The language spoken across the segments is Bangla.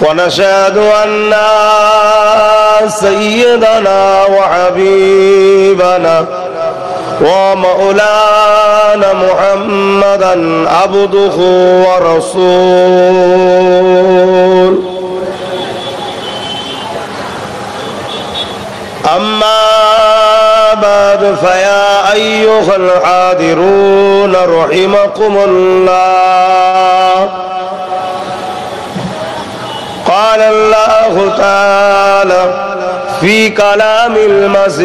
ونشهد أن سيدنا وحبيبنا ومولانا محمدا عبده ورسوله أما بعد فيا أيها الحاضرون رحمكم الله قال الله تعالى في كلام المجيد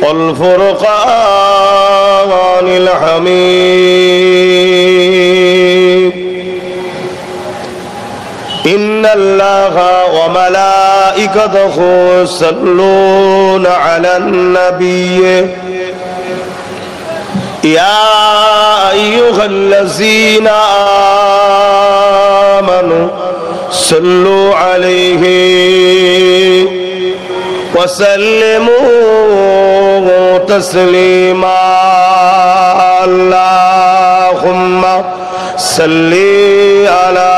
والفرقان الحميد إن الله وملائكته يصلون على النبي يا أيها الذين آمنوا صلوا عليه وسلموا تسليما اللهم صل على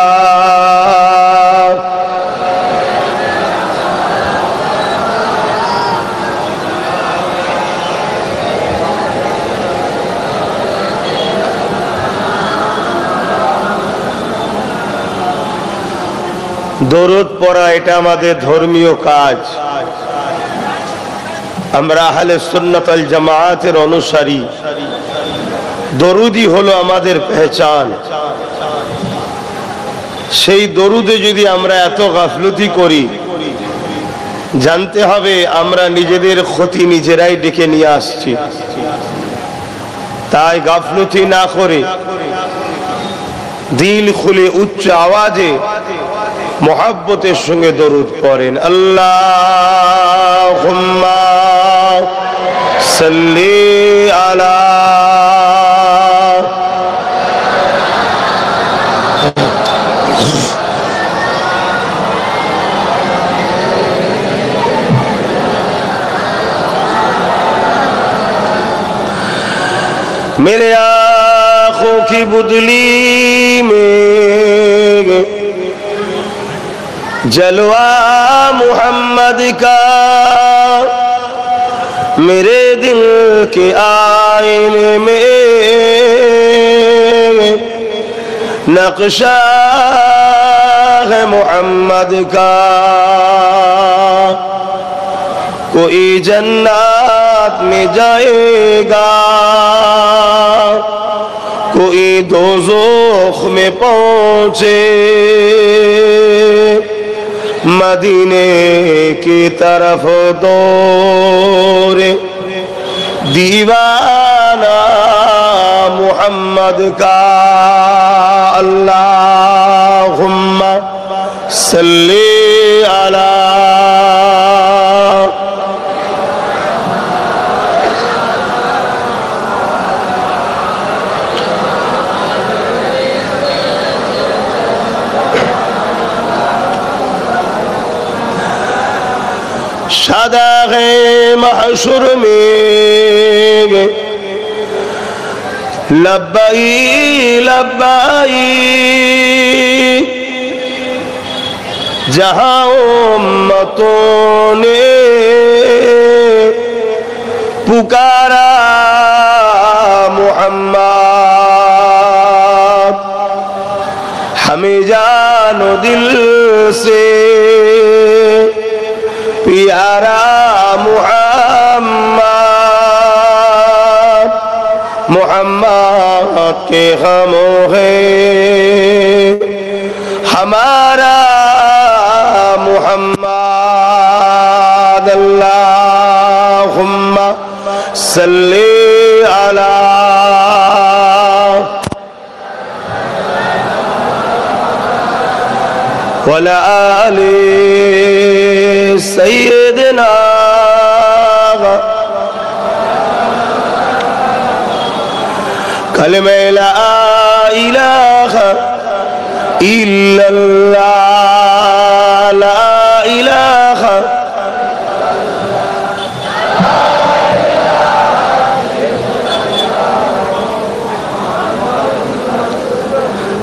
দরুদ পড়া এটা আমাদের ধর্মীয় কাজ। আমরা আহলে সুন্নাত ওয়াল জামাতের অনুসারী। দরুদই হলো আমাদের পেহচান। সেই দরুদে যদি আমরা এত গাফলতি করি, জানতে হবে আমরা নিজেদের ক্ষতি নিজেরাই ডেকে নিয়ে আসছি। তাই গাফলতি না করে দিল খুলে উচ্চ আওয়াজে মোহাব্বতের সঙ্গে দরুদ পড়েন। আল্লাহুম্মা সাল্লি আলা मेरे आँखों की बुदली में जलवा मुहम्मद का, मेरे दिल के आईने में नक्शा है मुहम्मद का। कोई जन्नत में जाएगा, कोई दोज़ख में पहुंचे, मदीने की तरफ दौड़े दीवाना मुहम्मद का। अल्लाहुम्मा सल्ली अला शादाग़े महशुर में लब्बाई लब्बाई, जहाँ उम्मतों ने पुकारा मुहम्मद, हमें जानो दिल से प्यारा मुहम्मद, मुहम्मद के गमों है हमारा मुहम्मद। अल्लाहुम्मा सल्ली अला वला आली सय्यदना कलमे ला इलाहा इल्लल्लाह ला इलाहा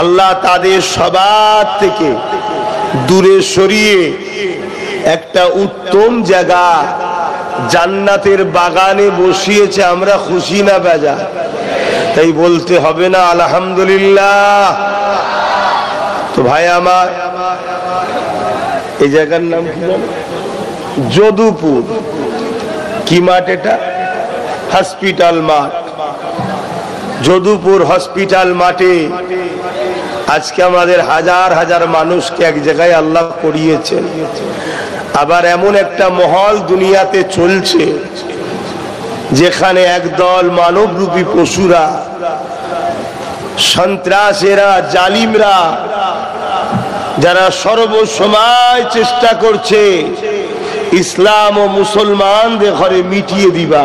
আল্লাহ তাদের সবার থেকে দূরে সরিয়ে একটা উত্তম জায়গা জান্নাতের বাগানে বসিয়েছে। আমরা খুশি না বেজা? তাই বলতে হবে না আলহামদুলিল্লাহ? তো ভাই আমার, এই জায়গার নাম কি জানো? যদুপুর। কি মাঠ এটা? হসপিটাল মাঠ। যদুপুর হসপিটাল মাঠে আজকে আমাদের হাজার হাজার মানুষকে এক জায়গায় আল্লাহ করিয়েছেন। আবার এমন একটা মহল দুনিয়াতে চলছে যেখানে একদল মানবরূপী পশুরা, সন্ত্রাসেরা, জালিমরা, যারা সর্বসময় চেষ্টা করছে ইসলাম ও মুসলমানদের ঘরে মিটিয়ে দিবা,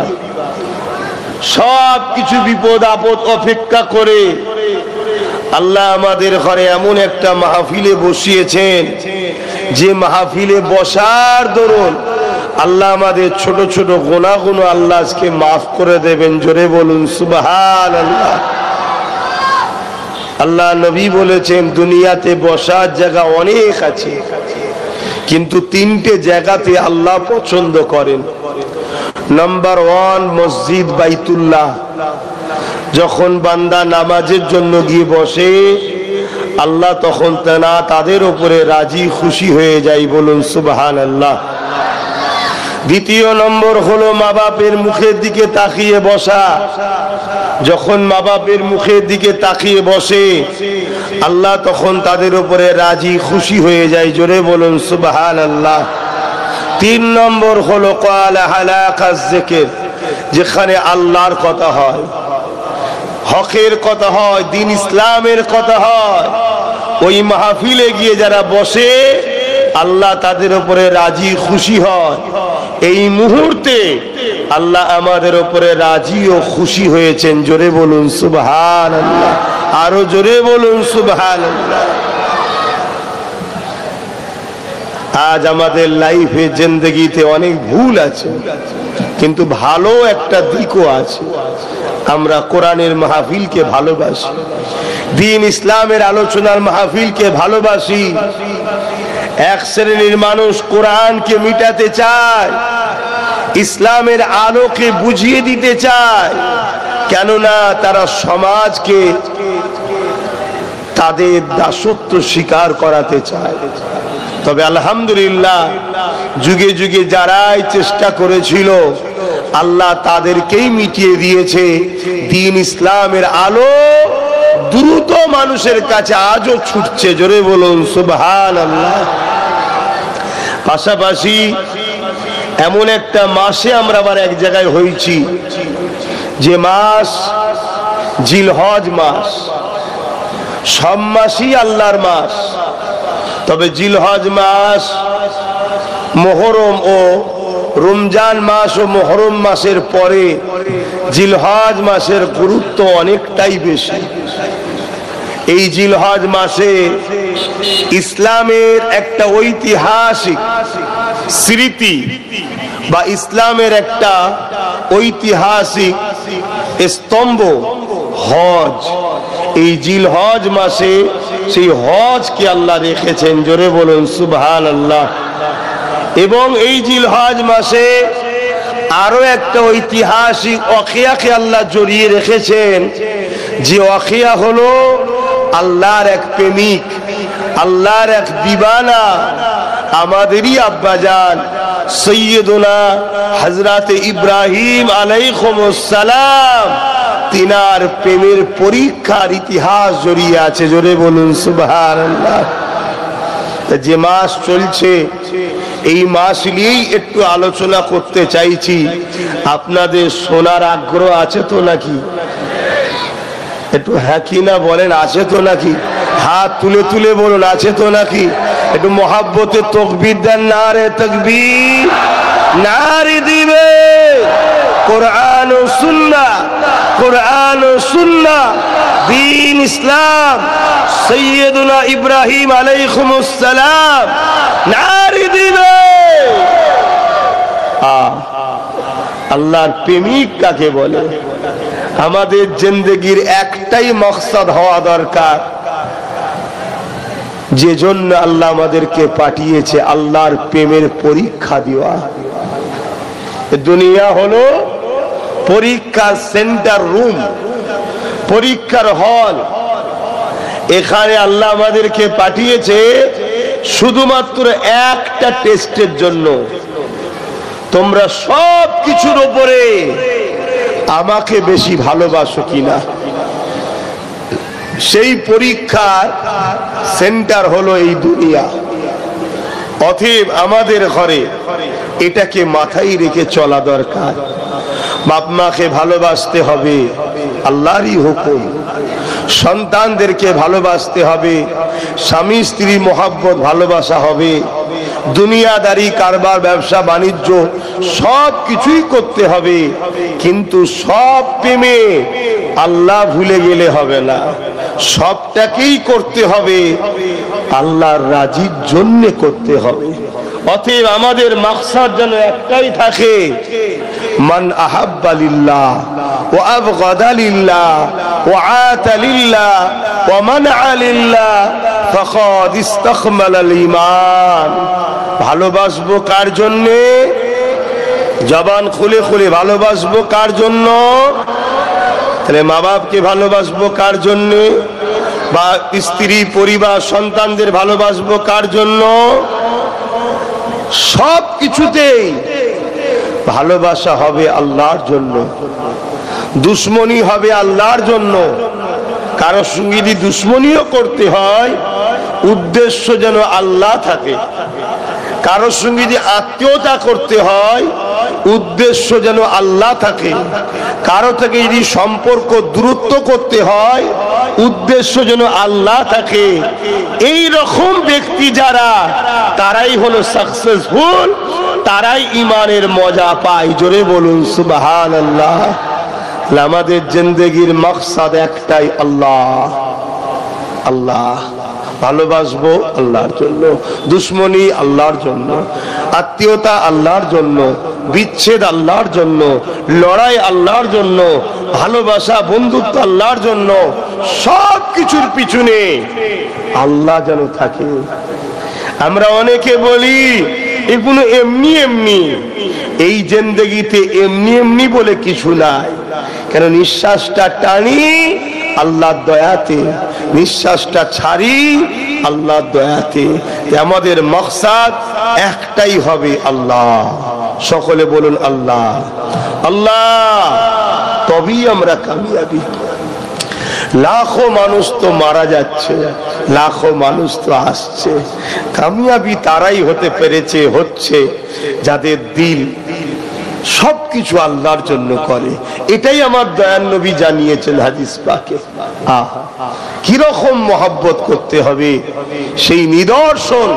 সব কিছু বিপদ আপদ অপেক্ষা করে আল্লাহ আমাদের ঘরে এমন একটা মাহফিলে বসিয়েছেন যে মাহফিলে বসার দরুন আল্লাহ আমাদের ছোট ছোট গুনাহগুলো আল্লাহ আজকে মাফ করে দেবেন। জোরে বলুন সুবহানাল্লাহ। আল্লাহ নবী বলেছেন দুনিয়াতে বসার জায়গা অনেক আছে, কিন্তু তিনটে জায়গাতে আল্লাহ পছন্দ করেন। নাম্বার 1 মসজিদ বাইতুল্লাহ। যখন বান্দা নামাজের জন্য গিয়ে বসে আল্লাহ তখন তাদের উপরে রাজি খুশি হয়ে যায়। বলুন সুবহানাল্লাহ। দ্বিতীয় নম্বর হলো মা বাপের মুখের দিকে তাকিয়ে বসা। যখন মা বাপের মুখের দিকে তাকিয়ে বসে আল্লাহ তখন তাদের উপরে রাজি খুশি হয়ে যায়। জোরে বলুন সুবহানাল্লাহ। 3 নম্বর হলো ক্বালা হালাকাজ যিকির, যেখানে আল্লাহর কথা হয়, হকের কথা হয়, দ্বীন ইসলামের কথা হয়, ওই মাহফিলে গিয়ে যারা বসে আল্লাহ তাদের উপরে রাজি খুশি হয়। এই মুহূর্তে আল্লাহ আমাদের উপরে রাজি ও খুশি হয়েছেন। জোরে বলুন সুবহানাল্লাহ। আরো জোরে বলুন সুবহানাল্লাহ। আজ আমাদের লাইফে জিন্দেগিতে অনেক ভুল আছে, কিন্তু ভালো একটা দিকও আছে। আমরা কোরআনের মাহফিলকে ভালোবাসি, দ্বীন ইসলামের আলোচনার মাহফিলকে ভালোবাসি। এক শ্রেণীর মানুষ কোরআনকে মিটাতে চায়, ইসলামের আলোকে বুঝিয়ে দিতে চায়, কেননা তারা সমাজকে তাদের দাসত্ব স্বীকার করাতে চায়। তবে আলহামদুলিল্লাহ, যুগে যুগে যারাই চেষ্টা করেছিল আল্লাহ তাদেরকেই মিটিয়ে দিয়েছে। দ্বীন ইসলামের আলো দ্রুত মানুষের কাছে আজও ছুটছে। জোরে বলুন সুবহানাল্লাহ। পাশাপাশি এমন একটা মাসে আমরা আবার এক জায়গায় হয়েছি, যে মাস জিলহজ মাস। সব মাসই আল্লাহর মাস, তবে জিলহজ মাস মুহররম ও রমজান মাস ও মুহররম মাসের পরে জিলহজ মাসের গুরুত্ব অনেকটাই বেশি। এই জিলহজ মাসে ইসলামের একটা ঐতিহাসিক স্মৃতি বা ইসলামের একটা ঐতিহাসিক স্তম্ভ হজ, এই জিলহজ মাসে সেই হজকে আল্লাহ রেখেছেন। জোরে বলুন সুবহানাল্লাহ। এবং এই জিলহজ মাসে আরো একটা ঐতিহাসিক ওয়াকিয়াকে আল্লাহ জড়িয়ে রেখেছেন, যে ওয়াকিয়া হলো আল্লাহর এক প্রেমিক, আল্লাহর এক দিবানা, আমাদেরই আব্বাজান সৈয়দুনা হযরত ইব্রাহিম আলাইহিস সালাম, তিনার প্রেমের পরীক্ষার ইতিহাস জড়িয়ে আছে। জোরে বলুন সুবহানাল্লাহ। যে মাস চলছে এই মাস নিয়েই একটু আলোচনা করতে চাইছি। আপনাদের শোনার আগ্রহ আছে তো নাকি? একটু হ্যাঁ কি না বলেন, আছে তো নাকি? হাত তুলে তুলে বলুন, আছে তো নাকি? একটু মহাব্বতে তাকবীর দেন। নারে তাকবীর, নারে দিবে কোরআন ও সুন্নাহ, কোরআন ও সুন্নাহ, দ্বীন ইসলাম, সৈয়দুনা ইব্রাহিম আলাইহিস সালাম, নারে দিবে। আল্লাহর প্রেমিক কাকে বলে? আমাদের জিন্দেগির একটাই মকসদ হওয়া দরকার, যে জন্য আল্লাহ আমাদেরকে পাঠিয়েছে আল্লাহর প্রেমের পরীক্ষা দেওয়া। দুনিয়া হলো পরীক্ষার সেন্টার রুম, পরীক্ষার হল। এখানে আল্লাহ আমাদেরকে পাঠিয়েছে শুধুমাত্র একটা টেস্টের জন্য। তোমরা সব কিছুর উপরে আমাকে বেশি ভালোবাসো কিনা, সেই পরীক্ষার সেন্টার হলো এই দুনিয়া। অতএব আমাদের ঘরে এটাকে মাথায় রেখে চলা দরকার। বাপ মাকে ভালোবাসতে হবে, আল্লাহরই হুকুম। সন্তানদেরকে ভালোবাসতে হবে, স্বামী স্ত্রী মহব্বত ভালোবাসা হবে। দুনিয়াদারি কারবার ব্যবসা বাণিজ্য সব কিছুই করতে হবে, কিন্তু সব প্রেমে আল্লাহ ভুলে গেলে হবে না। সবটাকেই করতে হবে আল্লাহর রাজির জন্য করতে হবে। অতএব আমাদের মাকসাদ যেন একটাই থাকে, মান আহাব্বা লিল্লাহ ওয়া আবগাদা লিল্লাহ ওয়া আতা লিল্লাহ ওয়া মানআ লিল্লাহ ফাকাদ ইসতাকমালাল ঈমান। ভালোবাসবো কার জন্য? জবান খুলে খুলে ভালোবাসবো কার জন্য? তাহলে মা বাপকে ভালোবাসবো কার জন্য? বা স্ত্রী পরিবার সন্তানদের ভালোবাসবো কার জন্য? সব কিছুতেই ভালোবাসা হবে আল্লাহর জন্য, দুশ্মনী হবে আল্লাহর জন্য। কারোর সঙ্গে যদি দুশ্মনীও করতে হয় উদ্দেশ্য যেন আল্লাহ থাকে। কারোর সঙ্গে যদি আত্মীয়তা করতে হয় উদ্দেশ্য যেন আল্লাহ থাকে। কারো থেকে যদি সম্পর্ক দূরত্ব করতে হয় উদ্দেশ্য যেন আল্লাহ থাকে। এই রকম ব্যক্তি যারা, তারাই হলো সাকসেসফুল, তারাই ইমানের মজা পায়। জোরে বলুন সুবহানাল্লাহ। আমাদের জিন্দেগির মাকসাদ একটাই, আল্লাহ। আল্লাহ ভালোবাসবো আল্লাহর জন্য, দুশ্মনী আল্লাহর জন্য, আত্মীয়তা আল্লাহর জন্য, বিচ্ছেদ আল্লাহর জন্য, লড়াই আল্লাহর জন্য, ভালোবাসা বন্ধুত্ব আল্লাহর জন্য। সব কিছুর পিছনে আল্লাহ যেন থাকে। আমরা অনেকে বলি এগুলো এমনি এমনি। এই জিন্দেগিতে এমনি এমনি বলে কিছু নাই। কেন নিঃশ্বাসটা টানি আল্লাহর দয়াতে, নিঃশ্বাসটা ছাড়ি আল্লাহর দয়াতে। আমাদের মাকসাদ একটাই হবে, আল্লাহ। সকলে বলুন আল্লাহ। আল্লাহ, তবেই আমরা কামিয়াবি। লাখো মানুষ তো মারা যাচ্ছে, লাখো মানুষ তো আসছে। কামিয়াবি তারাই হতে পেরেছে, হচ্ছে যাদের দিল সবকিছু আল্লাহর জন্য করে। এটাই আমার দয়ার নবী জানিয়েছেন হাদিস পাকে। কিরকম মহব্বত করতে হবে সেই নিদর্শন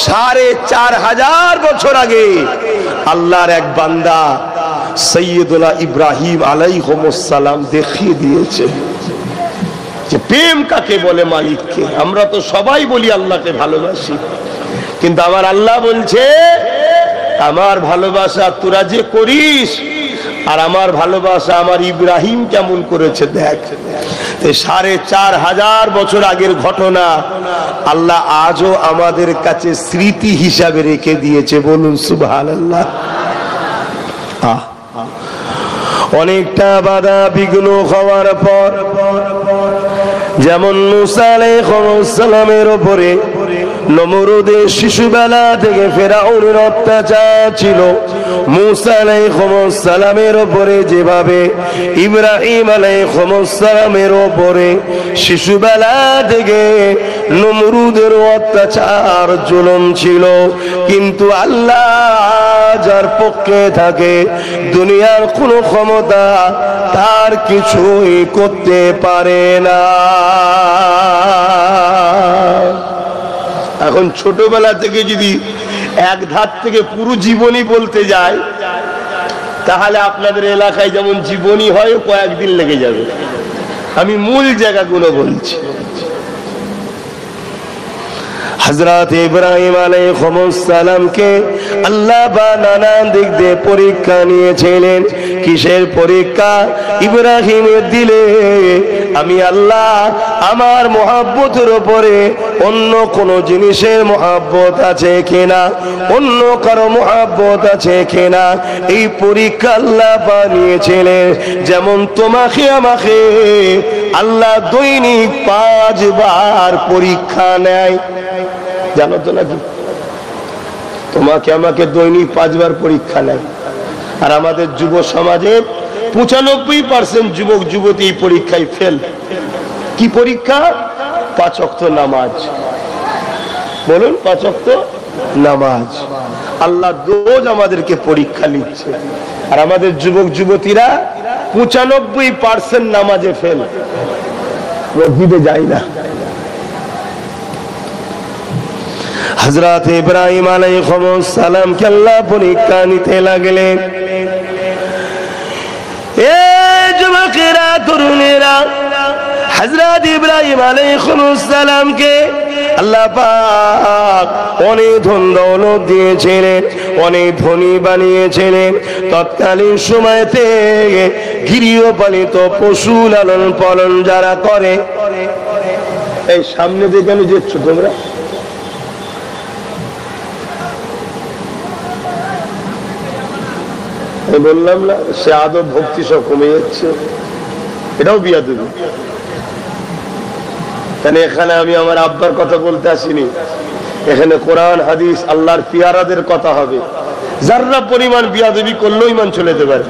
4500 বছর আগে আল্লাহর এক বান্দা সৈয়দুনা ইব্রাহিম আলাইহিস সালাম দেখিয়ে দিয়েছে যে প্রেম কাকে বলে, মালিককে। আমরা তো সবাই বলি আল্লাহকে ভালোবাসি, কিন্তু আমার আল্লাহ বলছে আমার ভালোবাসা তোরা যে করিস আর আমার ভালোবাসা আমার ইব্রাহিম কেমন করেছে দেখ। 4500 বছর আগের ঘটনা আল্লাহ আজও আমাদের কাছে স্মৃতি হিসাবে রেখে দিয়েছে। বলুন সুবহানাল্লাহ। অনেকটা বাধা বিঘ্ন হওয়ার পর যেমন মুসা আলাইহিস সালামের উপরে নমরুদের শিশুবেলা থেকে ফেরাউনের অত্যাচার ছিল, মুসা আলাইহিস সালামের উপরে যেভাবে ইব্রাহিম আলাইহিস সালামের উপরে শিশুবেলা থেকে নমরুদের অত্যাচার জুলুম ছিল, কিন্তু আল্লাহ যার পক্ষে থাকে দুনিয়ার কোনো ক্ষমতা তার কিছুই করতে পারে না। এখন ছোটবেলা থেকে যদি এক ধার থেকে পুরো জীবনী বলতে যায় তাহলে আপনাদের এলাকায় যেমন জীবনী হয় কয়েকদিন লেগে যাবে। আমি মূল জায়গাগুলো বলছি। হযরত ইব্রাহিম আলাইহিস সালামকে আল্লাহ নানান দিক দিয়ে পরীক্ষা নিয়েছিলেন। কিসের পরীক্ষা? ইব্রাহিমের দিলে আমি আল্লাহ আমার মহব্বতের উপরে অন্য কোনো জিনিসের মহব্বত আছে কিনা, অন্য কারো মহব্বত আছে কিনা, এই পরীক্ষা আল্লাহ বানিয়েছিলেন। যেমন তোমাকে আমাকে আল্লাহ দৈনিক 5 বার পরীক্ষা নেয়, জানো তো নাকি? তোমাকে আমাকে দৈনিক 5 বার পরীক্ষা নেয়। আর আমাদের যুব সমাজের 95% যুবক যুবতী এই পরীক্ষায় ফেল। কি পরীক্ষা? 5 ওয়াক্ত নামাজ। বলুন, 5 ওয়াক্ত নামাজ। আল্লাহ রোজ আমাদেরকে পরীক্ষা নিচ্ছে, আর আমাদের যুবক যুবতীরা 95% নামাজে ফেল, মসজিদে যায় না। হযরত ইব্রাহিম আলাইহিস সালামকে আল্লাহ পরীক্ষা নিতে লাগলেন। এ যুবকেরা, তরুণেরা, হযরত ইব্রাহিম আলাইহিস সালামকে আল্লাহ পাক অনেক ধন দৌলত দিয়েছিলেন, অনেক ধনী বানিয়েছিলেন। তৎকালীন সময়তে গৃহপালিত পশু লালন পালন যারা করে, এই সামনে দেখে আমি যেচ্ছ তোমরা, বললাম না সে আদব ভক্তি সব কমে যাচ্ছে, এটাও বিয়াদবি। কেন এখানে আমি আমার আব্বার কথা বলতে আসিনি, এখানে কোরআন হাদিস আল্লাহর পিয়ারাদের কথা হবে। যারা পরিমাণ বিয়াদবি করলেও ইমান চলে যেতে পারে।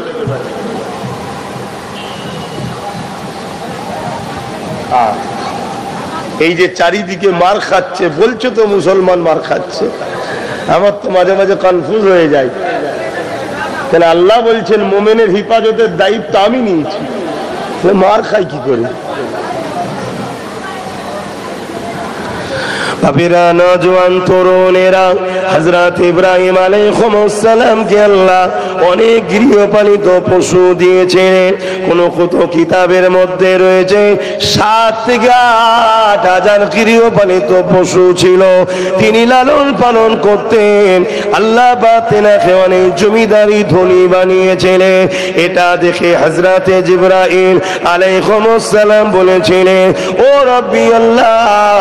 এই যে চারিদিকে মার খাচ্ছে, বলছো তো মুসলমান মার খাচ্ছে, আমার তো মাঝে মাঝে কনফিউজ হয়ে যায়। তাহলে আল্লাহ বলছেন মোমেনের হিফাজতের দায়িত্ব আমি নিয়েছি, মার খাই কি করে? বাপেরা, নওজোয়ান তরুণেরা, হযরত ইব্রাহিম আলাইহিস সালামকে আল্লাহ অনেক গৃহপালিত পশু দিয়েছেন। কোন কত কিতাবের মধ্যে রয়েছে 7 থেকে 8 হাজার গৃহপালিত পশু ছিল, তিনি লালন পালন করতেন। আল্লাহ বাতিনাকে অনেক জমিদারি ধনী বানিয়েছিলেন। এটা দেখে হযরত জিবরাইল আলাইহিস সালাম বলেছিলেন, ও রব্বি আল্লাহ,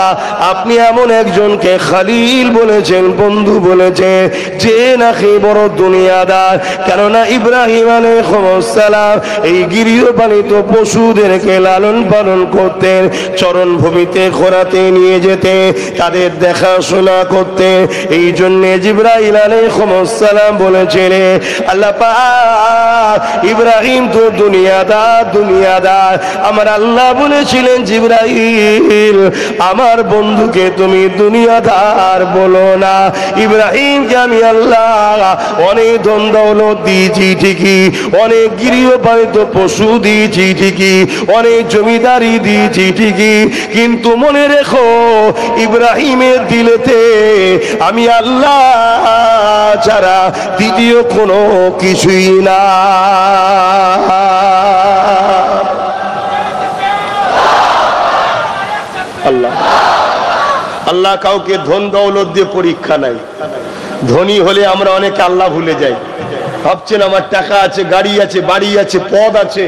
আপনি এমন একজনকে খলিল বলেছেন, বন্ধু বলেছেন, যে নাকি বড় দুনিয়াদার। কেননা ইব্রাহিম আলাইহিস সালাম এই গৃহপালিত পশুদেরকে লালন পালন করতেন, চরণভূমিতে ঘোরাতে নিয়ে যেতে, তাদের দেখাশোনা করতে। এই জন্য জিবরাইল আলাইহিস সালাম বলেছিলেন, আল্লাহ পাক ইব্রাহিম তো দুনিয়াদার, দুনিয়াদার। আমার আল্লাহ বলেছিলেন, জিবরাইল আমার বন্ধুকে তুমি দুনিয়াদার বলো না। ইব্রাহিমকে আমি আল্লাহ অনেক ধন দৌলত দিয়েছি ঠিকই, অনেক গৃহপালিত পশু দিয়েছি ঠিকই, অনেক জমিদারি দিয়েছি ঠিকই, কিন্তু মনে রেখো ইব্রাহিমের দিলেতে আমি আল্লাহ ছাড়া দ্বিতীয় কোনো কিছুই না। আল্লাহ আল্লাহ কাউকে ধন দৌলত দিয়ে পরীক্ষা নাই। ধনী হলে আমরা অনেকে আল্লাহ ভুলে যাই, ভাবছেন আমার টাকা আছে, গাড়ি আছে, বাড়ি আছে, পদ আছে,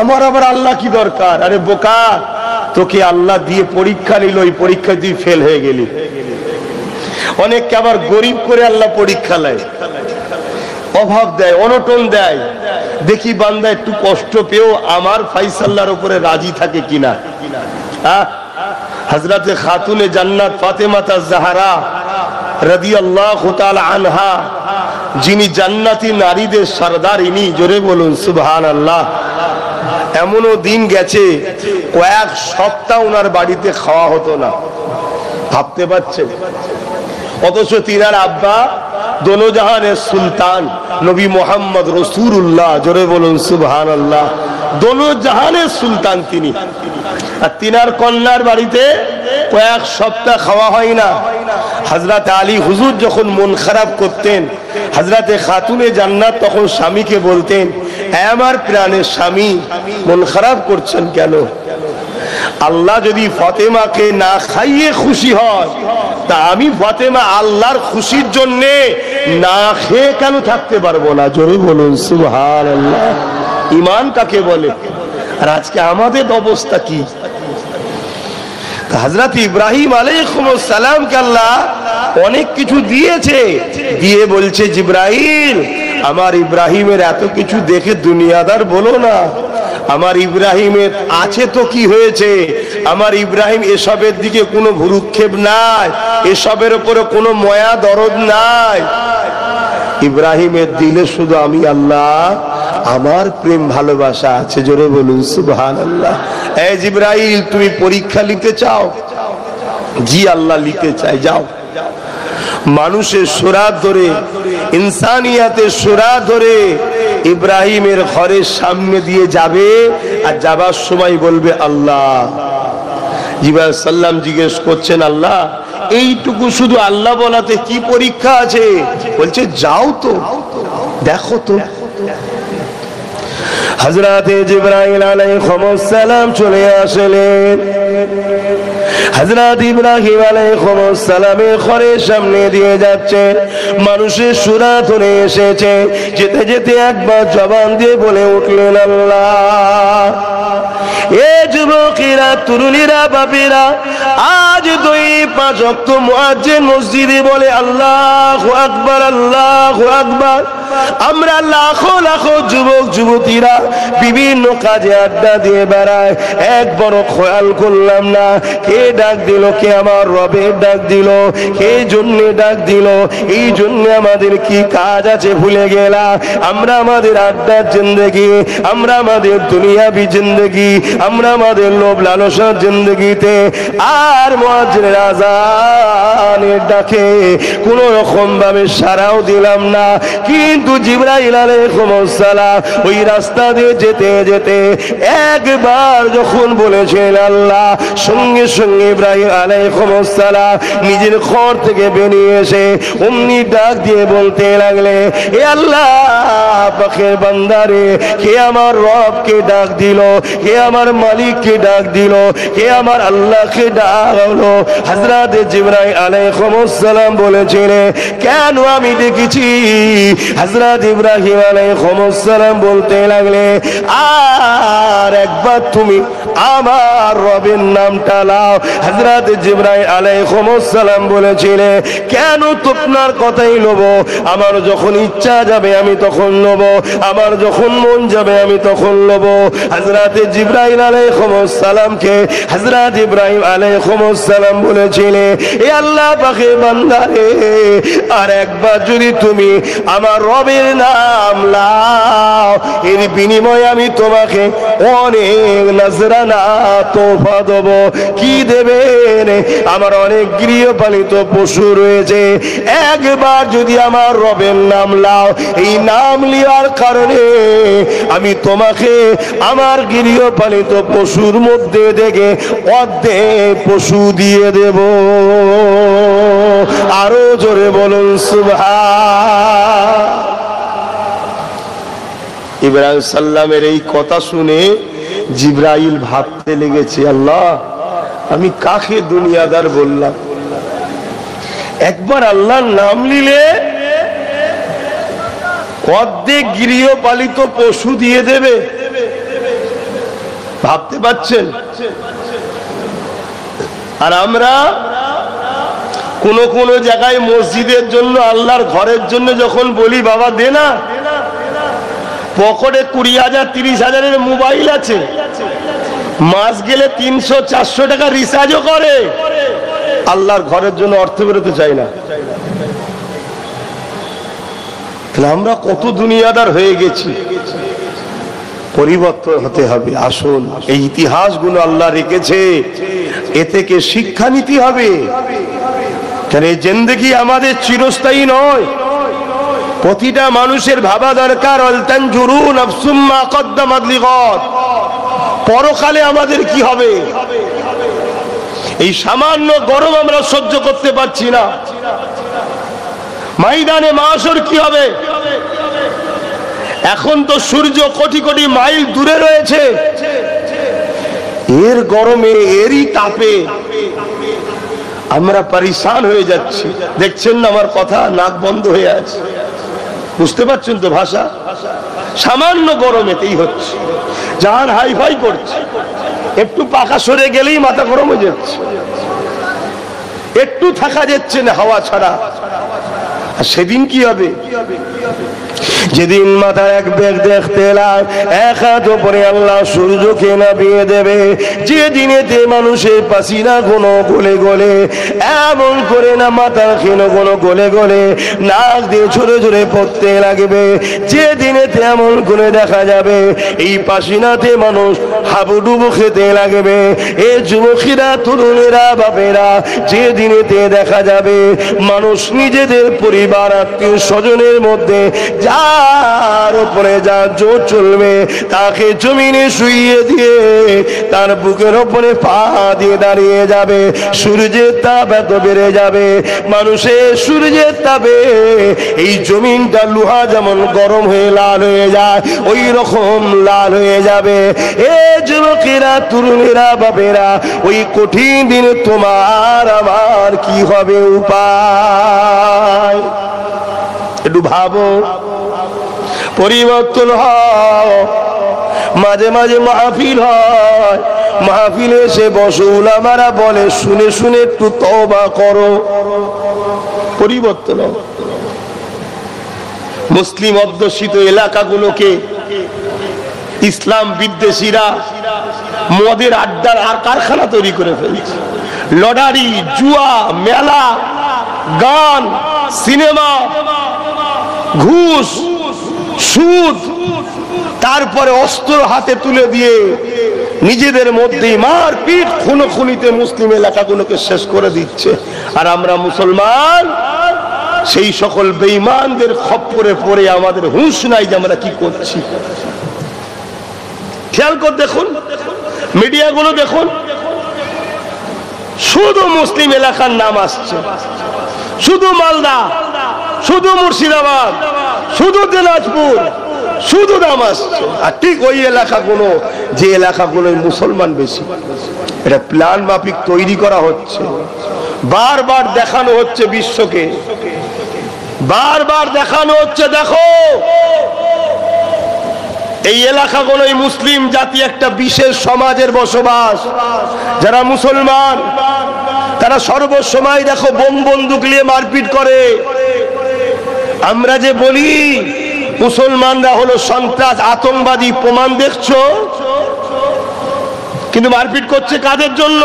আমার আবার আল্লাহ কি দরকার? আরে বোকা, তোকে আল্লাহ দিয়ে পরীক্ষা নিল, এই পরীক্ষায় তুই ফেল হয়ে গেলি। অনেককে আবার গরিব করে আল্লাহ পরীক্ষা নেয়, অভাব দেয়, অনটন দেয়, দেখি বান্দা একটু কষ্ট পেয়েও আমার ফাইসাল্লাহর উপরে রাজি থাকে কিনা। হযরতে খাতুনে জান্নাত ফাতেমা জাহরা রাদিয়াল্লাহু তাআলা আনহা, যিনি জান্নাতি নারীদের সরদার, ইনি, জোরে বলুন সুবহানাল্লাহ। এমনও দিন গেছে কয়েক সপ্তাহ ওনার বাড়িতে খাওয়া হতো না, ভাবতে পারছেন? অথচ তিনার আব্বা দোনো জাহানের সুলতান নবী মোহাম্মদ রাসূলুল্লাহ, জোরে বলুন সুবহানাল্লাহ। দোনো জাহানের সুলতান তিনি, আর তিনার কন্যার বাড়িতে কয়েক সপ্তাহ খাওয়া হয় না। হযরত আলী হুজুর যখন মন খারাপ করতেন, হযরতে খাতুনে জান্নাত তখন স্বামীকে বলতেন, আমার প্রাণের স্বামী, মন খারাপ করছেন কেন? আল্লাহ যদি ফাতেমাকে না খাইয়ে খুশি হয়, তা আমি ফাতেমা আল্লাহর খুশির জন্য না খেয়ে কেন থাকতে পারবো না? জোরে বলুন সুবহানাল্লাহ। ঈমান কাকে বলে? আর আজকে আমাদের অবস্থা কি? হযরত ইব্রাহিম আলাইহিস সালামকে আল্লাহ অনেক কিছু দিয়েছে, দিয়ে বলছে জিবরাইল আমার ইব্রাহিমের এত কিছু দেখে দুনিয়াদার বলো না, আমার ইব্রাহিমের আছে তো কি হয়েছে, আমার ইব্রাহিম এসবের দিকে কোনো ভ্রুক্ষেপ নাই, এসবের উপরে কোনো মায়া দরদ নাই। ইব্রাহিমের দিলে শুধু আমি আল্লাহ আমার প্রেম ভালোবাসা আছে। জোরে বলুন সুবহানাল্লাহ। এই জিবরাইল তুমি পরীক্ষা নিতে চাও? জি আল্লাহ নিতে চাই, যাও। মানুষের সুরাত ধরে, ইনসানিয়াতের সুরাত ধরে ইব্রাহিমের ঘরের সামনে দিয়ে যাবে, আর যাবার সময় বলবে আল্লাহ। জিবরাইল সাল্লাম জিজ্ঞেস করছেন আল্লাহ এইটুকু শুধু আল্লাহ বলাতে কি পরীক্ষা আছে? বলছে যাও তো দেখো তো। হযরত জিবরাইল আলাইহিস সালাম চলে আসলেন। হযরত ইব্রাহিম আলাইহিস সালামের ঘরের সামনে দিয়ে যাচ্ছে, মানুষের সুরাত ধরে এসেছে, যেতে যেতে একবার জবান দিয়ে বলে উঠলেন আল্লাহ। এ যুবকেরা, তরুণীরা, বাপেরা, আজ 2-5 ওয়াক্ত মুয়াজ্জিন মসজিদে বলে আল্লাহু আকবার, আল্লাহু আকবার। আমরা লাখো লাখো যুবক যুবতীরা বিভিন্ন কাজে আড্ডা দিয়ে বেড়ায়, একবারও খেয়াল করলাম না কে ডাক দিল, কে আমার রবের ডাক দিল, কে জন্য ডাক দিল, এই জন্য আমাদের কি কাজ আছে ভুলে গেলাম। আমরা আমাদের আড্ডার জিন্দেগি, আমরা আমাদের দুনিয়াবি জিন্দেগি, আমরা আমাদের লোভ লালসার জিন্দেগিতে আর মুয়াজ্জিনের আযানের ডাকে কোন রকম ভাবে সাড়াও দিলাম না। কিন্তু জিবরাইল আলাইহিস সালাম ওই রাস্তা দিয়ে যেতে যেতে একবার যখন বলেছেন আল্লাহ, সঙ্গে সঙ্গে ইব্রাহিম আলাইহিস সালাম নিজের ঘর থেকে বেরিয়ে এসে অমনি ডাক দিয়ে বলতে লাগলে, এ আল্লাহ পাকের বান্দারে, কে আমার রবকে ডাক দিল, কে আমার মালিককে ডাক দিল, কে আমার আল্লাহকে ডাকলো? হযরত জিবরাইল আলাইহিস সালাম বলেছিলেন কেন আমি দেখেছি। হযরত ইব্রাহিম আলাইহিস সালাম বলতে লাগলে, আর একবার তুমি আমার রবের নামটা নাও। হযরত জিবরাইল আলাইহিস সালাম বলেছিলেন কেন আপনার কথাই নেব, আমার যখন ইচ্ছা যাবে আমি তখন নেব, আমার যখন মন যাবে আমি তখন নেব। হযরত জিবরাইল আলাইহিস সালামকে হযরত ইব্রাহিম আলাইহিস সালাম বলেছিলেন, এ আল্লাহ পাকের বান্দা রে, আর একবার যদি তুমি আমার রবের নাম লাও, এর বিনিময়ে আমি তোমাকে অনেক নজরানা তোফা দেব। কি দেবেন? আমার অনেক গৃহপালিত পশু রয়েছে, একবার যদি আমার রবের নাম লাও, এই নাম লিয়ার কারণে আমি তোমাকে আমার গৃহপালিত পশুর মধ্যে থেকে অর্ধেক পশু দিয়ে দেব। আরো জোরে বলুন সুবহান। ইব্রাহিম সাল্লামের এই কথা শুনে জিবরাইল ভাবতে লেগেছে, আল্লাহ আমি কাকে দুনিয়াদার বললাম? একবার আল্লাহর নাম নিলে অর্ধেক গৃহপালিত পশু দিয়ে দেবে। ভাবতে পারছেন? আর আমরা কোন কোন জায়গায় মসজিদের জন্য, আল্লাহর ঘরের জন্য যখন বলি বাবা দে না, পকেটে 20,000 30,000-এর মোবাইল আছে, মাস গেলে 300-400 টাকা রিচার্জও করে, আল্লাহর ঘরের জন্য অর্থ বেরোতে চাই না। তাহলে আমরা কত দুনিয়াদার হয়ে গেছি। পরিবর্তন হতে হবে। আসুন, এই ইতিহাসগুলো আল্লাহ রেখেছে, এ থেকে শিক্ষা নিতে হবে। কারণ এই জিন্দেগি আমাদের চিরস্থায়ী নয়। প্রতিটা মানুষের ভাবা দরকার, আলতানজুরু নাফসুম মা কদ্দামাত লিগাদ, পরকালে আমাদের কি হবে। এই সামান্য গরম আমরা সহ্য করতে পারছি না, ময়দানে মাশর কি হবে। এখন তো সূর্য কোটি কোটি মাইল দূরে রয়েছে, এর গরমে, এরই তাপে আমরা পরিশান হয়ে যাচ্ছি। দেখছেন না আমার কথা, নাক বন্ধ হয়ে আছে। বুঝতে পারছেন তো ভাষা? সামান্য গরমেতেই হচ্ছে, জান হাই ফাই করছে। একটু পাখা সরে গেলেই মাথা গরম হয়ে যাচ্ছে, একটু থাকা যাচ্ছে না হাওয়া ছাড়া। আর সেদিন কি হবে? যেদিন মাথার এক বেগ দেখতে এলাম, এক হাত উপরে আল্লাহ সূর্যকে নামিয়ে দেবে, যে দিনেতে মানুষের পাসিনা কোনো গলে গলে, এমন করে না মাথার ক্ষীণ কোনো গলে গলে নাক দিয়ে ঝরে ঝরে পড়তে লাগবে, যে দিনেতে এমন করে দেখা যাবে এই পাসিনাতে মানুষ হাবুডুবু খেতে লাগবে। এ যুবকেরা, তরুণেরা, বাপেরা, যে দিনেতে দেখা যাবে মানুষ নিজেদের পরিবার, আত্মীয় স্বজনের মধ্যে যার উপরে যা জোর চলবে তাকে জমিনে শুইয়ে দিয়ে তার বুকের উপরে পা দিয়ে দাঁড়িয়ে যাবে। সূর্যের তাপ এত বেড়ে যাবে, মানুষের সূর্যের তাপে এই জমিনটা লোহা যেমন গরম হয়ে লাল হয়ে যায়, ওই রকম লাল হয়ে যাবে। এ যুবকেরা, তরুণেরা, বাপেরা, ওই কঠিন দিনে তোমার আমার কি হবে উপায়? একটু ভাবো। পরিবর্তন হয়, মাঝে মাঝে মাহফিল হয়, মাহফিলে এসে বসো, উলামারা বলে শুনে শুনে একটু তওবা করো। পরিবর্তন হয়। মুসলিম অধ্যুষিত এলাকাগুলোকে ইসলাম বিদ্বেষীরা মদের আড্ডার আর কারখানা তৈরি করে ফেলছে। লটারি, জুয়া, মেলা, গান, সিনেমা, ঘুষ, সুদ, তারপরে অস্ত্র হাতে তুলে দিয়ে নিজেদের মধ্যেই মারপিট, খুনোখুনিতে মুসলিম এলাকাগুলোকে শেষ করে দিচ্ছে। আর আমরা মুসলমান সেই সকল বেঈমানদের খপ্পরে পড়ে আমাদের হুঁশ নাই যে আমরা কি করছি। খেয়াল করে দেখুন, মিডিয়াগুলো দেখুন, শুধু মুসলিম এলাকার নাম আসছে, শুধু মালদা, শুধু মুর্শিদাবাদ, শুধু দিনাজপুর, শুধু নাম আসছে। আর ঠিক ওই এলাকাগুলো, যে এলাকাগুলোয় মুসলমান বেশি, এটা প্ল্যান মাফিক তৈরি করা হচ্ছে, বারবার দেখানো হচ্ছে বিশ্বকে, বারবার দেখানো হচ্ছে দেখো এই এলাকাগুলোই মুসলিম জাতি একটা বিশেষ সমাজের বসবাস। যারা মুসলমান তারা সর্বসময় দেখো বোম বন্দুক নিয়ে মারপিট করে। আমরা যে বলি মুসলমানরা হলো সন্ত্রাস, আতঙ্কবাদী, প্রমাণ দেখছো, কিন্তু মারপিট করছে কাদের জন্য?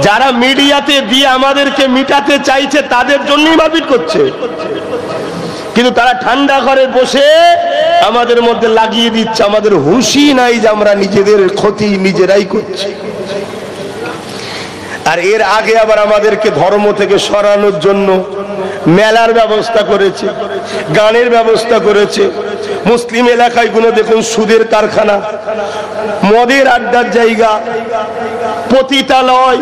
যারা মিডিয়াতে দিয়ে আমাদেরকে মিটাতে চাইছে তাদের জন্যই মারপিট করছে। কিন্তু তারা ঠান্ডা ঘরে বসে আমাদের মধ্যে লাগিয়ে দিচ্ছে, আমাদের হুঁশই নাই যে আমরা নিজেদের ক্ষতি নিজেরাই করছি। আর এর আগে আবার আমাদেরকে ধর্ম থেকে সরানোর জন্য মেলার ব্যবস্থা করেছে, গানের ব্যবস্থা করেছে। মুসলিম এলাকায় গুলো দেখুন সুদের কারখানা, মদের আড্ডার জায়গা, পতিতালয়,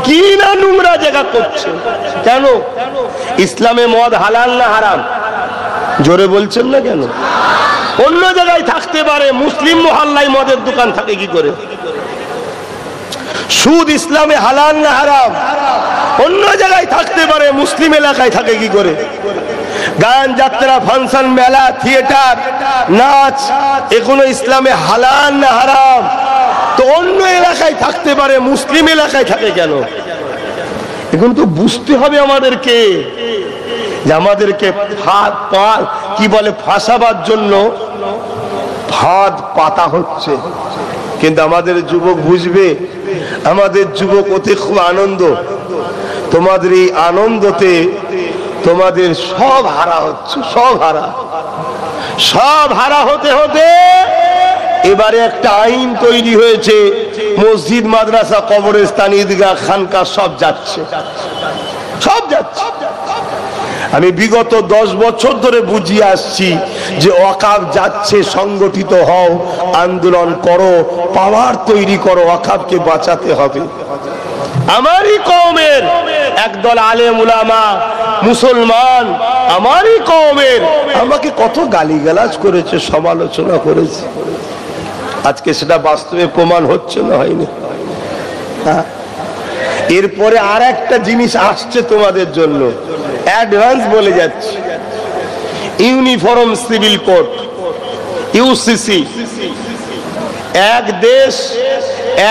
কি না নোংরা জায়গা করছে। কেন? ইসলামে মদ হালাল না হারাম? জোরে বলছেন না কেন? অন্য জায়গায় থাকতে পারে, মুসলিম মহল্লায় মদের দোকান থাকে কি করে? সুদ ইসলামে হালাল না হারাম? অন্য জায়গায় থাকতে পারে, মুসলিম এলাকায় থাকে কি করে? গান, যাত্রা, ফাংশন, মেলা, থিয়েটার, নাচ, এগুলো ইসলামে হালাল না হারাম? তো অন্য এলাকায় থাকতে পারে, মুসলিম এলাকায় থাকে কেন? এখন তো বুঝতে হবে আমাদেরকে যে আমাদেরকে কি বলে ফাঁসাবার জন্য ফাঁদ পাতা হচ্ছে। কিন্তু আমাদের যুবক বুঝবে, আমাদের যুবক ওতে খুব আনন্দ। তোমাদের এই আনন্দতে তোমাদের সব হারা হচ্ছে, সব হারা, সব হারা হতে হতে এবারে একটা আইন তৈরি হয়েছে, মসজিদ, মাদ্রাসা, কবরস্থান, ঈদগাহ, খানকা সব যাচ্ছে, সব যাচ্ছে। আমি বিগত 10 বছর ধরে বুঝিয়ে আসছি যে ওয়াকাফ যাচ্ছে, সংগঠিত হও, আন্দোলন করো, পাওয়ার তৈরি করো, ওয়াকাফকে বাঁচাতে হবে। আমারই কওমের একদল আলেম উলামা মুসলমান, আমারই কওমের আমাকে কত গালিগালাজ করেছে, সমালোচনা করেছে। আজকে সেটা বাস্তবে প্রমাণ হচ্ছে না, হয়নি? এরপরে আর একটা জিনিস আসছে তোমাদের জন্য, অ্যাডভান্স বলে যাচ্ছে, ইউনিফর্ম সিভিল কোড, ইউসিসি। এক দেশ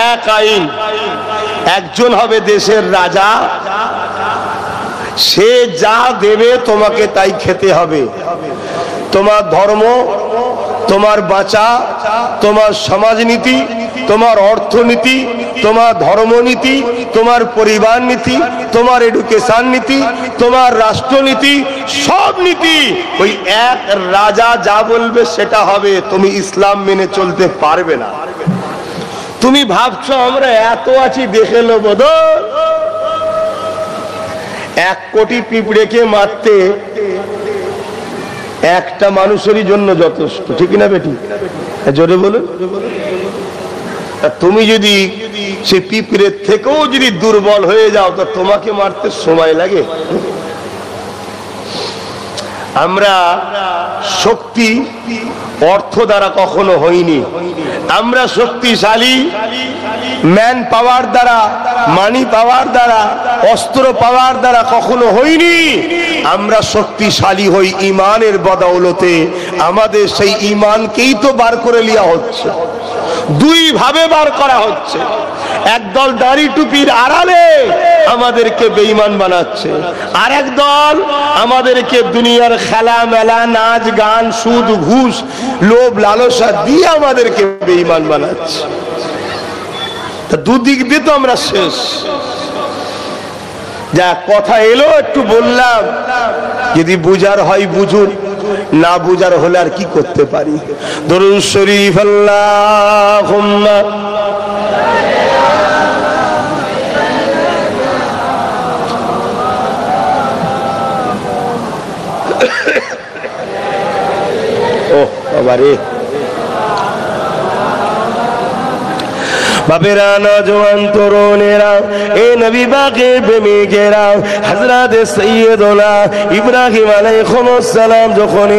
এক আইন, একজন হবে দেশের রাজা, সে যা দেবে তোমাকে তাই খেতে হবে। তোমার ধর্ম, তোমার বাঁচা, তোমার সমাজনীতি, তোমার অর্থনীতি, তোমার ধর্মনীতি, তোমার পরিবার নীতি, তোমার এডুকেশন নীতি, তোমার রাষ্ট্রনীতি, সব নীতি ওই এক রাজা যা বলবে সেটা হবে। তুমি ইসলাম মেনে চলতে পারবে না। তুমি ভাবছো আমরা এত আছি দেখে নেব, 1 কোটি পিঁপড়েকে মারতে একটা মানুষেরই জন্য যথেষ্ট, ঠিক না বেটি? জোরে বলুন। তুমি যদি সেই পিঁপড়ের থেকেও যদি দুর্বল হয়ে যাও তো তোমাকে মারতে সময় লাগে? আমরা শক্তি অর্থ দ্বারা কখনো হইনি, আমরা শক্তিশালী ম্যান পাওয়ার দ্বারা, মানি পাওয়ার দ্বারা, অস্ত্র পাওয়ার দ্বারা কখনো হইনি। আমরা শক্তিশালী হই ইমানের বদৌলতে। আমাদের সেই ইমানকেই তো বার করে লিয়া হচ্ছে, দুই ভাবে বার করা হচ্ছে। একদল দাড়ি টুপির আড়ালে আমাদেরকে বেঈমান বানাচ্ছে, আর একদল আমাদেরকে দুনিয়ার খেলা মেলা, নাচ গান, সুদ ঘুষ, লোভ লালসা দিয়ে আমাদেরকে বেঈমান বানাচ্ছে। তা দুদিক দিয়ে তো আমরা শেষ। যা কথা এলো একটু বললাম, যদি বুঝার হয় বুঝুন, না বুঝার হলে আর কি করতে পারি। দরুদ শরীফ আল্লাহুম্মা ও বাবারে, বাপেরা, নওজওয়ান তরুণেরা, এ নবী পাকের প্রেমিকেরা, হযরত সাইয়্যিদুনা ইব্রাহিম আলাইহিস সালাম যখন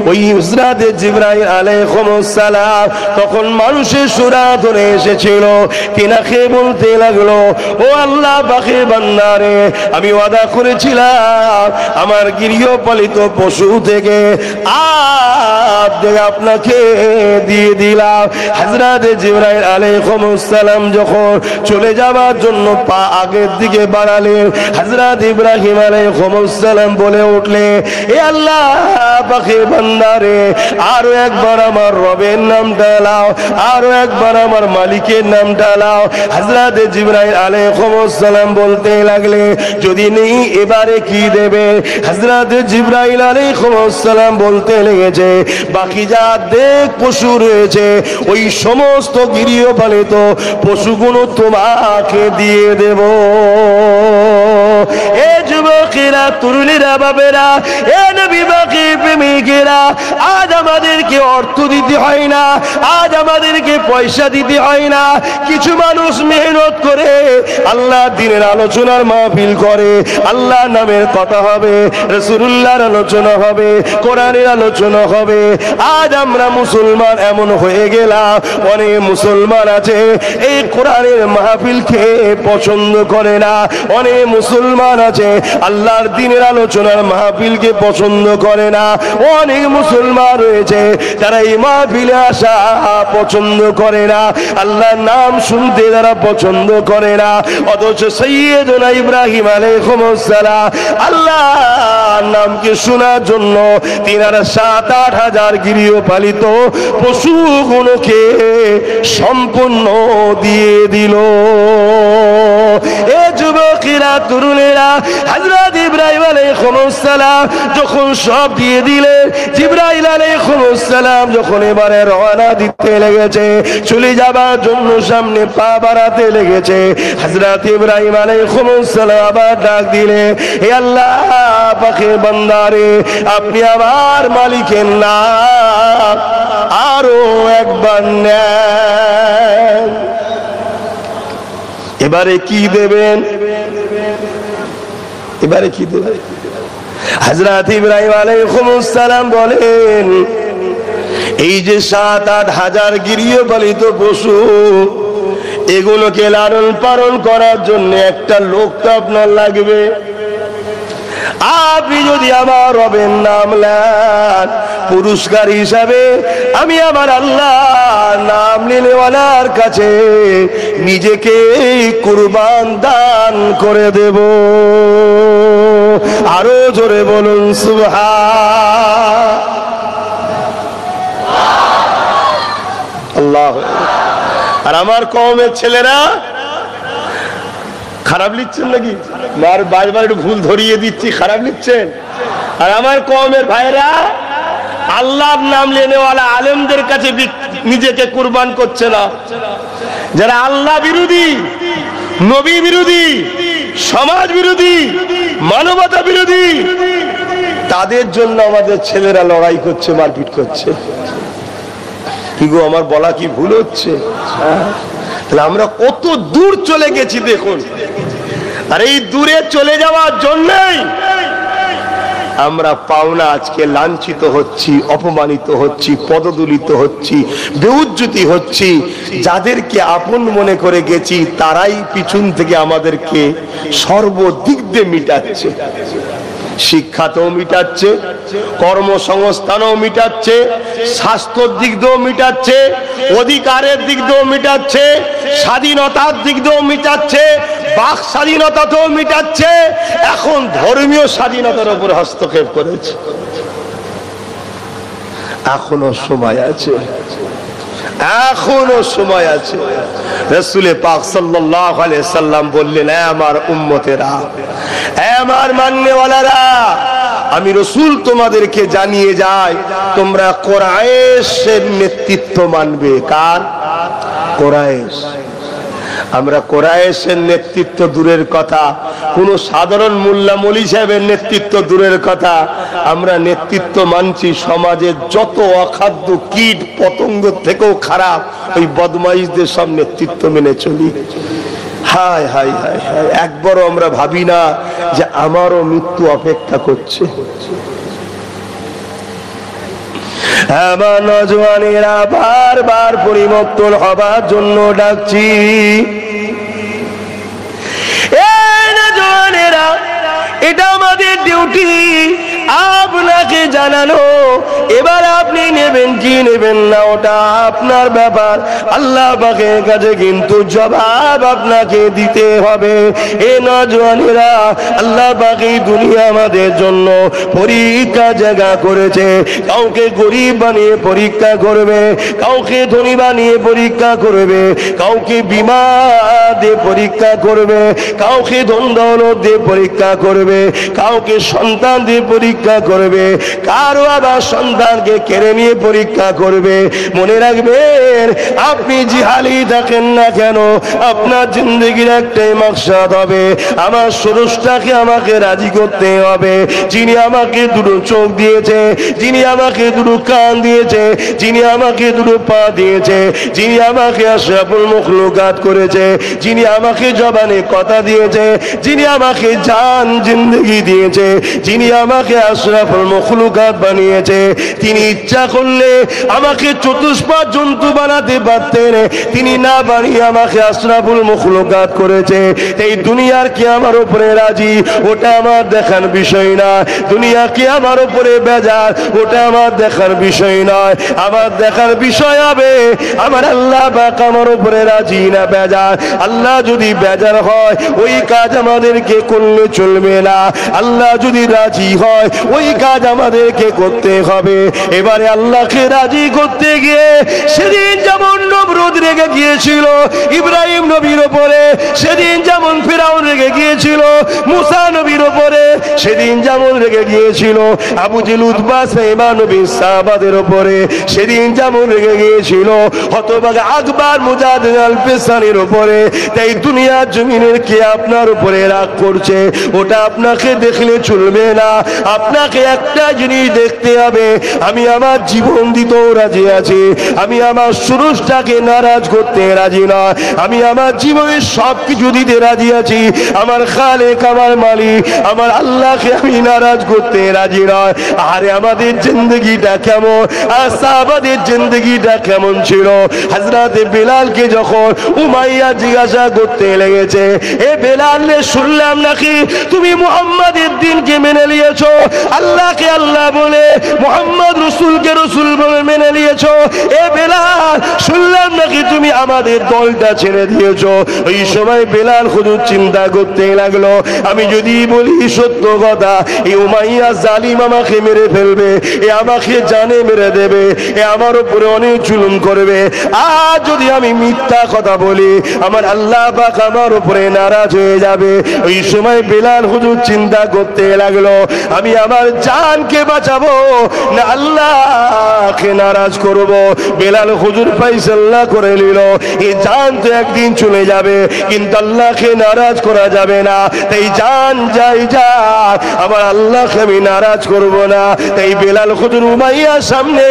ওই হযরত জিবরাইল আলাইহিস সালাম তখন মানুষের সুরাত ধরে এসেছিল, তিনাকে বলতে লাগলো, ও আল্লাহ পাকের বান্দারে, আমি ওয়াদা করেছিলাম আমার গৃহপালিত পশু থেকে আপনাকে দিয়ে দিলাম। হযরত জিবরাইল আলাইহিস সালাম যখন চলে যাবার জন্য পা আগের দিকে বাড়ালেন, হযরত ইব্রাহিম আলাইহিস সালাম বলে উঠলে, এ আল্লাহ পাকের বান্দারে, আরো একবার আমার রবের নামটা নাও, আরো একবার আমার মালিকের নামটা নাও। হযরত জিবরাইল আলাইহিস সালাম বলতে লাগলে, যদি নেই এবারে কি দেবে? হযরত জিবরাইল আলাইহিস সালাম বলতে লেগেছে, বাকি যা দেখ পশু রয়েছে ওই সমস্ত গৃহপালিত পশুগুলো তোমাকে দিয়ে দেব। এ যুবকেরা, তরুণীরা, বাবেরা, এ নবী পাকের প্রেমিকেরা, আজ আমাদেরকে অর্থ দিতে হয় না, আজ আমাদেরকে পয়সা দিতে হয় না। কিছু মানুষ মেহনত করে আল্লাহ দ্বীনের আলোচনার মাহফিল করে, আল্লাহ নামের কথা হবে, রাসূলুল্লাহর আলোচনা হবে, কোরআনের আলোচনা হবে। আজ আমরা মুসলমান এমন হয়ে গেলাম, অনেক মুসলমান আছে এই কোরআনের মাহফিলকে পছন্দ করে না, অনেক মুসলমান আছে আল্লাহর দ্বীনের আলোচনার মাহফিলকে পছন্দ করে না, অনেক মুসলমান রয়েছে তারা এই মাহফিলে আসা পছন্দ করে না, আল্লাহর নাম শুনতে তারা পছন্দ করে না। অথচ সাইয়্যিদুনা ইব্রাহিম আলাইহিস সালাম আল্লাহর নামকে শোনার জন্য তিনারা 7-8 হাজার গৃহপালিত পশুগুলোকে সম্পূর্ণ দিয়ে দিল। এ যুবকেরা, তরুণেরা, হযরত ইব্রাহিম আলাইহিস সালাম যখন সব দিয়ে দিলেন, জিবরাইল আলাইহিস সালাম যখন এবারে রওনা দিতে লেগেছে, চলে যাবার জন্য সামনে পা বাড়াতে লেগেছে, হযরত ইব্রাহিম আলাইহিস সালাম আবার ডাক দিলে, হে আল্লাহ পাকের বান্দারে, আপনি আমার মালিকের নাম আরো একবার নেন। এবারে কি দেবেন? এবারে কি দেবেন? হযরত ইব্রাহিম আলাইহিস সালাম বলেন, এই যে 7-8 হাজার গৃহপালিত পশু, এগুলোকে লালন পালন করার জন্য একটা লোক তো আপনার লাগবে। আপনি যদি আমার রবের নাম নেন পুরস্কার হিসাবে আমি আমার আল্লাহ নাম নিলেওয়ালার কাছে নিজেকে কুরবান দান করে দেব। আরো জোরে বলুন সুবহান আল্লাহ। আর আমার কওমের ছেলেরা খারাপ লিখছেন নাকি? বারবার একটু ভুল ধরিয়ে দিচ্ছি, খারাপ লিখছেন? আর আমার কওমের ভাইরা আল্লাহর নাম লেনেওয়ালা আলেমদের কাছে নিজেকে কুরবান করছে না। যারা আল্লাহ বিরোধী, নবী বিরোধী, সমাজ বিরোধী, মানবতা বিরোধী, তাদের জন্য আমাদের ছেলেরা লড়াই করছে, মারপিট করছে। কি গো, আমার বলা কি ভুল হচ্ছে? তাহলে আমরা কত দূর চলে গেছি দেখুন। আর এই দূরে চলে যাওয়ার জন্যই আমরা পাওনা আজকে লাঞ্ছিত হচ্ছি, অপমানিত হচ্ছি, পদদলিত হচ্ছি, বেউজ্জতি হচ্ছি। যাদেরকে আপন মনে করে গেছি তারাই পিছন থেকে আমাদেরকে সর্বদিক দিয়ে মিটাচ্ছে। শিক্ষাতেও মিটাচ্ছে, কর্মসংস্থানও মিটাচ্ছে, স্বাস্থ্যের দিক দিয়েও মিটাচ্ছে, অধিকারের দিক দিয়েও মিটাচ্ছে, স্বাধীনতার দিক দিয়েও মিটাচ্ছে, বাক স্বাধীনতাতেও মিটাচ্ছে, এখন ধর্মীয় স্বাধীনতার উপর হস্তক্ষেপ করেছে। এখনো সময় আছে, এখনো সময় আছে। রাসূলে পাক সাল্লাল্লাহু আলাইহি সাল্লাম বললেন, হে আমার উম্মতেরা, হে আমার মাননেওয়ালারা, আমি রাসূল তোমাদেরকে জানিয়ে যাই, তোমরা কুরাইশের নেতৃত্ব মানবে। কার? কুরাইশ। আমরা কুরাইশের নেতৃত্ব দূরের কথা, কোন সাধারণ মোল্লা মৌলভী সাহেবের নেতৃত্ব দূরের কথা, আমরা নেতৃত্ব মানছি সমাজের যত অখাদ্য কীট পতঙ্গ থেকেও খারাপ ওই বদমাইশদের সব নেতৃত্ব মেনে চলি। হায় হায় হায় হায়, একবারও আমরা ভাবি না যে আমারও মৃত্যু অপেক্ষা করছে। আমার নওজওয়ানেরা বারবার পরিবর্তন হবার জন্য ডাকছি। এটা আমাদের ডিউটি আপনাকে জানানো। এবার আপনি নেবেন কি নেবেন না ওটা আপনার ব্যাপার। আল্লাহ পাকের কাছে কিন্তু জবাব আপনাকে দিতে হবে। এ নওজওয়ানেরা, আল্লাহ পাক এই দুনিয়া আমাদের জন্য পরীক্ষা জায়গা করেছে। কাউকে গরিব বানিয়ে পরীক্ষা করবে, কাউকে ধনী বানিয়ে পরীক্ষা করবে, কাউকে বীমা দিয়ে পরীক্ষা করবে, কাউকে ধন দৌলত দিয়ে পরীক্ষা করবে, কাউকে সন্তান দিয়ে পরীক্ষা করবে, কারো আবার সন্তানকে কেড়ে নিয়ে পরীক্ষা করবে। মনে রাখবেন, আপনি জিহালি থাকেন না কেন, আপনার জিন্দগির একটাই মাকসাদ হবে, আমার স্রষ্টাকে আমাকে রাজি করতে হবে। যিনি আমাকে দুটো চোখ দিয়েছে, যিনি আমাকে দুটো কান দিয়েছে, যিনি আমাকে দুটো পা দিয়েছে, যিনি আমাকে আশরাফুল মখলুকাত করেছে, যিনি আমাকে জবানে কথা দিয়েছে, যিনি আমাকে জান জিন্দগি দিয়েছে, যিনি আমাকে আশরাফুল মখলুকাত বানিয়েছে, তিনি ইচ্ছা করলে আমাকে চতুষ্পাদ জন্তু বানাতে পারতেন, তিনি না বানিয়ে আমাকে আশরাফুল মখলুকাত করেছে। এই দুনিয়ার কি আমার উপরে রাজি, ওটা আমার দেখার বিষয় না। দুনিয়া কি আমার উপরে বেজার, ওটা আমার দেখার বিষয় নয়। আমার দেখার বিষয় হবে আমার আল্লাহ পাক আমার উপরে রাজি না বেজার। আল্লাহ যদি বেজার হয় ওই কাজ আমাদেরকে করলে চলবে না, আল্লাহ যদি রাজি হয় ওই কাজ আমাদেরকে করতে হবে। এবারে আল্লাহকে রাজি করতে গিয়ে সেদিন যেমন নমরুদ রেগে গিয়েছিল ইব্রাহিম নবীর উপরে, সেদিন যেমন ফিরাউন রেগে গিয়েছিল মুসা নবীর উপরে, সেদিন যেমন রেগে গিয়েছিল আবু জেহেল উতবা সাইবা নবী সাহাবাদের উপরে, সেদিন যেমন রেগে গিয়েছিল হতভাগা আকবর মুজাহিদ আল পেসানির উপরে, তাই দুনিয়ার জমিনের কে আপনার উপরে রাগ করছে ওটা আপনাকে দেখলে চলবে না। আপনাকে একটা জিনিস দেখতে হবে, আমি আমার জীবন দিতেও রাজি আছি, আমি আমার স্রষ্টাকে নারাজ করতে রাজি নয়, আমি আমার জীবনের সব কিছু দিতে রাজি আছি, আমার খালেক, আমার মালিক, আমার আল্লাহকে আমি নারাজ করতে রাজি নয়। আরে আমাদের জিন্দগিটা কেমন, আর সাহাবাদের জিন্দগিটা কেমন ছিল। হযরতে বেলালকে যখন উমাইয়া জিজ্ঞাসা করতে লেগেছে, এ বেলাল রে, শুনলাম নাকি তুমি মুহাম্মাদের দ্বীনকে মেনে নিয়েছো, আল্লাহকে আল্লাহ বলে মুহাম্মদ রাসূলকে রাসূল বলে মেনে নিয়েছো। এ বেলাল, শুনলাম নাকি তুমি আমাদের দলটা ছেড়ে দিয়েছো। ওই সময় বেলাল হুজুর চিন্তা করতে লাগলো, আমি যদি বলি সত্য কথা, এই উমাইয়া জালিম আমাকে মেরে ফেলবে, এ আমাকে জানে মেরে দেবে, এ আমার উপরে অনেক জুলুম করবে। আর যদি আমি মিথ্যা কথা বলি, আমার আল্লাহ পাক আমার উপরে নারাজ হয়ে যাবে। ওই সময় বেলাল হুজুর চিন্তা করতে লাগলো, আমি আমার জানকে বাঁচাবো না আল্লাহকে নারাজ করব। বেলাল হুজুর ফাইসাল্লা করে নিল, এই জান তো একদিন চলে যাবে, কিন্তু আল্লাহকে নারাজ করা যাবে না। তাই জান যাই যা, আমার আল্লাহকে আমি নারাজ করব না। তাই বেলাল হুজুর উমাইয়ার সামনে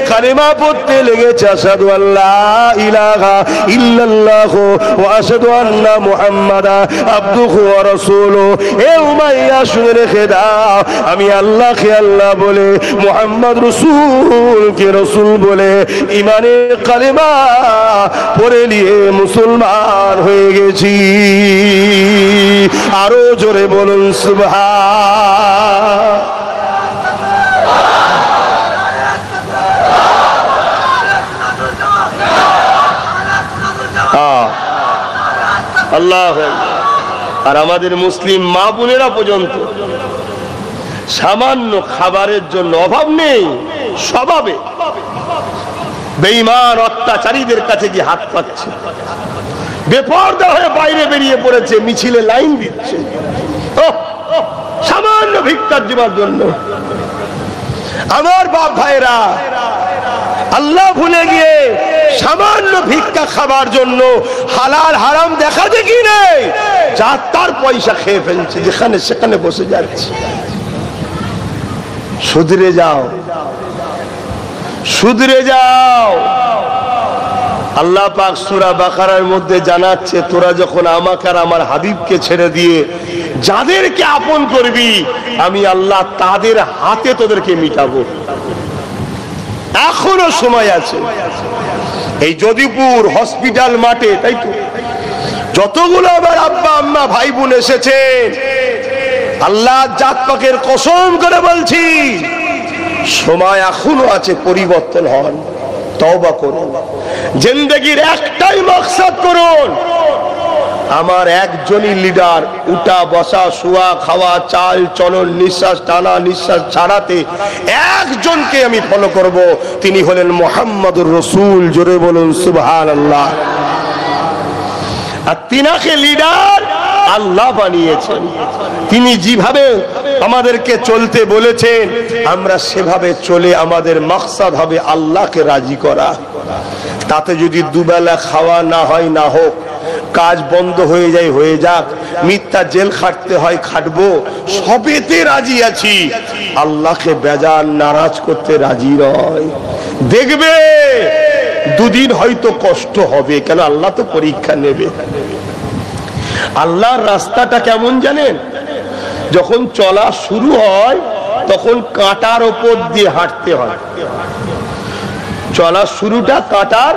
কালেমা পড়তে লেগেছে, আশহাদু আল্লাহ ইলাহা ইল্লাল্লাহু ওয়া আশহাদু আন্না মুহাম্মাদা আবদুহু ওয়া রাসূলুহু। এ উমাইয়া, শুনে রেখে দাও, আমি আল্লাহকে আল্লাহ বলে, মুহাম্মদ রাসূলকে রাসূল বলে ঈমানের কালেমা পড়ে নিয়ে মুসলমান হয়ে গেছি। আরো জোরে বলুন সুবহান। আল্লাহ। আর আমাদের মুসলিম মা বোনেরা পর্যন্ত সামান্য খাবারের জন্য অভাব নেই, স্বভাবে বেঈমান অত্যাচারীদের কাছে গিয়ে হাত পাচ্ছে, বেপরদা হয়ে বাইরে বেরিয়ে পড়েছে, মিছিলে লাইন দিচ্ছে সামান্য ভিক্ষার দেওয়ার জন্য। আমার বাপ ভাইরা, আল্লাহ ভুলে গিয়ে সামান্য ভিক্ষা খাবার জন্য হালাল হারাম দেখা দেখি নেই, যা তার পয়সা খেয়ে ফেলছে, যেখানে সেখানে বসে যাচ্ছে। শুধরে যাও, শুধরে যাও। আল্লাহ পাক সূরা বাকারার মধ্যে জানাচ্ছে, তোরা যখন আমাকে আর আমার হাবিবকে ছেড়ে দিয়ে যাদেরকে আপন করবি, আমি আল্লাহ তাদের হাতে তোদেরকে মিটাবো। এখনো সময় আছে। এই যদিপুর হসপিটাল মাঠে, তাই তো, যতগুলো আমার আব্বা আম্মা ভাই বোন এসেছে, আল্লাহ জাত পাকের কসম করে বলছি, সময় এখনো আছে, পরিবর্তন হন, তওবা করুন, জিন্দেগির একটাই মাকসাদ করুন। আমার একজনই লিডার, উঠা বসা শোয়া খাওয়া চাল চলন নিঃশ্বাস টানা নিঃশ্বাস ছাড়াতে একজনকে আমি ফলো করব, তিনি হলেন মুহাম্মদুর রাসূল। জোরে বলুন সুবহানাল্লাহ। আর তিনাকে লিডার আল্লাহ বানিয়েছেন, তিনি যেভাবে আমাদেরকে চলতে বলেছেন, আমরা সেভাবে চলে আমাদের মাকসাদ হবে আল্লাহকে রাজি করা। তাতে যদি দুবেলা খাওয়া না হয় না হোক, কাজ বন্ধ হয়ে যায় হয়ে যাক, মিথ্যা জেল খাটতে হয় খাটবো, সবেতে রাজি আছি, আল্লাহকে বেজার নারাজ করতে রাজি নয়। দেখবে দুদিন হয়তো কষ্ট হবে, কেন আল্লাহ তো পরীক্ষা নেবে। আল্লাহর রাস্তাটা কেমন জানেন? যখন চলা শুরু হয় তখন কাঁটার ওপর দিয়ে হাঁটতে হয়। চলা শুরুটা কাঁটার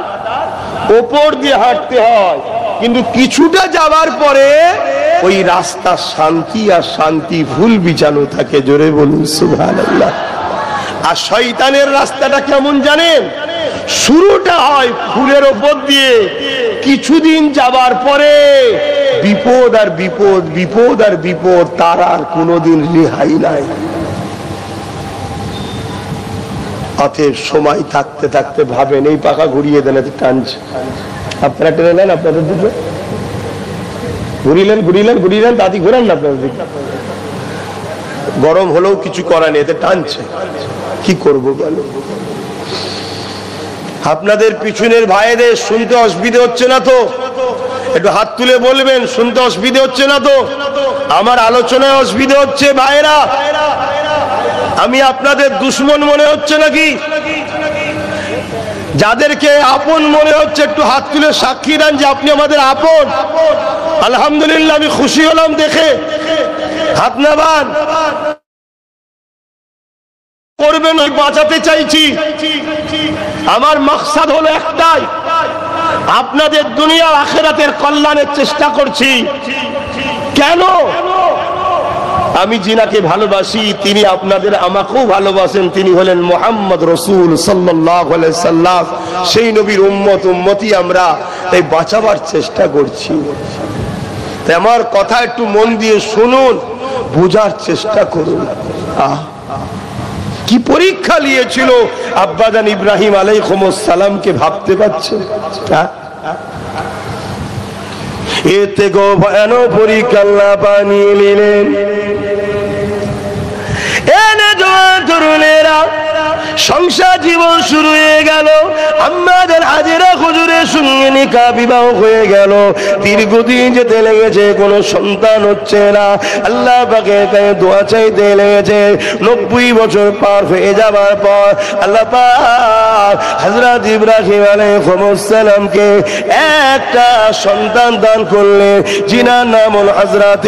ওপর দিয়ে হাঁটতে হয়, কিন্তু কিছুটা যাবার পরে ওই রাস্তা শান্তি আর শান্তি ফুল বিছানো থাকে। জোরে বলুন সুবহানাল্লাহ। আর শয়তানের রাস্তাটা কেমন জানেন? শুরুটা হয় ফুলের ওপর দিয়ে, কিছুদিন যাবার পরে বিপদ আর বিপদ, বিপদ আর বিপদ, তার আর কোনোদিন রেহাই নাই। অতএব সময় থাকতে থাকতে ভাবেন, এই পাখা ঘুরিয়ে দেন, এতে টানছে, আপনারা টেনে নেন, আপনাদের দিকে ঘুরিলেন ঘুরিলেন ঘুরিলেন, দাদি ঘুরান না আপনাদের দিকে। গরম হলেও কিছু করার নেই, এতে টানছে, কি করবো বলো? আপনাদের পিছনের ভাইদের শুনতে অসুবিধা হচ্ছে না তো? একটু হাত তুলে বলবেন, শুনতে অসুবিধা হচ্ছে না তো? আমার আলোচনায় অসুবিধা হচ্ছে ভাইরা? আমি আপনাদের দুশ্মন মনে হচ্ছে নাকি? যাদেরকে আপন মনে হচ্ছে একটু হাত তুলে সাক্ষী দেন যে আপনি আমাদের আপন। আলহামদুলিল্লাহ, আমি খুশি হলাম দেখে। হাত নামান, করবেন, বাঁচাতে চাইছি। আমার মাকসাদ হলো একটাই, আপনাদের দুনিয়ার আখিরাতের কল্যাণের চেষ্টা করছি। কেন? আমি যিনাকে ভালোবাসি তিনি আপনাদের আমাকেও ভালোবাসেন, তিনি হলেন মুহাম্মদ রাসূল সাল্লাল্লাহু আলাইহি সাল্লাম। সেই নবীর উম্মতি আমরা, তাই বাঁচাবার চেষ্টা করছি। তাই আমার কথা একটু মন দিয়ে শুনুন, বোঝার চেষ্টা করুন। কি পরীক্ষা নিয়েছিল আব্বাজান ইব্রাহিম আলাইহিস সালামকে, ভাবতে পারছেন? এতে গো ভয়ানক পরীক্ষা আল্লাহ বানিয়ে নিলেন। এনে জওয়ান তরুণেরা, সংসার জীবন শুরু হয়ে গেল। আমাদের হাজেরা হুজুরের সঙ্গে নিকাহ বিবাহ হয়ে গেল। দীর্ঘদিন যেতে লেগেছে, কোনো সন্তান হচ্ছে না। আল্লাহ পাকের কাছে দোয়া চাইতে লেগেছে। 90 বছর পার হয়ে যাবার পর আল্লাহ পাক হযরত ইব্রাহিম আলাইহিস সালামকে একটা সন্তান দান করলেন, যিনার নাম হল হযরত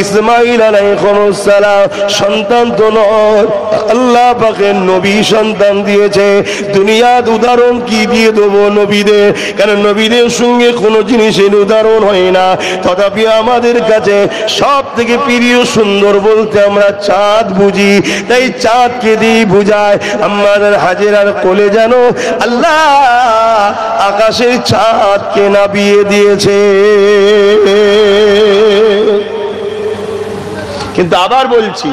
ইসমাঈল আলাইহিস সালাম। সন্তান তো নয়, আল্লাহ পাকের নবী সন্তান দিয়েছে। দুনিয়ার উদাহরণ কি দিয়ে দেবো নবীদের, কারণ নবীদের সঙ্গে কোনো জিনিসের উদাহরণ হয় না। তথাপি আমাদের কাছে সব থেকে প্রিয় সুন্দর বলতে আমরা চাঁদ বুঝি, তাই চাঁদকে দিয়ে বুঝায়। আমাদের হাজেরার কোলে যেন আল্লাহ আকাশের চাঁদকে নামিয়ে দিয়েছে। কিন্তু আবার বলছি,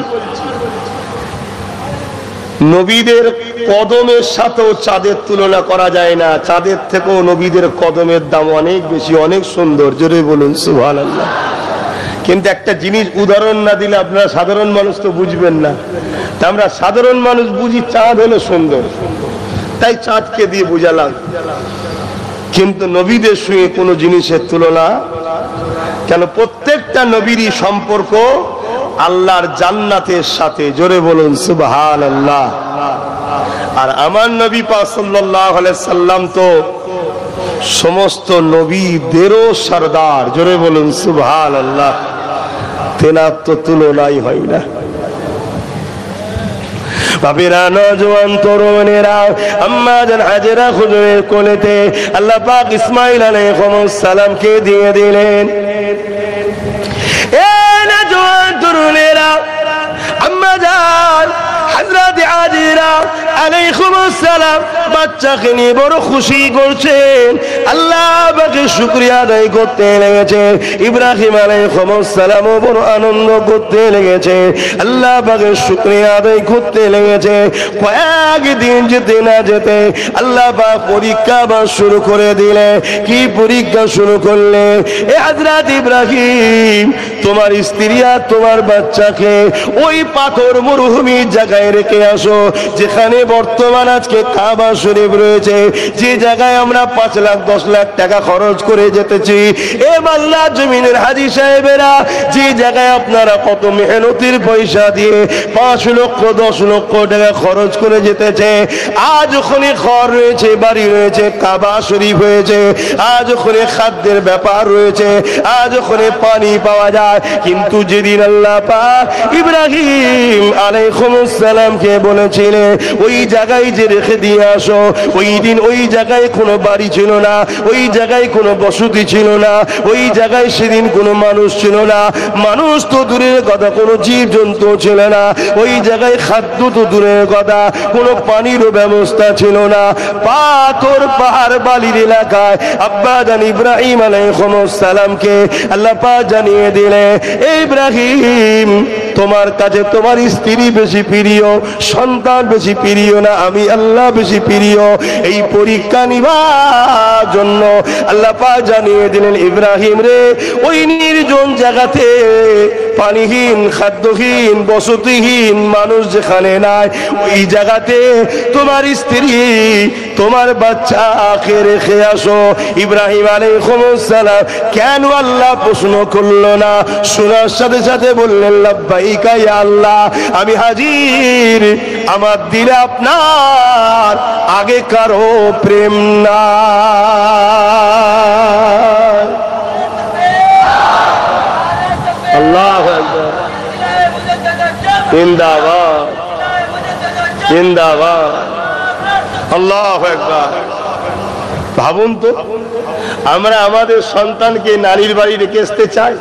নবীদের কদমের সাথেও চাঁদের তুলনা করা যায় না। চাঁদের থেকেও নবীদের কদমের দাম অনেক বেশি, অনেক সুন্দর। জোরে বলুন সুবহানাল্লাহ। কিন্তু একটা জিনিস উদাহরণ না দিলে আপনারা সাধারণ মানুষ তো বুঝবেন না। তা আমরা সাধারণ মানুষ বুঝি চাঁদ হলো সুন্দর, তাই চাঁদকে দিয়ে বুঝালাম। কিন্তু নবীদের সঙ্গে কোনো জিনিসের তুলনা কেন? প্রত্যেকটা নবীরই সম্পর্ক আল্লাহর জান্নাতের সাথে। জোরে বলুন সুবহানাল্লাহ। আর আমার নবী পাক সাল্লাল্লাহু আলাইহি সাল্লাম তো সমস্ত নবীদেরও সরদার। জোরে বলুন সুবহানাল্লাহ। তেনার তো তুলনাই হয় না। বাবেরা, নওজোয়ান তরুণেরা, আম্মাজান হাজেরা হুজুরের কোলেতে আল্লাহ পাক ইসমাঈল আলাইহিস সালামকে দিয়ে দিলেন। তরুণেরা, আম্মাজান হযরত হাজেরা আলাইহিস সালাম বাচ্চাকে নিয়ে বড় খুশি করছেন। আল্লাহ পাকের শুকরিয়া আদায় করতে লেগেছে। ইব্রাহিম আলাইহিস সালামও বড় আনন্দ করতে লেগেছে, আল্লাহ পাকের শুকরিয়া আদায় করতে লেগেছে। কয়েকদিন যেতে না যেতে আল্লাহ পাক পরীক্ষা আবার শুরু করে দিলে। কি পরীক্ষা শুরু করলে? এ হযরত ইব্রাহিম, তোমার স্ত্রী আর তোমার বাচ্চাকে ওই পাথর মরুভূমির জায়গায় রেখে আসো, যেখানে বর্তমান আজকে কাবা শরীফ রয়েছে, যে জায়গায় আমরা 5 লাখ 10 লাখ টাকা খরচ করে যেতেছি। এ বাংলা জমিনের হাজী সাহেবেরা, যে জায়গায় আপনারা কত মেহনতির পয়সা দিয়ে 5 লক্ষ 10 লক্ষ টাকা খরচ করে যেতেছে, আজ ওখানে ঘর রয়েছে, বাড়ি রয়েছে, কাবা শরীফ হয়েছে, আজ ওখানে খাদ্যের ব্যাপার রয়েছে, আজ ওখানে পানি পাওয়া যায়। কিন্তু যেদিন আল্লাহ পাক ইব্রাহিম আলাইহিস সালামকে বলেছিলেন ওই জায়গায় যে রেখে দিয়ে আসো, ওই দিন ওই জায়গায় কোনো বাড়ি ছিল না, ওই জায়গায় কোনো বসতি ছিল না, ওই জায়গায় সেদিন কোনো মানুষ ছিল না। মানুষ তো দূরের কথা, কোনো জীব জন্তু ছিল না। ওই জায়গায় খাদ্য তো দূরের কথা, কোনো পানিরও ব্যবস্থা ছিল না। পাথর পাহাড় বালির এলাকায় আব্বাজান ইব্রাহিম আলাইহিস সালামকে আল্লাহ পাক জানিয়ে দিলে, ইব্রাহিম, তোমার কাছে তোমার স্ত্রী বেশি প্রিয়, সন্তান বেশি প্রিয় না, আমি আল্লাহ বেশি প্রিয়। এই পরীক্ষা নিবার জন্য আল্লাহ পাক জানিয়ে দিলেন, ইব্রাহিম রে, ওই নির্জন জায়গাতে পানিহীন, খাদ্যহীন, বসতিহীন মানুষ যেখানে নাই, ওই জায়গাতে তোমার স্ত্রী, তোমার বাচ্চাকে রেখে আসো। ইব্রাহিম আলাইহিস সালাম কেন আল্লাহ প্রশ্ন করলো না? শোনার সাথে সাথে বললেন, লাব্বাইকা ইয়া আল্লাহ, আমি হাজির। আমার দিলে আপনার আগে কারো প্রেম না। জিন্দাবাদ জিন্দাবাদ, আল্লাহু আকবার। ভাবুন তো, আমরা আমাদের সন্তানকে নানির বাড়ি রেখে আসতে চাই?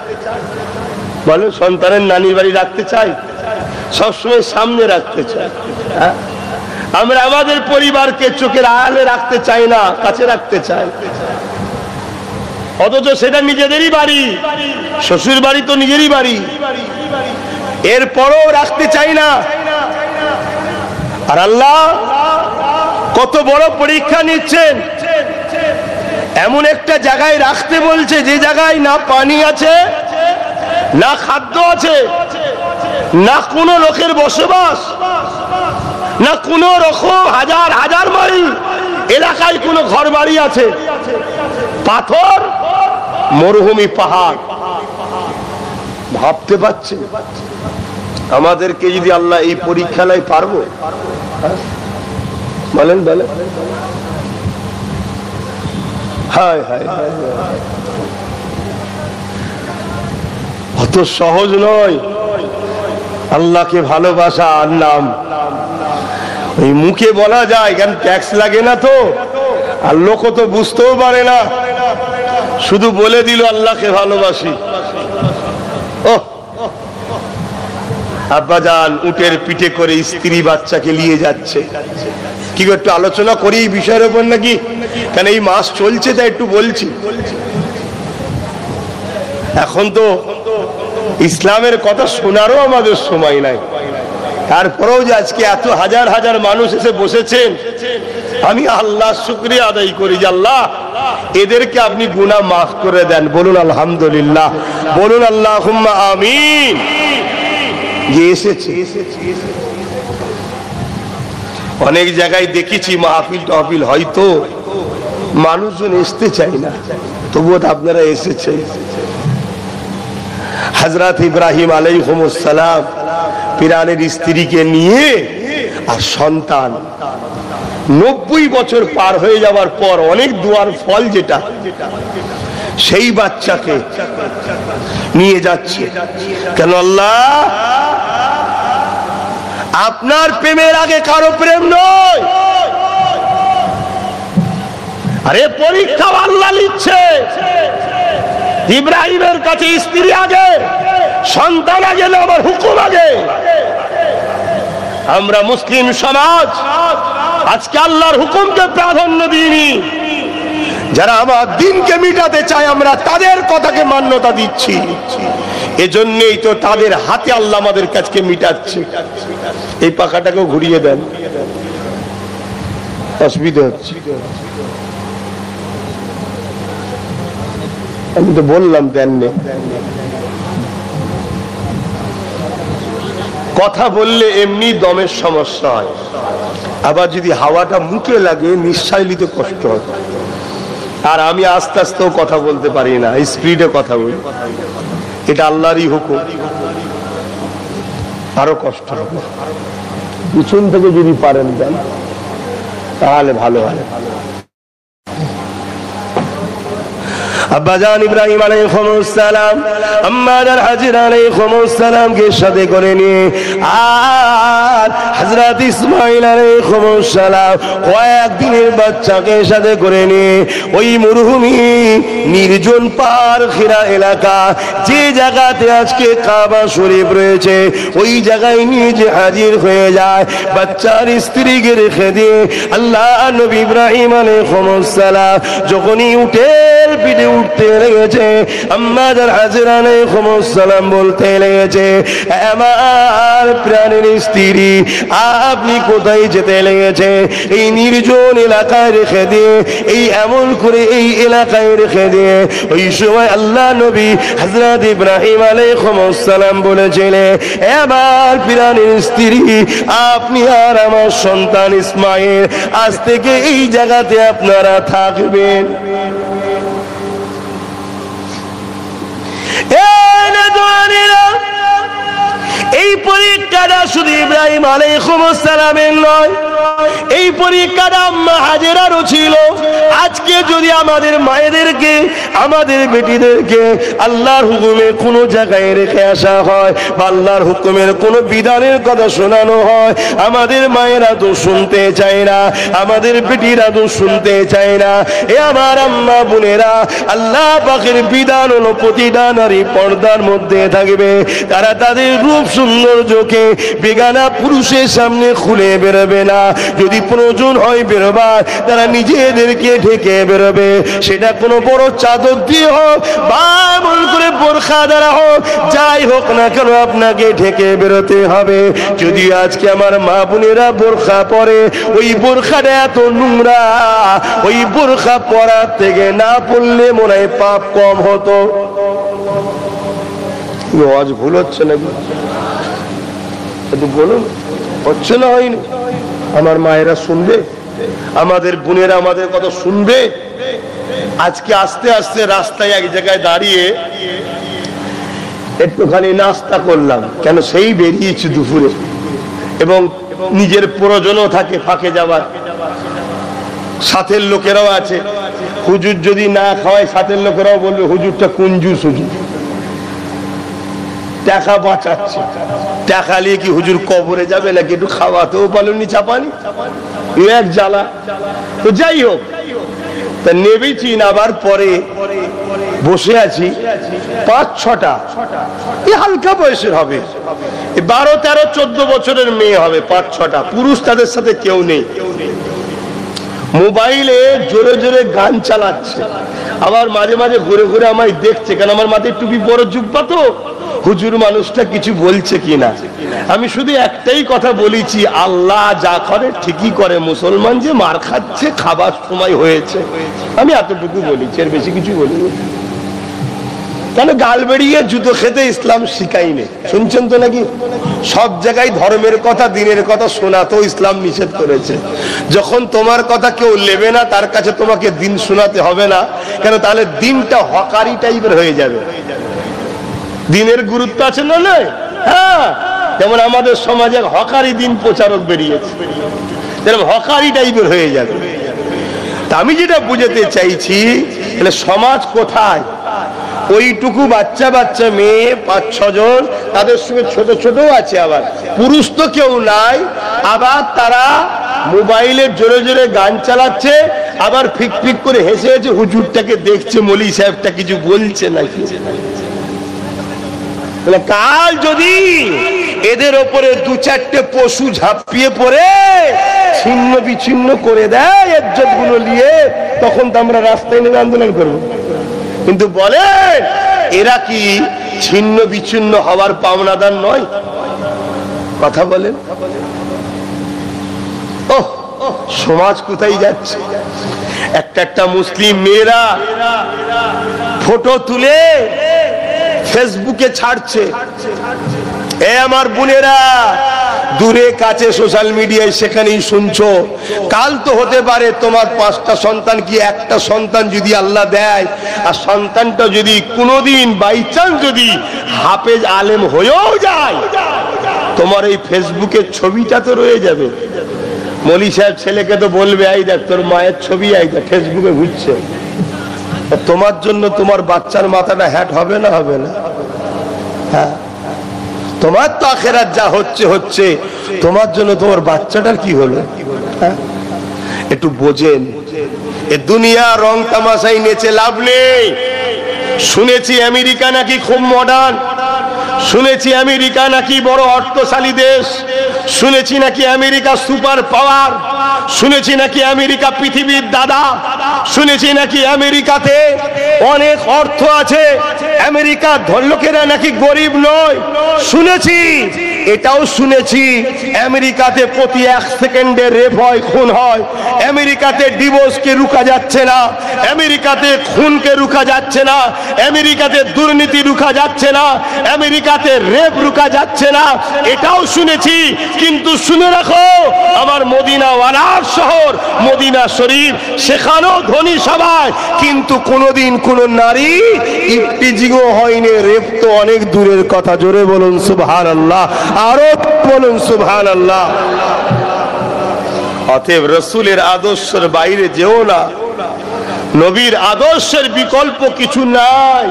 বলেন, সন্তানের নানির বাড়ি রাখতে চাই? সবসময় সামনে রাখতে চাই। আমরা আমাদের পরিবারকে চোখের আড়ালে রাখতে চাই না, কাছে রাখতে চাই। অথচ সেটা নিজেদেরই বাড়ি, শ্বশুর বাড়ি তো নিজেরই বাড়ি, এরপরও রাখতে চাই না। আর আল্লাহ কত বড় পরীক্ষা নিচ্ছেন, এমন একটা জায়গায় রাখতে বলছে যে জায়গায় না পানি আছে, না খাদ্য আছে, না কোনো লোকের বসবাস, না কোনো রকম হাজার হাজার মাইল এলাকায় কোনো ঘর বাড়ি আছে, পাথর, মরুভূমি, পাহাড়। ভাবতে পারছে আমাদেরকে যদি আল্লাহ এই পরীক্ষা নেয়, পারবো? বলেন বলেন। হায় হায়, অত সহজ নয় আল্লাহকে ভালোবাসা। আর নাম ওই মুখে বলা যায়, কেন ট্যাক্স লাগে না তো, আর লোক তো বুঝতেও পারে না, শুধু বলে দিল আল্লাহকে ভালোবাসি। ও আব্বাজান উটের পিঠে করে স্ত্রী বাচ্চাকে নিয়ে যাচ্ছে, কি একটু আলোচনা করি এই বিষয়ের উপর নাকি? কেন এই মাস চলছে তাই একটু বলছি। এখন তো ইসলামের কথা শোনারও আমাদের সময় নাই, তারপরেও যে আজকে এত হাজার হাজার মানুষ এসে বসেছেন, আমি আল্লাহ শুকরিয়া আদায় করি যে আল্লাহ এদেরকে আপনি গুনাহ মাফ করে দেন। বলুন আলহামদুলিল্লাহ, বলুন আল্লাহুম্মা আমিন। যে এসেছে, অনেক জায়গায় দেখেছি মাহফিল টাহফিল হয়তো মানুষজন আসতে চাই না, তবুও আপনারা এসেছেন। হযরত ইব্রাহিম আলাইহিস সালাম ফিরআউনের স্ত্রীকে নিয়ে আর সন্তান 90 বছর পার হয়ে যাওয়ার পর অনেক দুয়ার ফল যেটা, সেই বাচ্চাকে নিয়ে যাচ্ছে। কেন? আল্লাহ আপনার প্রেমের আগে কারো প্রেম নয়। আরে পরীক্ষা আল্লাহ নিচ্ছে। ইব্রাহিমের কাছে স্ত্রী আগে, সন্তান আগে না আমার হুকুম আগে? আমরা মুসলিম সমাজ আজকে আল্লাহর হুকুমকে প্রাধান্য দিইনি। যারা আমার দিনকে মিটাতে চায় আমরা তাদের কথাকে মান্যতা দিচ্ছি, এজন্যই তো তাদের হাতে আল্লাহ আমাদের কাছকে মিটাচ্ছে। এই পাখাটাকেও ঘুরিয়ে দেন, অসুবিধা হচ্ছে। আমি তো বললাম দেননি। কথা বললে এমনি দমের সমস্যা হয়, আবার যদি হাওয়াটা মুখে লাগে নিঃশ্বাস নিতে কষ্ট হয়। আর আমি আস্তে আস্তেও কথা বলতে পারি না, স্পিডে কথা বলি, এটা আল্লাহরই হুকুম। আরো কষ্ট হবে। পিছন থেকে যদি পারেন দেন তাহলে ভালো হয়। আব্বাজান ইব্রাহিম আলাইহিস সালাম আম্মাজান হাজরা আলাইহিস সালাম কে সাথে করে নিয়ে আর হযরত ইসমাঈল আলাইহিস সালাম কয়েকদিনের বাচ্চাকে সাথে করে নিয়ে ওই মরুভূমি নির্জন পার খিরা এলাকা, যে জায়গাতে আজকে কাবা শরীফ রয়েছে, ওই জায়গায় নিয়ে যে হাজির হয়ে যায়। বাচ্চার স্ত্রীকে রেখে দিয়ে আল্লাহ নবী ইব্রাহিম আলাইহিস সালাম যখনই উটের পিঠে উঠতে লেগেছে, আম্মাজান হাজরা আলাইহিস সালাম বলতে লেগেছে, আমার প্রাণের স্ত্রী আপনি কোথায় যেতে লেগেছে? এই নির্জন এলাকায় রেখে দিয়ে, এই এমন করে এই এলাকায় রেখে দিয়ে ওই সময় আল্লাহ নবী হযরত ইব্রাহিম আলাইহিস সালাম বলেছিলেন, আমার প্রাণের স্ত্রী আপনি আর আমার সন্তান ইসমাঈল আজ থেকে এই জায়গাতে আপনারা থাকবেন। এই পরীক্ষাটা শুধু ইব্রাহিম আলাইহিস সালামের নয়, এই পরীক্ষাটা আম্মা হাজেরারও ছিল। আজকে যদি আমাদের মায়েদেরকে, আমাদের বেটিদেরকে আল্লাহর হুকুমে কোনো জায়গায় রেখে আসা হয় বা আল্লাহর হুকুমের কোনো বিধানের কথা শোনানো হয়, আমাদের মায়েরা তো শুনতে চায় না, আমাদের বেটিরা তো শুনতে চায় না। এ আমার আম্মা বোনেরা, আল্লাহ পাকের বিধান হলো প্রতিটা নারী পর্দার মধ্যে থাকবে। তারা তাদের রূপ সৌন্দর্যকে বেগানা পুরুষের সামনে খুলে বেরোবে না। যদি প্রয়োজন হয় বেরোবার, তারা নিজেদেরকে ঢেকে বেরোবে। সেটা কোনো বড় চাদর দিয়ে হোক বা এমন করে বোরখা দ্বারা হোক, যাই হোক না কেন আপনাকে ঢেকে বেরোতে হবে। যদি আজকে আমার মা বোনেরা বোরখা পরে, ওই বোরখাটা এত নোংরা, ওই বোরখা পরার থেকে না পড়লে মনে হয় পাপ কম হতো। আজ ভুল হচ্ছে নাকি একটু বলুন, হচ্ছে না হয়নি? আমার মায়েরা শুনবে, আমাদের বোনেরা আমাদের কথা শুনবে। আজকে আস্তে আস্তে রাস্তায় এক জায়গায় দাঁড়িয়ে একটুখানি নাস্তা করলাম, কেন সেই বেরিয়েছি দুপুরে, এবং নিজের প্রয়োজনও থাকে ফাঁকে যাওয়ার, সাথের লোকেরাও আছে। হুজুর যদি না খাওয়ায়, সাথের লোকেরাও বলবে হুজুরটা কুঞ্জুস, হুজুর টাকা বাঁচাচ্ছে। টাকা নিয়ে কি হুজুর কবরে যাবে নাকি? একটু খাওয়াতেও পারেনি, চাপানি এক জ্বালা। তো যাই হোক, তা নেবেছি নাবার পরে বসে আছি, 5-6টা হালকা বয়সের হবে, 12, 13, 14 বছরের মেয়ে হবে, 5-6টা পুরুষ, তাদের সাথে কেউ নেই। মোবাইলে জোরে জোরে গান চালাচ্ছে, আবার মাঝে মাঝে ঘুরে ঘুরে আমায় দেখছে, কারণ আমার মাথায় টুপি বড় জুব্বা তো, হুজুর মানুষটা কিছু বলছে কিনা। আমি শুধু একটাই কথা বলেছি, আল্লাহ যা করে ঠিকই করে, মুসলমান যে মার খাচ্ছে খাবার সময় হয়েছে, আমি এতটুকু বলেছি, এর বেশি কিছু বলিনি। কেন গাল বেরিয়ে জুতো খেতে ইসলাম শিখাইনি, শুনছেন তো নাকি? সব জায়গায় ধর্মের কথা, দিনের কথা শোনাতেও ইসলাম নিষেধ করেছে। যখন তোমার কথা কেউ নেবে না, তার কাছে তোমাকে দিন শোনাতে হবে না, কেন তাহলে দিনটা হকারি টাইপের হয়ে যাবে। দিনের গুরুত্ব আছে না নয়? হ্যাঁ, যেমন আমাদের সমাজে হকারি দিন প্রচারক বেরিয়েছে, যেরকম হকারি টাইপের হয়ে যাবে। তা আমি যেটা বুঝাতে চাইছি, তাহলে সমাজ কোথায়? ওইটুকু বাচ্চা বাচ্চা মেয়ে 5-6 জন, তাদের সঙ্গে ছোট ছোট আছে, আবার পুরুষ তো কেউ নাই, আবার তারা মোবাইলে জোরে জোরে গান চালাচ্ছে, আবার ফিক ফিক করে হেসে হেসে হুজুরটাকে দেখছে, মৌলী সাহেবটা কিছু বলছে নাকি। কাল যদি এদের ওপরে 2-4টে পশু ঝাঁপিয়ে পড়ে ছিন্ন বিচ্ছিন্ন করে দেয় ইজ্জত গুলো নিয়ে, তখন তো আমরা রাস্তায় নেমে আন্দোলন করবো। কিন্তু বলেন, এরা কি ছিন্ন বিচ্ছিন্ন হওয়ার পাওনাদার নয়? কথা বলেন। ওহ, সমাজ কোথায় যাচ্ছে? একটা মুসলিম মেয়েরা ফটো তুলে ফেসবুকে ছাড়ছে। এ আমার বোনেরা, দূরে কাছে সোশ্যাল মিডিয়ায় সেখানেই শুনছো। কাল তো হতে পারে তোমার 5টা সন্তান কি একটা সন্তান যদি আল্লাহ দেয়, আর সন্তানটা যদি কোনোদিন বাই চান্স যদি হাফেজ আলেম হয়েও যায়, তোমার এই ফেসবুকের ছবিটা তো রয়ে যাবে। মৌলী সাহেব ছেলেকে তো বলবে, এই দেখ তোর মায়ের ছবি, এই দেখ ফেসবুকে ঘুরছে। তোমার জন্য তোমার বাচ্চার মাথাটা হ্যাট হবে না? হবে না? হ্যাঁ, তোমার তো আখেরাত যা হচ্ছে হচ্ছে, তোমার জন্য তোমার বাচ্চাটার কি হলো? একটু বোঝেন, এ দুনিয়া রং তামাশাই নেচে লাভ নেই। শুনেছি আমেরিকা নাকি খুব মডার্ন, শুনেছি আমেরিকা নাকি বড় অর্থশালী দেশ, শুনেছি নাকি আমেরিকা সুপার পাওয়ার, শুনেছি নাকি আমেরিকা পৃথিবীর দাদা, শুনেছি নাকি আমেরিকাতে অনেক অর্থ আছে, আমেরিকার লোকেরা নাকি গরিব নয়। শুনেছি, এটাও শুনেছি আমেরিকাতে প্রতি 1 সেকেন্ডে রেপ হয়, খুন হয়, আমেরিকাতে ডিভোর্সকে রুখা যাচ্ছে না, আমেরিকাতে খুনকে রুখা যাচ্ছে না, আমেরিকাতে দুর্নীতি রুখা যাচ্ছে না, আমেরিকাতে রেপ রুখা যাচ্ছে না, এটাও শুনেছি। কিন্তু শুনে রাখো, আমার মদিনাওয়ালা মহান শহর মদিনা শরীফ, সেখানেও ধনী সবাই, কিন্তু কোনোদিন কোন নারী ইফতিজিংও হয়নি, রেপ তো অনেক দূরের কথা। জোরে বলুন সুবহানাল্লাহ, আরো বলুন সুবহানাল্লাহ। অতএব রসুলের আদর্শের বাইরে যেও না, নবীর আদর্শের বিকল্প কিছু নাই।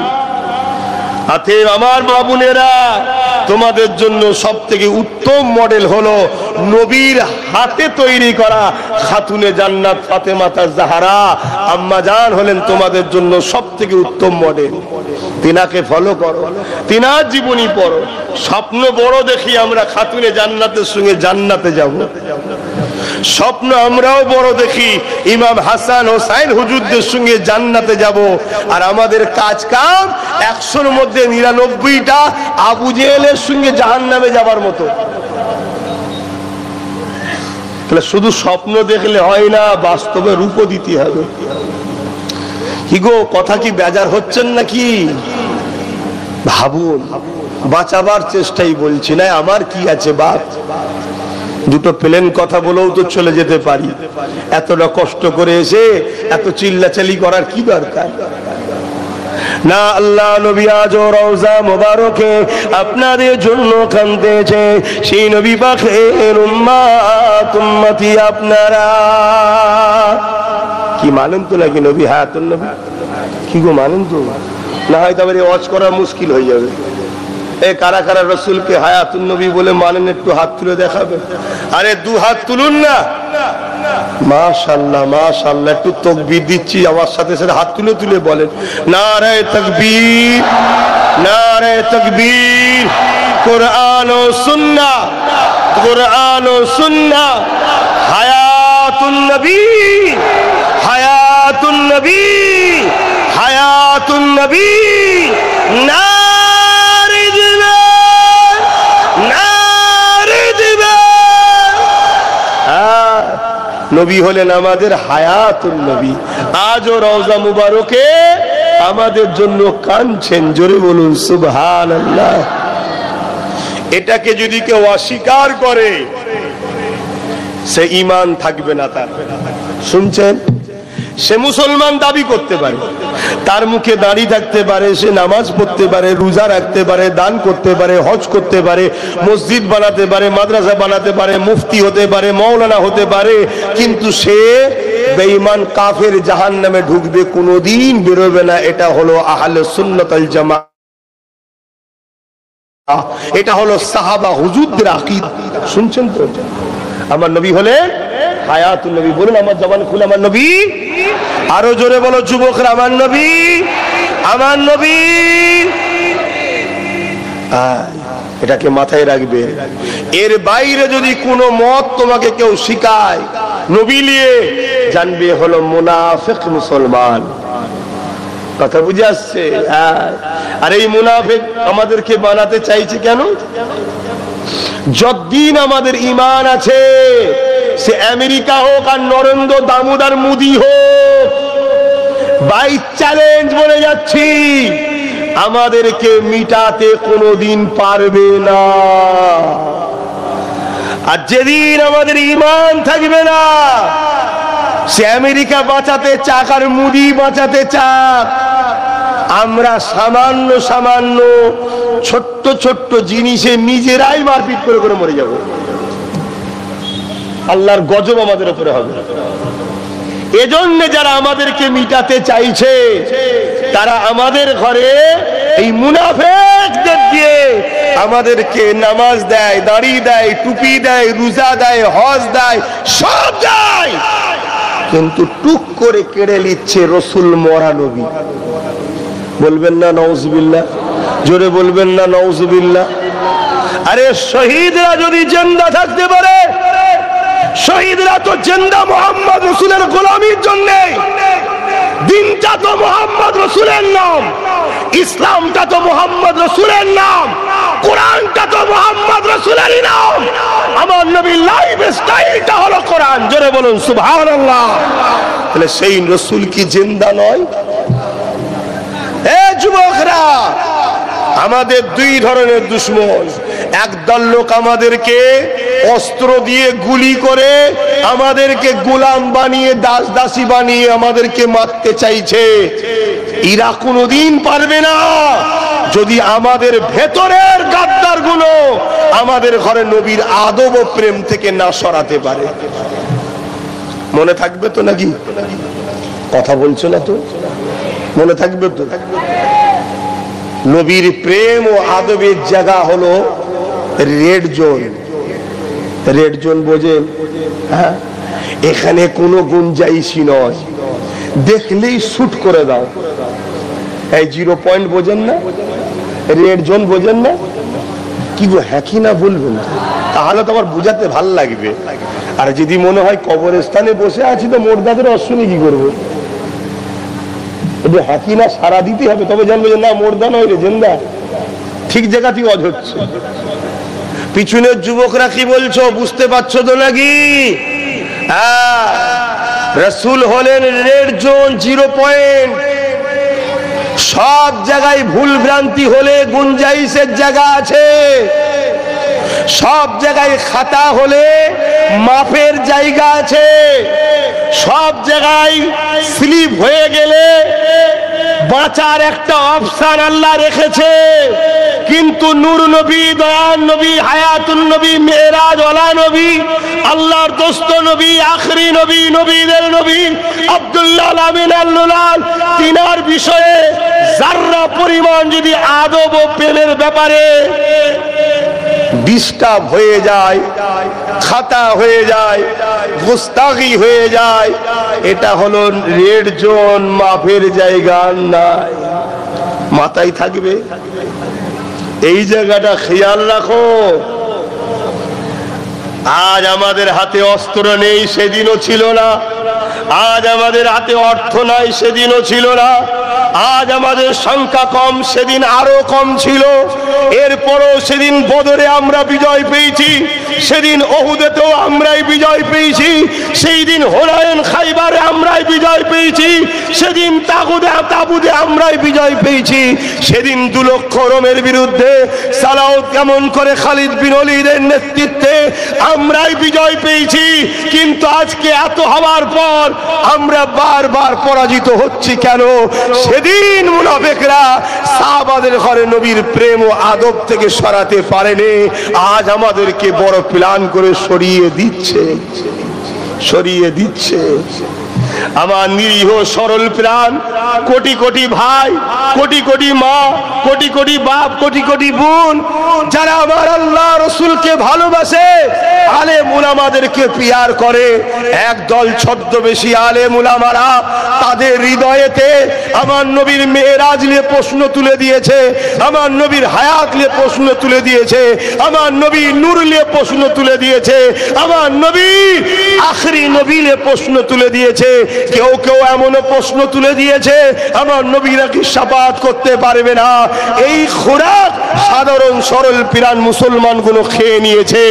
অতএব আমার মা বোনেরা, তোমাদের জন্য সব থেকে উত্তম মডেল হলো নবীর হাতে তৈরি করা খাতুনে জান্নাত ফাতেমা জাহরা আম্মা জান হলেন তোমাদের জন্য সব থেকে উত্তম মডেল। তিনাকে ফলো করো, তিনার জীবনী পড়ো। স্বপ্ন বড় দেখি আমরা খাতুনে জান্নাতের সঙ্গে জান্নাতে যাব। স্বপ্ন আমরাও বড় দেখি ইমাম হাসান হোসাইন হুজুরদের সঙ্গে জান্নাতে যাব, আর আমাদের কাজ কাম 100-র মধ্যে 99টা আবু জেহেলের সঙ্গে জাহান্নামে যাবার মতো। তাহলে শুধু স্বপ্ন দেখলে হয় না, বাস্তবে রূপও দিতে হবে। কি গো, কথা কি বেজার হচ্ছেন নাকি? ভাবুন, বাঁচাবার চেষ্টাই বলছি না, আমার কি আছে বাপ, দুটো প্লেন কথা বলেও তো চলে যেতে পারি। এতটা কষ্ট করে এসে এত চিল্লাচালি করার কি দরকার? না, আল্লাহ নবী আজ রওজা মোবারকে আপনাদের জন্য কাঁদতেছে। সেই নবী পাকের উম্মত উম্মতি আপনারা কি মানেন তো নাকি নবী হায়াতুন নবী? কি গো মানেন তো? না হয় তবে ওয়াজ করা মুশকিল হয়ে যাবে। এ কারা কারা রসুলকে হায়াতুন নবী বলে মানেন একটু হাত তুলে দেখাবে। আরে দু হাত তুলুন না। মাশাআল্লাহ মাশাআল্লাহ, একটু তাকবীর দিচ্ছি, আমার সাথে সাথে হাত তুলে তুলে বলেন নারে তাকবীর, নারে তাকবীর। কুরআন ও সুন্নাহ, কুরআন ও সুন্নাহ, হায়াতুন নবী, হায়াতুন নবী, হায়াতুন নবী। না নবী হলেন আমাদের হায়াতুন নবী। আজও রওজা মুবারকে আমাদের জন্য কাঁদছেন। জোরে বলুন সুবহানাল্লাহ। এটাকে যদি কেউ অস্বীকার করে সে ঈমান থাকবে না তার। শুনছেন, সে মুসলমান দাবি করতে পারে, তার মুখে দাড়ি থাকতে পারে, সে নামাজ পড়তে পারে, রোজা রাখতে পারে, দান করতে পারে, হজ করতে পারে, মসজিদ বানাতে পারে, মাদ্রাসা বানাতে পারে, মুফতি হতে পারে, মাওলানা হতে পারে, কিন্তু সে বেঈমান কাফের জাহান্নামে ঢুকবে, কোনোদিন বেরোবে না। এটা হলো আহলে সুন্নাত ওয়াল জামাত, এটা হলো সাহাবা হুজুরদের আকীদা। শুনছেন তো? আমার নবী হলেন হায়াতুন নবী। বলুন আমার জবান খুলে আমার নবী। আরো জোরে বলো যুবকরা, আমার নবী, আমার নবী। এটাকে মাথায় রাখবে। এর বাইরে যদি কোনো মত তোমাকে কেউ শিখায় নবী নিয়ে, জানবে হলো মুনাফিক মুসলমান। কথা বুঝে আসছে? আর এই মুনাফিক আমাদেরকে বানাতে চাইছে কেন? যতদিন আমাদের ঈমান আছে, সে আমেরিকা হোক আর নরেন্দ্র দামোদর মোদি হোক, বাই চ্যালেঞ্জ বলে যাচ্ছি, আমাদেরকে মিটাতে কোনোদিন পারবে না। আর যেদিন আমাদের ঈমান থাকবে না, সে আমেরিকা বাঁচাতে চাক আর মোদি বাঁচাতে চাক, আমরা সামান্য সামান্য ছোট্ট ছোট্ট জিনিসে নিজেরাই মারপিট করে করে মরে যাব। আল্লাহর গজব আমাদের উপরে হবে। এজন্য যারা আমাদেরকে মিটাতে চাইছে, তারা আমাদের ঘরে এই মুনাফিকদের দিয়ে আমাদেরকে নামাজ দেয়, দাড়ি দেয়, টুপি দেয়, রোজা দেয়, হজ দেয়, সব দেয়, কিন্তু টুক করে কেড়ে নিচ্ছে রসুল মরা নবী। বলবেন না নাউজুবিল্লাহ? জোরে বলবেন না নাউজুবিল্লাহ? আরে শহীদরা যদি জিন্দা থাকতে পারে, শহীদরা তো জিন্দা মুহাম্মদ রাসূলের গোলামির জন্য। দিনটা তো মুহাম্মদ রাসূলের নাম, ইসলামটা তো মুহাম্মদ রাসূলের নাম, কোরআনটা তো মুহাম্মদ রাসূলেরই নাম। আমার নবীর লাইফ স্টাইলটা হলো কোরআন। জোরে বলুন সুবহানাল্লাহ। তাহলে সেই রাসূল কি জিন্দা নয়? এ যুবকরা, আমাদের দুই ধরনের দুশমন। একদল লোক আমাদেরকে অস্ত্র দিয়ে গুলি করে আমাদেরকে গোলাম বানিয়ে দাস দাসী বানিয়ে আমাদেরকে মারতে চাইছে। এরা কোনোদিন পারবে না যদি আমাদের ভেতরের গাদ্দার গুলো আমাদের ঘরে নবীর আদব ও প্রেম থেকে না সরাতে পারে। মনে থাকবে তো নাকি? কথা বলছো না তো? মনে থাকবে তো? নবীর প্রেম ও আদবের জায়গা হলো রেড জোন। রেড জোন বোঝেন? হ্যাঁ, এখানে কোনো গুঞ্জাইশই নয়, দেখলেই শুট করে দাও। এই 0 পয়েন্ট বোঝেন না? রেড জোন বোঝেন না? কি গো, হ্যাঁ কি না বলবেন? তাহলে তো আমার বুঝাতে ভাল লাগবে। আর যদি মনে হয় কবরস্থানে বসে আছি তো মোর্দাদের অশ্বিনী কি করবো, হ্যাঁ কি না সারা দিতে হবে, তবে জানবো যে না মোর্দা নয় রে জেন্দা। ঠিক জায়গাতেই অজ হচ্ছে। পিছনের যুবকরা কি বলছো বুঝতে পারছো তো নাকি? হ্যাঁ, রাসূল হলেন রেড জোন, 0 পয়েন্ট। সব জায়গায় ভুল ভ্রান্তি হলে গুঞ্জাইশের জায়গা আছে, সব জায়গায় খাতা হলে মাপের জায়গা আছে, সব জায়গায় স্লিপ হয়ে গেলে বাঁচার একটা অপশন আল্লাহ রেখেছে। কিন্তু নূর নবী, দয়ান নবী, হায়াতুন নবী, মেরাজ ওয়ালা নবী, আল্লাহর দোস্ত নবী, আখরি নবী, নবীদের নবী আব্দুল্লাহ আমিন আল্লাহ, তিনার বিষয়ে যাররা পরিমাণ যদি আদব ও প্রেমের ব্যাপারে ডিস্টার্ব হয়ে যায়, খাতা হয়ে যায়, গুস্তাগি হয়ে যায়, এটা হলো রেড জোন, মাফের জায়গা নাই। মাথায় থাকবে, এই জায়গাটা খেয়াল রাখো। আজ আমাদের হাতে অস্ত্র নেই, সেদিনও ছিল না। আজ আমাদের হাতে অর্থ নাই, সেদিনও ছিল না। আজ আমাদের সংখ্যা কম, সেদিন আরো কম ছিল। এরপরও সেদিন বদরে আমরা বিজয় পেয়েছি, সেদিন ওহুদেতেও আমরাই বিজয় পেয়েছি, সেই দিন হুনাইন খাইবারে আমরাই বিজয় পেয়েছি, সেদিন তাবুদে আমরাই বিজয় পেয়েছি। সেদিন 2 লক্ষ রোমের বিরুদ্ধে সালাউদ কেমন করে খালিদ বিন ওলীদের নেতৃত্বে আমরাই বিজয় পেয়েছি। কিন্তু আজকে এত হওয়ার পর আমরা বারবার পরাজিত হচ্ছি কেন? সেদিন মুনাফিকরা সাহাবাদের ঘরে নবীর প্রেম ও আদব থেকে সরাতে পারেনি। আজ আমাদেরকে বড় প্ল্যান করে সরিয়ে দিচ্ছে। আমার নিরীহ সরল প্রাণ, কোটি কোটি ভাই, কোটি কোটি মা, কোটি কোটি বাপ, কোটি কোটি বোন, যারা আমার আল্লাহ রসুলকে ভালোবাসে, আলেম উলামাদেরকে পিয়ার করে, একদল ছদ্মবেশী আলেম উলামারা তাদের হৃদয়েতে আমার নবীর মেরাজ নিয়ে প্রশ্ন তুলে দিয়েছে, আমার নবীর হায়াত নিয়ে প্রশ্ন তুলে দিয়েছে, আমার নবীর নূর নিয়ে প্রশ্ন তুলে দিয়েছে, আমার নবীর আখরি নবী নিয়ে প্রশ্ন তুলে দিয়েছে। কেউ কেউ এমনও প্রশ্ন তুলে দিয়েছে আমার নবীরা কি শাফাআত করতে পারবে না। এই খোরাক সাধারণ সরল পিরান মুসলমান গুলো খেয়ে নিয়েছে।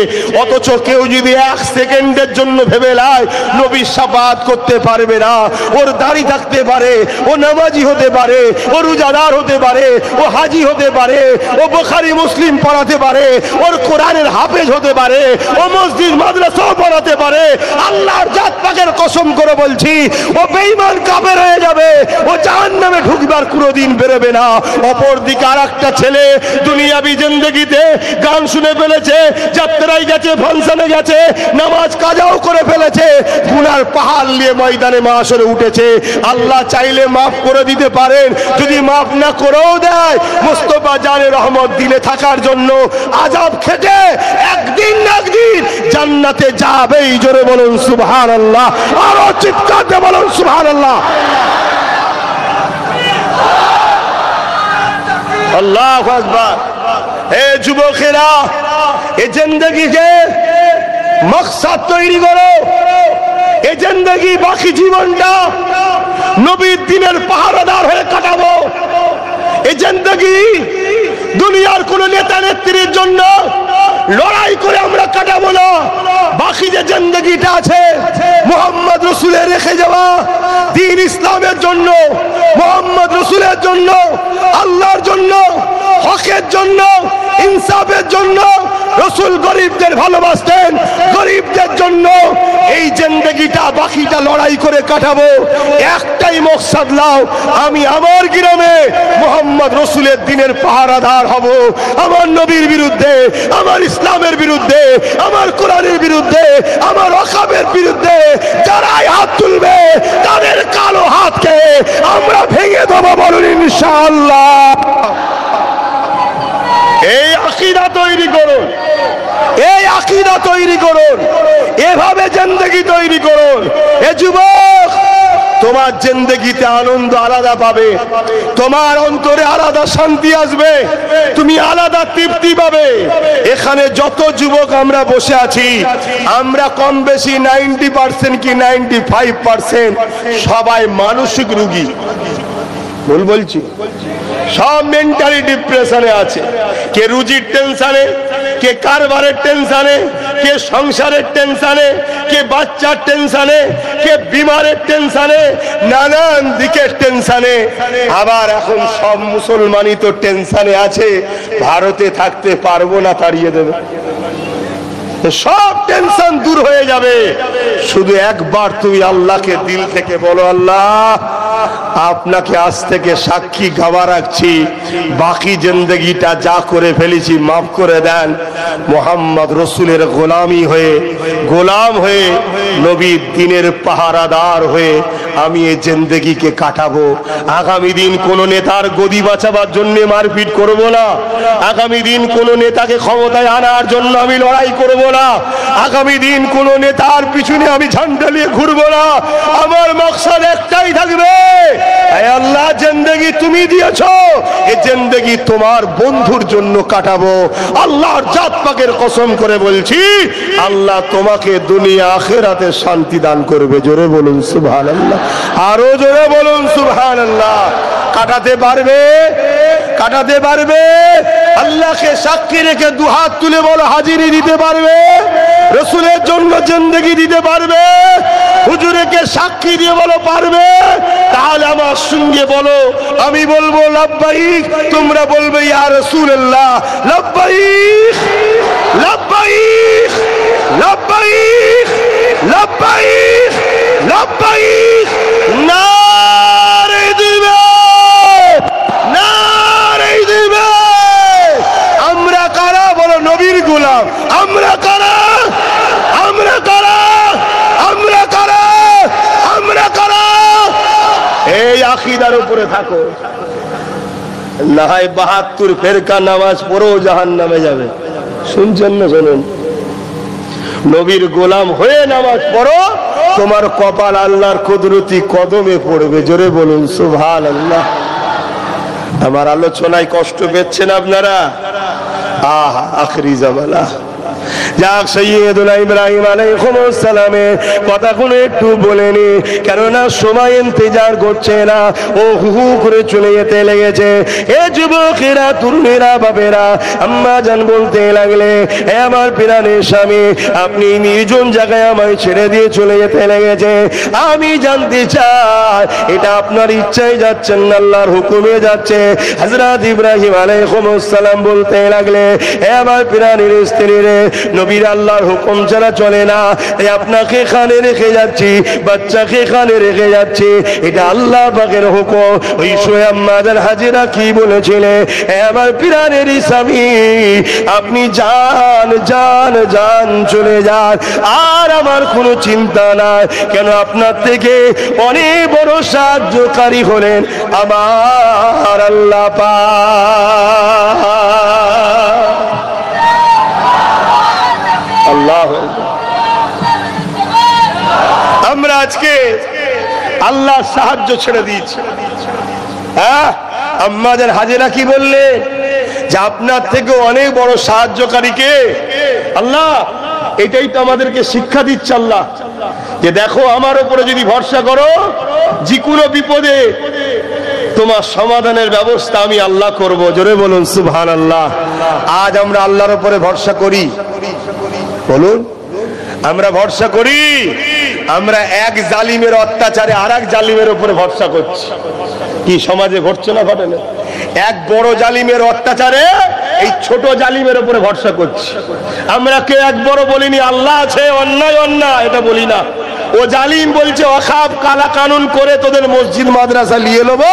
অথচ কেউ যদি 1 সেকেন্ডের জন্য ভেবে নেয় নবী শাফাআত করতে পারবে না, ওর দাড়ি থাকতে পারে, ও নামাজি হতে পারে, ও রোজাদার হতে পারে, ও হাজি হতে পারে, ও বুখারী মুসলিম পড়াতে পারে, ওর কোরআনের হাফেজ হতে পারে, ও মসজিদ মাদ্রাসাও পড়াতে পারে, আল্লাহর জাত পাকের কসম করে বলছি ও বেঈমান কাফের হয়ে যাবে, ও জাহান্নামে ঢুকবার কোনোদিন বেরোবে না। অপরদিকে আরেকটা ছেলে দুনিয়াবি জিন্দেগিতে গান শুনে ফেলেছে, যাত্রায় গেছে, ফাংশনে গেছে, নামাজ কাজাও করে ফেলেছে, গুনার পাহাড় নিয়ে ময়দানে মাশরে উঠেছে। আল্লাহ চাইলে মাফ করে দিতে পারেন, যদি মাফ না করেও দেয় মুস্তাফা জানে রহমত দিলে থাকার জন্য আযাব খেটে একদিন না একদিন জান্নাতে যাবেই। জোরে বলুন সুবহানাল্লাহ, আরো চিৎকার দিয়ে বলুন সুবহানাল্লাহ। আল্লাহু আকবার। হে যুবকেরা, এই জিন্দেগিকে মকসদ তৈরি করো। এই জিন্দেগি বাকি জীবনটা নবীর দ্বীনের পাহারাদার হয়ে কাটাবো। এই জিন্দেগি দুনিয়ার কোন নেতা নেত্রীর জন্য লড়াই করে আমরা কাটাবো না। বাকি যে জিন্দেগিটা আছে মুহাম্মদ রাসূলের রেখে যাওয়া দ্বীন ইসলামের জন্য, মুহাম্মদ রাসূলের জন্য, আল্লাহর জন্য, হকের জন্য ইনসাফের জন্য। রাসূল গরিবদের ভালোবাসতেন, গরিবদের জন্য। এই জিন্দেগিটা বাকিটা লড়াই করে কাটাবো, একটাই মকসদ লাও, আমি আমার গ্রামে মুহাম্মদ রাসূলের দ্বীনের পাহারাদার হব। আমার নবীর বিরুদ্ধে, আমার ইসলামের বিরুদ্ধে, আমার কোরআনের বিরুদ্ধে, আমার ওয়াকাবের বিরুদ্ধে যারাই হাত তুলবে তাদের কালো হাতকে আমরা ভেঙে দেবো, বলুন ইনশাআল্লাহ। এই আকীদা তৈরি করুন, এই আকীদা তৈরি করুন, এভাবে জিন্দেগি তৈরি করুন। এ যুবক, তোমার জিন্দেগিতে আনন্দ আলাদা পাবে, তোমার অন্তরে আলাদা শান্তি আসবে, তুমি আলাদা তৃপ্তি পাবে। এখানে যত যুবক আমরা বসে আছি, আমরা কম বেশি 90% কি 95% সবাই মানসিক রোগী। ভুল বলছি? সব মেন্টালি ডিপ্রেশনে আছে। কে রুজির টেনশনে, কে কারবারের টেনশনে, কে সংসারের টেনশনে, কে বাচ্চার টেনশনে, কে বিমারের টেনশনে, নানান দিকের টেনশনে। আবার এখন সব মুসলমানই তো টেনশনে আছে, ভারতে থাকতে পারবো না, তাড়িয়ে দেবে। সব টেনশন দূর হয়ে যাবে। শুধু একবার তুমি আল্লাহকে দিল থেকে বলো, আল্লাহ আপনাকে আজ থেকে সাক্ষী গাওয়া রাখছি, বাকি জিন্দেগিটা যা করে ফেলেছি মাফ করে দেন। মুহাম্মদ রাসূলের গোলামি হয়ে, গোলাম হয়ে, নবীর দ্বীনের পাহারাদার হয়ে আমি এই জিন্দেগিকে কাটাবো। আগামী দিন কোন নেতার গদি বাঁচাবার জন্য মারপিট করব না। আগামী দিন কোন নেতাকে ক্ষমতায় আনার জন্য আমি লড়াই করব না। আগামী দিন কোন নেতার পিছনে আমি ঝান্ডা নিয়ে ঘুরবো না। আমার মকসদ একটাই থাকবে, হে আল্লাহ জিন্দেগি তুমি দিয়েছো, এই জিন্দেগি তোমার বন্ধুর জন্য কাটাবো। আল্লাহর জাত পাকের কসম করে বলছি, আল্লাহ তোমাকে দুনিয়া আখিরাতে শান্তি দান করবে। জোরে বলুন সুবহানাল্লাহ, আরো জোরে বলুন সুবহানাল্লাহ। কাটাতে পারবে, কাটাতে পারবে? আল্লাহকে সাক্ষী রেখে দুহাত তুলে বলো হাজিরি দিতে পারবে? রাসূলের জন্য জিন্দেগি দিতে পারবে? হুজুরকে সাক্ষী দিয়ে বলো পারবে? তাহলে আমার সঙ্গে বলো, আমি বলবো লাব্বাইক, তোমরা বলবে ইয়া রাসূলুল্লাহ লাব্বাইক, লাব্বাইক, লাব্বাইক, লাব্বাইক, লাব্বাইক। নারে দিবে, নারে দিবে। আমরা কারা? বলো নবীর গোলাম। আমরা কারা? আমরা কারা? আমরা কারা? আমরা কারা? এই আকীদার উপরে থাকো, না হয় 72 ফেরকা নামাজ পড়েও জাহান্নামে যাবে। শুনছেন না? শুনুন, নবীর গোলাম হয়ে নামাজ পড়ো, তোমার কপাল আল্লাহর কুদরতি কদমে পড়বে। জোরে বলুন সুবহানাল্লাহ। আমার আলোচনায় কষ্ট পেচ্ছেন আপনারা? আহা, আখরি জামানা। যাক, সৈয়দুনা ইব্রাহিম আলাইহিস সালামের কথা কোনো একটু বলেনি, কেননা সময় ইন্তজার করছে না, ও হু হু করে চলে যেতে লেগেছে। এ যুবকেরা, তরুণেরা, বাবেরা, আম্মা জান বলতে লাগলে, হে আমার প্রাণের স্বামী, আপনি নির্জন জায়গায় আমায় ছেড়ে দিয়ে চলে যেতে লেগেছে। আমি জানতে চাই, এটা আপনার ইচ্ছায় যাচ্ছেন না আল্লাহর হুকুমে যাচ্ছে? হযরত ইব্রাহিম আলাইহিস সালাম বলতে লাগলে, হে আমার প্রাণের স্ত্রী রে, নবীর আল্লাহর হুকুম ছাড়া চলে না, তাই আপনাকে এখানে রেখে যাচ্ছি, বাচ্চাকে এখানে রেখে যাচ্ছি, এটা আল্লাহ পাকের হুকুম। ওই সময় আম্মা জান হাজেরা কি বলেছিলে, হে আমার প্রাণের স্বামী, আপনি যান, যান, যান, চলে যান, আর আমার কোনো চিন্তা নাই। কেন? আপনার থেকে অনেক বড় সাহায্যকারী হলেন আমার আল্লাহ পাক। আল্লাহ, আমরা আজকে আল্লাহর সাহায্য ছেড়ে দিয়েছি। হ্যাঁ, আম্মা জান হাজেরা কি বললে? যে আপনার থেকে অনেক বড় সাহায্যকারী কে? আল্লাহ। এটাই তো আমাদেরকে শিক্ষা দিচ্ছে আল্লাহ, যে দেখো আমার উপরে যদি ভরসা করো, যে কোনো বিপদে তোমার সমাধানের ব্যবস্থা আমি আল্লাহ করব। জোরে বলুন সুবহানাল্লাহ। আজ আমরা আল্লাহর উপরে ভরসা করি? বলুন, আমরা ভরসা করি? আমরা এক জালিমের অত্যাচারে আর এক জালিমের উপরে ভরসা করছি। কি সমাজে ঘটছে না? ঘটে না? এক বড় জালিমের অত্যাচারে এই ছোট জালিমের উপরে ভরসা করছি। আমরা কে একবারও বলিনি আল্লাহ আছে, অন্যায় অন্যায় এটা বলি না। ও জালিম বলছে ওয়াকফ কালা কানুন করে তোদের মসজিদ মাদ্রাসা নিয়ে নেবো,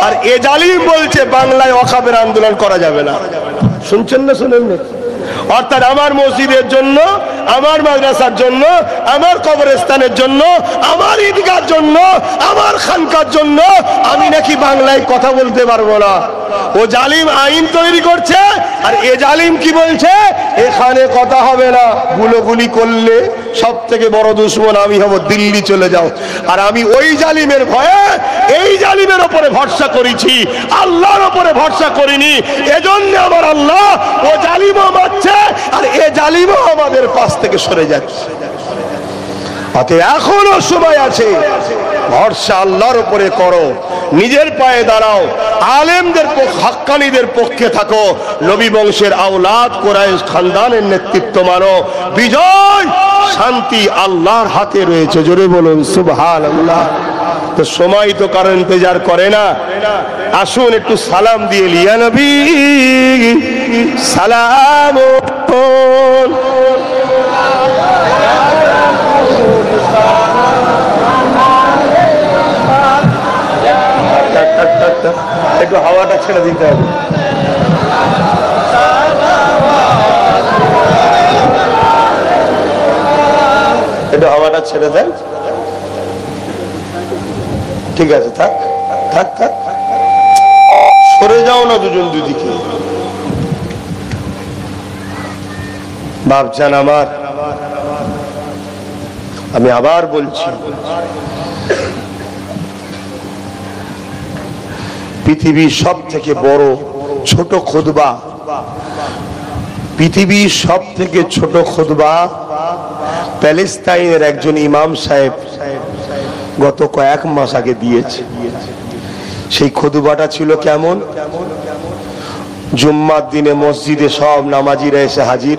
আর এ জালিম বলছে বাংলায় ওয়াকফের আন্দোলন করা যাবে না। শুনছেন না শুনেন না? অর্থাৎ আমার মসজিদের জন্য, আমার মাদ্রাসার জন্য, আমার কবরস্থানের জন্য, আমার ঈদগার জন্য, আমার খানকার জন্য আমি নাকি বাংলায় কথা বলতে পারবো না। ও জালিম আইন তৈরি করছে, আর এ জালিম কি বলছে এখানে কথা হবে না, গুলোগুলি করলে সব থেকে বড় দুশমন আমি হব, দিল্লি চলে যাও। আর আমি ওই জালিমের ভয়ে এই জালিমের উপরে ভরসা করেছি, আল্লাহর উপরে ভরসা করিনি। এজন্য আমার আল্লাহ ও জালিমও মারছে, আর এ জালিমও আমাদের পাশ থেকে সরে যাচ্ছে। অতএব এখনো সময় আছে, ভরসা আল্লাহর উপরে করো, নিজের পায়ে দাঁড়াও, আলেমদের হাক্কানীদের পক্ষে থাকো, নবী বংশের আওলাদ কুরাইশ খানদানের নেতৃত্ব মানো। বিজয় শান্তি আল্লাহর হাতে রয়েছে। জোরে বলুন সুবহানাল্লাহ। তো সময় তো কারণ ইন্তজার করে না, আসুন একটু সালাম দিয়ে লিয়া নবী সালাম। একটু হাওয়াটা ছেড়ে দিতে হবে। একটু হাওয়াটা ছেড়ে দেন। ঠিক আছে, থাক থাক থাক, সরে যাও না দুজন দুদিকে। বাপজান আমার, আমি আবার বলছি, পৃথিবীর সব থেকে বড় ছোট খুতবা, পৃথিবীর সব থেকে ছোট খুতবা প্যালেস্তাইনের একজন ইমাম সাহেব গত কয়েক মাস আগে দিয়েছে। সেই খুতবাটা ছিল কেমন? জুম্মার দিনে মসজিদে সব নামাজিরা এসে হাজির,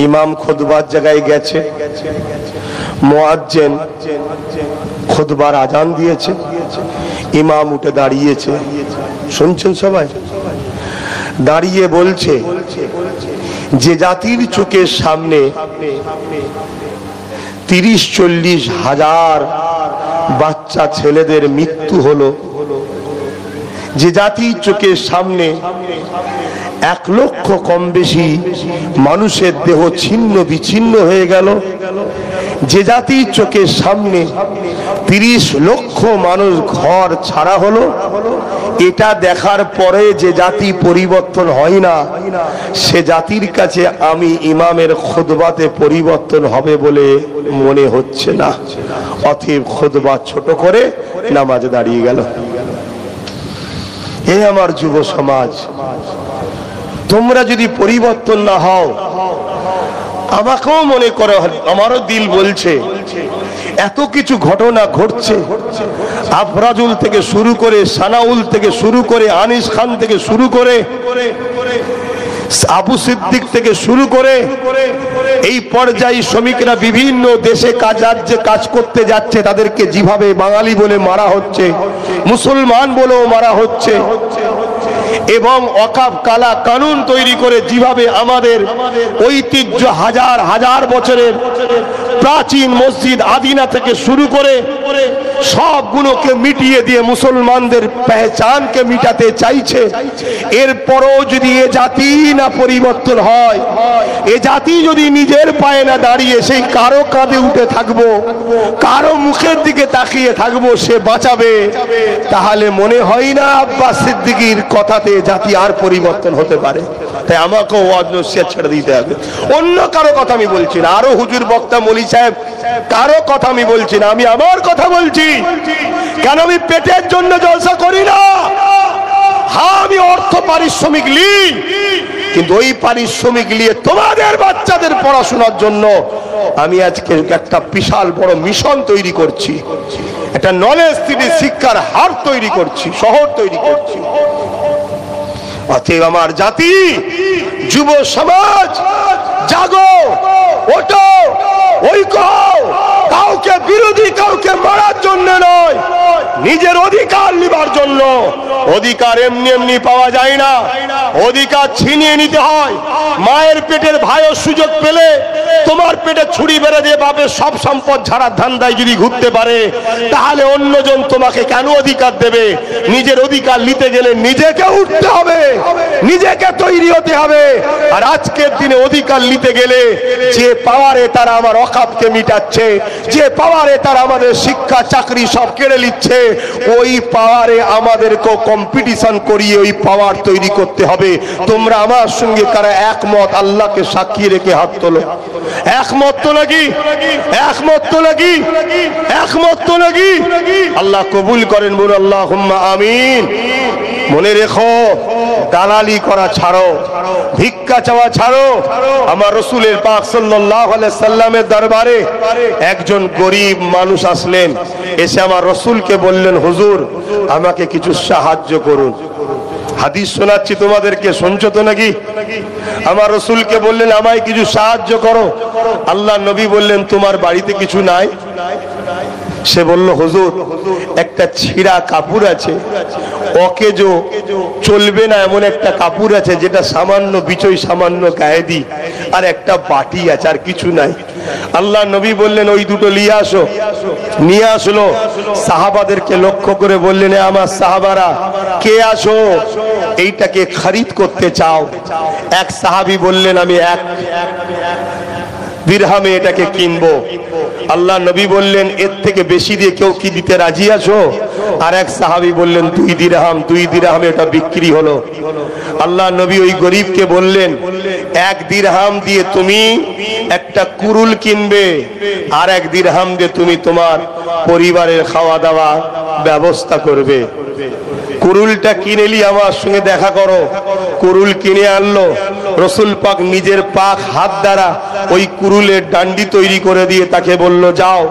ইমাম খুতবার জায়গায় গেছে, মুয়াজ্জিন খুতবার আজান দিয়েছে, ইমাম উঠে দাঁড়িয়েছে। শুনছেন সবাই? দাঁড়িয়ে বলছে, যে জাতির চোখের সামনে 30-40 হাজার বাচ্চা ছেলেদের মৃত্যু হলো, যে জাতির চোখের সামনে 1 লক্ষ কম বেশি মানুষের দেহ ছিন্ন বিচ্ছিন্ন হয়ে গেল, যে জাতির চোখের সামনে 30 লক্ষ মানুষ ঘর ছাড়া হলো, এটা দেখার পরে যে জাতি পরিবর্তন হয় না, সে জাতির কাছে আমি ইমামের খুতবাতে পরিবর্তন হবে বলে মনে হচ্ছে না। অতএব খুতবা ছোট করে নামাজে দাঁড়িয়ে গেল। এ আমার যুব সমাজ, তোমরা যদি পরিবর্তন না হও, আমাকেও মনে করো, আমারও দিল বলছে এত কিছু ঘটনা ঘটছে, আফরাজুল থেকে শুরু করে, সানাউল থেকে শুরু করে, আনিস খান থেকে শুরু করে, আবু সিদ্দিক থেকে শুরু করে, এই পর্যায়ে শ্রমিকরা বিভিন্ন দেশে রাজ্যে কাজ করতে যাচ্ছে, তাদেরকে যেভাবে বাঙালি বলে মারা হচ্ছে, মুসলমান বলেও মারা হচ্ছে, এবং ওয়াকফ কালা কানুন তৈরি করে যেভাবে আমাদের ঐতিহ্য হাজার হাজার বছরের প্রাচীন মসজিদ আদিনা থেকে শুরু করে সবগুলোকে মিটিয়ে দিয়ে মুসলমানদের পেহচানকে মিটাতে চাইছে। এরপরও যদি এ জাতি না পরিবর্তন হয়, এ জাতি যদি নিজের পায়ে না দাঁড়িয়ে সেই কারো কাঁধে উঠে থাকবো, কারো মুখের দিকে তাকিয়ে থাকবো সে বাঁচাবে, তাহলে মনে হয় না আব্বাস সিদ্দিকীর কথাতে জাতি আর পরিবর্তন হতে পারে। তাই আমাকেও ওয়াজ নসিহত ছেড়ে দিতে হবে। অন্য কারো কথা আমি বলছি না, আরো হুজুর বক্তা মলি সাহেব কারো কথা আমি বলছি না, আমি আমার কথা বলছি। কেন আমি পেটের জন্য জলসা করি না। হ্যাঁ, আমি অর্থ পারিশ্রমিক নিই, কিন্তু ওই পারিশ্রমিক নিয়ে তোমাদের বাচ্চাদের পড়াশোনার জন্য আমি আজকে একটা বিশাল বড় মিশন তৈরি করছি, একটা নলেজ সিটি শিক্ষার হার তৈরি করছি, শহর তৈরি করছি। অতএব আমার জাতি, যুব সমাজ, জাগো, ওঠো, ঐক্য, কাউকে বিরোধী কাউকে মারার জন্য নয়, নিজের অধিকার নিবার জন্য। অধিকার এমনি এমনি পাওয়া যায় না, অধিকার ছিনিয়ে নিতে হয়। মায়ের পেটের ভাইও সুযোগ পেলে তোমার পেটে ছুরি বেড়ে দিয়ে বাপের সব সম্পদ ঝাড়ার ধান্দায় যদি ঘুরতে পারে, তাহলে অন্যজন তোমাকে কেন অধিকার দেবে? নিজের অধিকার নিতে গেলে নিজেকে উঠতে হবে, নিজেকে তৈরি হতে হবে। আর আজকের দিনে অধিকার নিতে গেলে যে পাওয়ারে তারা আমার অকাপকে মিটাচ্ছে, যে পাওয়ারে তারা আমাদের শিক্ষা চাকরি সব কেড়ে নিচ্ছে, ওই পাওয়ারে আমাদেরকেও কম্পিটিশন করিয়ে ওই পাওয়ার তৈরি করতে হবে। তোমরা আমার সঙ্গে কারা একমত? আল্লাহকে সাক্ষী রেখে হাত তোলো। একমত তো নাকি? একমত তো নাকি? একমত তো নাকি? আল্লাহ কবুল করেন, বলুন আল্লাহুম্মা আমিন। মনে রেখো, দালালি করা ছাড়ো, ভিক্ষা চাওয়া ছাড়ো। আমার রাসূলের পাক সাল্লাল্লাহু আলাইহি সাল্লামের দরবারে একজন গরীব মানুষ আসলেন, এসে আমার রাসূলকে বললেন, হুজুর আমাকে কিছু সাহায্য করুন। হাদিস শোনাচ্ছি তোমাদেরকে, শুনছো তো নাকি? আমার রাসূলকে বললেন, আমায় কিছু সাহায্য করো। আল্লাহ নবী বললেন, তোমার বাড়িতে কিছু নাই? সে বলল, হুজুর একটা ছিঁড়া কাপড় আছে, অকেজো চলবে না এমন একটা কাপড় আছে যেটা সামান্য বিচই সামান্য গায়ে দিই, আর একটা বাটি আছে, আর কিছু নাই। আল্লাহ নবী বললেন, ওই দুটো নিয়ে আসো। নিয়ে আসলো। সাহাবাদেরকে লক্ষ্য করে বললেন, আমার সাহাবারা কে আসো, এইটাকে খরিদ করতে চাও? এক সাহাবী বললেন, আমি 1 দিরহামে এটাকে কিনবো। আল্লাহ নবী বললেন, এর থেকে বেশি দিয়ে কেউ কি দিতে রাজি আছো? আর এক সাহাবী বললেন, 2 দিরহাম। 2 দিরহামে এটা বিক্রি হলো। আল্লাহ নবী ওই গরিবকে বললেন, 1 দিরহাম দিয়ে তুমি একটা কুরুল কিনবে, আর 1 দিরহাম দিয়ে তুমি তোমার পরিবারের খাওয়া দাওয়া ব্যবস্থা করবে। কুরুলটা কিনে নিয়ে আমার সঙ্গে দেখা করো। কুরুল কিনে আনলো। রাসূল পাক নিজের পাক হাত দ্বারা ওই কুরুলের ডান্ডি তৈরি করে দিয়ে তাকে বলল, যাও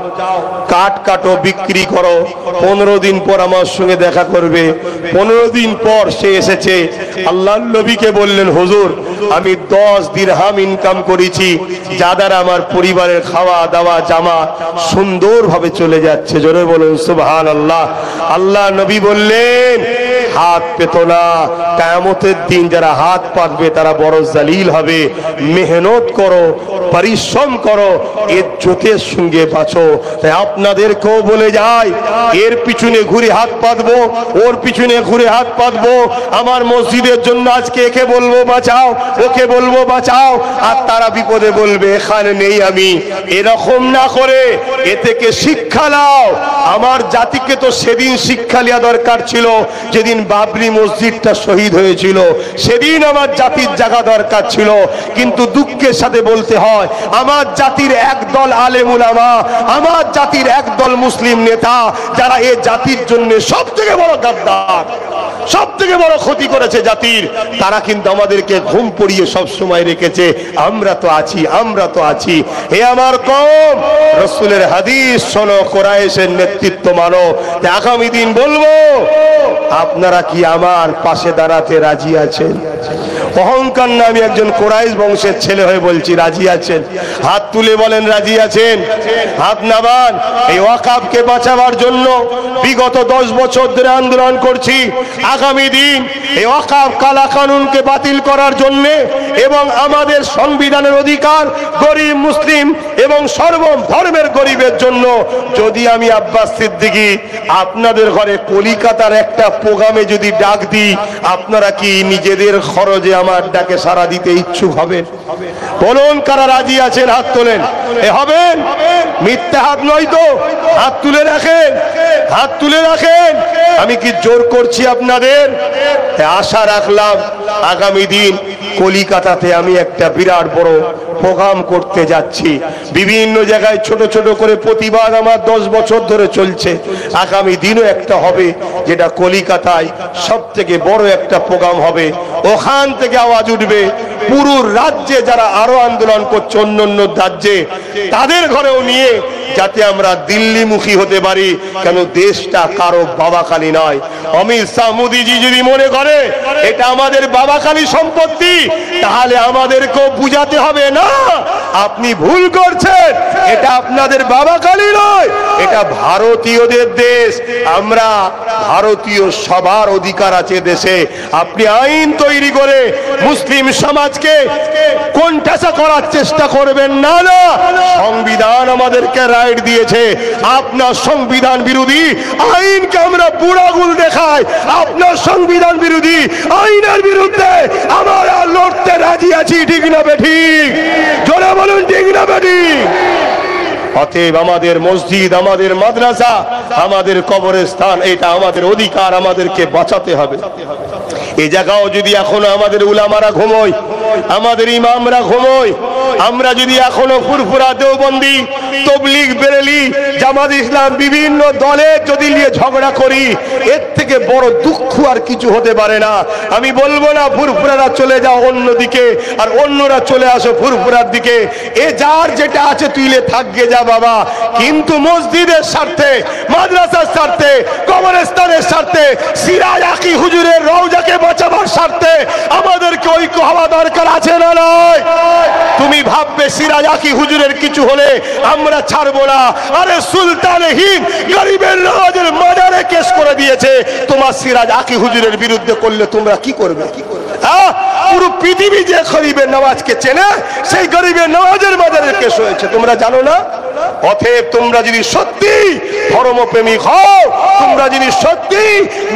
কাট কাটো, বিক্রি করো, 15 দিন পর আমার সঙ্গে দেখা করবে। 15 দিন পর সে এসেছে। আল্লাহর নবীকে বললেন, হুজুর আমি 10 দিরহাম ইনকাম করেছি, যা দ্বারা আমার পরিবারের খাওয়া দাওয়া জামা সুন্দরভাবে চলে যাচ্ছে। জোরে বলুন সুবহানাল্লাহ। আল্লাহ নবী বললেন, হাত পেত না, কিয়ামতের দিন যারা হাত পাতবে তারা বড় জালিল হবে। মেহনত করো, পরিশ্রম করো, ইজ্জতের সঙ্গে বাঁচো। তাই আপনাদেরকেও বলে যাই, এর পিছনে ঘুরে হাত পাতবো, ওর পিছনে ঘুরে হাত পাতবো, আমার মসজিদের জন্য আজকে একে বলবো বাঁচাও, ওকে বলবো বাঁচাও, আর তারা বিপদে বলবে এখানে নেই আমি। এরকম না করে এ থেকে শিক্ষা নাও। আমার জাতিকে তো সেদিন শিক্ষা নেওয়া দরকার ছিল যেদিন বাবরি মসজিদটা শহীদ হয়েছিল, সেদিন আমার জাতির জাগা দরকার ছিল। কিন্তু দুঃখের সাথে বলতে হয়, আমার জাতির একদল আলেম উলামা, আমার জাতির একদল মুসলিম নেতা, যারা এই জাতির জন্য সব থেকে বড় গাদ্দার, সব থেকে বড় ক্ষতি করেছে জাতির, তারা কিন্তু আমাদেরকে ঘুম পড়িয়ে সব সময় রেখেছে। আমরা তো আছি, আমরা তো আছি। হে আমার কওম, রাসূলের হাদিস শোনো, কুরাইশের নেতৃত্ব মানো। আগামী দিন বলবো, আপনারা কি আমার পাশে দাঁড়াতে রাজি আছেন? অহংকার না, আমি একজন কুরাইশ বংশের ছেলে হয়ে বলছি, রাজি আছেন? হাত তুলে বলেন রাজি আছেন। হাত নামান। এই ওয়াকাফকে বাঁচাবার জন্য বিগত 10 বছর ধরে আন্দোলন করছি। আগামী দিন এই ওয়াকাফ কালা কানুনকে বাতিল করার জন্য এবং আমাদের সংবিধানের অধিকার গরিব মুসলিম এবং সর্ব ধর্মের গরিবের জন্য, যদি আমি আব্বাস সিদ্দিকী আপনাদের ঘরে কলিকাতার একটা প্রোগ্রামে যদি ডাক দিই, আপনারা কি নিজেদের খরচে আমার ডাকে সাড়া দিতে ইচ্ছুক হবেন? বলুন কারা রাজি আছেন? হাত তোলেন। হবেন? মিথ্যা হাত নয় তো? হাত তুলে রাখেন, হাত তুলে রাখেন। আমি কি জোর করছি আপনাদের? আশা রাখলাম আগামী দিন কলিকাতাতে আমি একটা বিরাট বড় প্রোগ্রাম করতে যাচ্ছি। বিভিন্ন জায়গায় ছোট ছোট করে প্রতিবাদ আমার 10 বছর ধরে চলছে। আগামী দিনও একটা হবে, যেটা কলিকাতায় সব থেকে বড় একটা প্রোগ্রাম হবে। ওখান থেকে আওয়াজ উঠবে পুরো রাজ্যে যারা আরো আন্দোলন করছে অন্য অন্য রাজ্যে, তাদের ঘরেও নিয়ে, যাতে আমরা দিল্লিমুখী হতে পারি। কেন দেশটা কারো বাবাখালী নয়। অমিত শাহ মোদীজি যদি মনে করে এটা আমাদের বাবাখালী সম্পত্তি, তাহলে আমাদেরকেও বুঝাতে হবে না আপনি ভুল করছেন, এটা আপনাদের বাবা কালী নয়, এটা ভারতীয়দের দেশ, আমরা ভারতীয়, সবার অধিকার আছে দেশে। আপনি আইন তৈরি করে মুসলিম সমাজকে কোণঠাসা করার চেষ্টা করবেন না। না, সংবিধান আমাদেরকে রাইট দিয়েছে, আপনার সংবিধান বিরোধী আইনকে আমরা বুড়াগুল দেখাই, আপনার সংবিধান বিরোধী আইনের বিরুদ্ধে আমরা লড়তে রাজি আছি, ঠিক না বেঠিক? জোরে বলুন, ঠিক না বেঠিক? অতএব আমাদের মসজিদ, আমাদের মাদ্রাসা, আমাদের কবরস্থান, এটা আমাদের অধিকার, আমাদেরকে বাঁচাতে হবে। এই জায়গাও যদি এখনো আমাদের উলামারা ঘুমোয়, আমাদের ইমামরা ঘুমোয়, আমরা যদি এখনো ফুরফুরা, দেওবন্দি, তবলিগ, বেরেলি, জামাত ইসলাম বিভিন্ন দলের যদি নিয়ে ঝগড়া করি, এর থেকে বড় দুঃখ আর কিছু হতে পারে না। আমি বলবো না ফুরফুরারা চলে যাও অন্যদিকে আর অন্যরা চলে আসো ফুরফুরার দিকে, এ যার যেটা আছে তুইলে থাকবে যা বাবা, কিন্তু মসজিদের স্বার্থে, মাদ্রাসার স্বার্থে, কবরস্থানের স্বার্থে, সিরাজ আকি হুজুরের রওজাকে বাঁচাবার স্বার্থে আমাদেরকে ঐক্য হওয়া দরকার আছে না নয়? তুমি ভাববে সিরাজ আকি হুজুরের কিছু হলে আমরা ছাড়বো না? আরে সুলতান হিন্দ গরিবের নওয়াজের মাজারে কেস করে দিয়েছে, তোমার সিরাজ আকি হুজুরের বিরুদ্ধে করলে তোমরা কি করবে? পুরো পৃথিবী যে গরিবের নওয়াজকে চেনে, সেই গরিবের নওয়াজের মাজারে কেস হয়েছে, তোমরা জানো না? অতএব তোমরা যদি সত্যি ধর্মপ্রেমিক হও, তোমরা যদি সত্যি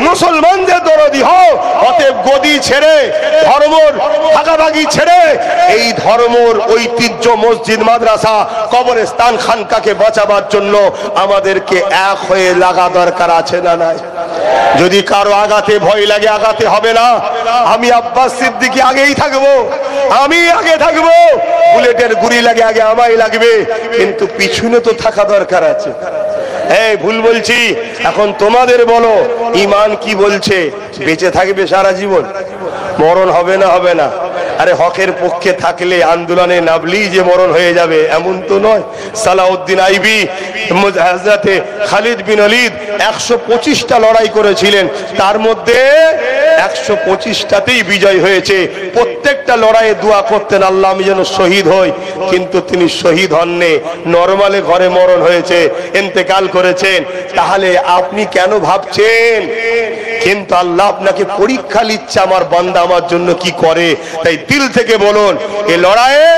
মুসলমানদের দরদি হও, অতএব গদি ছেড়ে, ধর্মর ভাগাভাগি ছেড়ে, এই ধর্মর ঐতিহ্য মসজিদ, মাদ্রাসা, কবরস্থান, খানকাকে বাঁচাবার জন্য আমাদেরকে এক হয়ে লাগা দরকার আছে না নাই? যদি কারো আগাতে ভয় লাগে, আগাতে হবে না। আমি আব্বাস সিদ্দিকী আগেই থাকবো, আমি আগে থাকবো, বুলেটের গুলি লাগে আগে আমায় লাগবে, কিন্তু পিছনে তো থাকা দরকার আছে। এই ভুল বলছি? এখন তোমাদের বলো, ইমান কি বলছে? বেঁচে থাকবে সারা জীবন, মরণ হবে না? হবে না? আরে হকের পক্ষে থাকলে আন্দোলনে নামলি যে মরণ হয়ে যাবে এমন তো নয়। সালাউদ্দিন আইবি, হযরতে খালিদ বিন ওলীদ 125টা লড়াই করেছিলেন, তার মধ্যে 125টাতেই বিজয় হয়েছে। প্রত্যেকটা লড়াইয়ে দোয়া করতেন, আল্লাহ আমি যেন শহীদ হই, কিন্তু তিনি শহীদ হননি, নরমালে ঘরে মরণ হয়েছে, ইন্তেকাল করেছেন। তাহলে আপনি কেন ভাবছেন? কিন্তু আল্লাহ আপনাকে পরীক্ষা নিচ্ছে, আমার বান্দা আমার জন্য কি করে। তাই দিল থেকে বলুন, এই লড়াইয়ে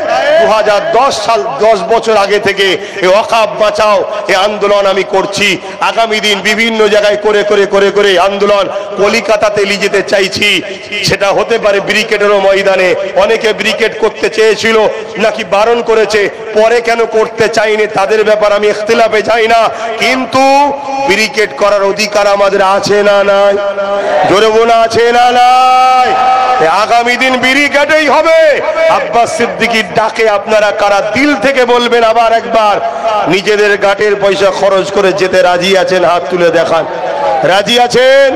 2010 সাল, 10 বছর আগে থেকে এই ওয়াকফ বাঁচাও এই আন্দোলন আমি করছি। আগামী দিন বিভিন্ন জায়গায় করে করে করে করে আন্দোলন কলিকাতাতে নিয়ে যেতে চাইছি। সেটা হতে পারে ব্রিগেডেরও ময়দানে। অনেকে ব্রিগেড করতে চেয়েছিল, নাকি বারণ করেছে, পরে কেন করতে চাইনি তাদের ব্যাপার আমি ইখতিলাফে যাই না, কিন্তু ব্রিগেড করার অধিকার আমাদের আছে না নাই? জোরে বলুন, আছে না নাই? আগামী দিন ব্রিগেডই হবে। আব্বাস সিদ্দিকীর ডাকে আপনারা কারা দিল থেকে বলবেন আবার একবার, নিজেদের গাটের পয়সা খরচ করে যেতে রাজি আছেন? হাত তুলে দেখান। রাজি আছেন?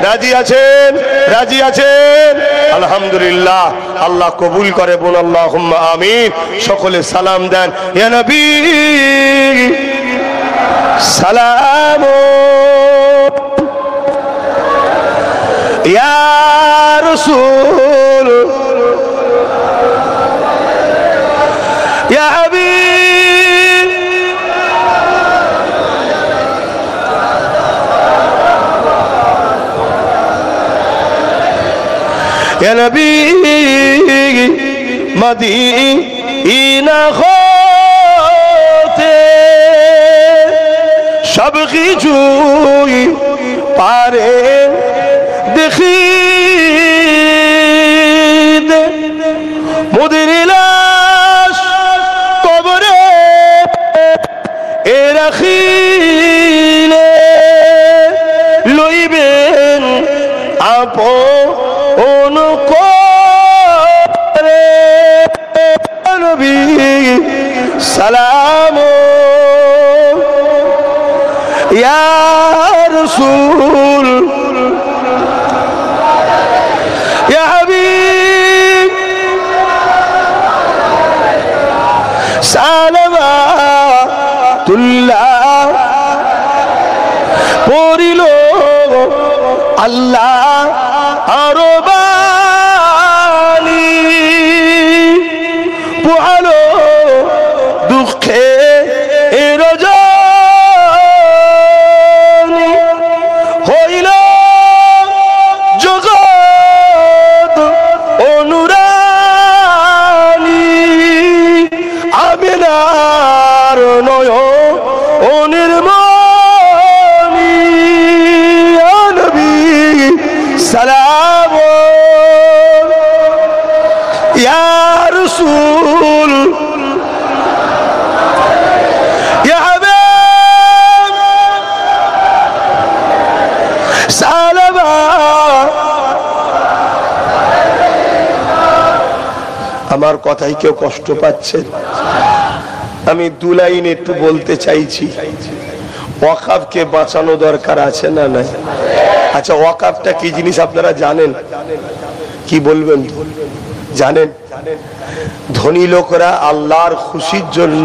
রাজি আছেন? রাজি আছেন? আলহামদুলিল্লাহ, আল্লাহ কবুল করে, বলুন আল্লাহুম্মা আমিন। সকলে সালাম দেন, ইয়া নবী সালাম, ইয়া রাসূল, ইয়া হাবিব, ইয়া নবী মদিনা হতে সব কিছুই পারে দেখি, মোদের লাশ কবরে এ রাখিলে লইবেন আপন করে। নবী সালাম, ইয়া রাসূল, ইয়া হাবিব, সালাওয়াতুল্লাহ পড়িল আল্লাহ আরো বাণী। পোহালো দুঃখে রজনী হইল জগৎ অনুরানী আমিনার নয়নির্মণি নবী সালাম ইয়া রাসূল ইয়া হাবিব সালাম। আমার কথাই কেউ কষ্ট পাচ্ছেন? আমি দু লাইন একটু বলতে চাইছি। ওয়াকাফকে বাঁচানো দরকার আছে না নাই? আচ্ছা, ওয়াকাফটা কি জিনিস আপনারা জানেন? কি বলবেন? জানেন? ধনী লোকরা আল্লাহর খুশির জন্য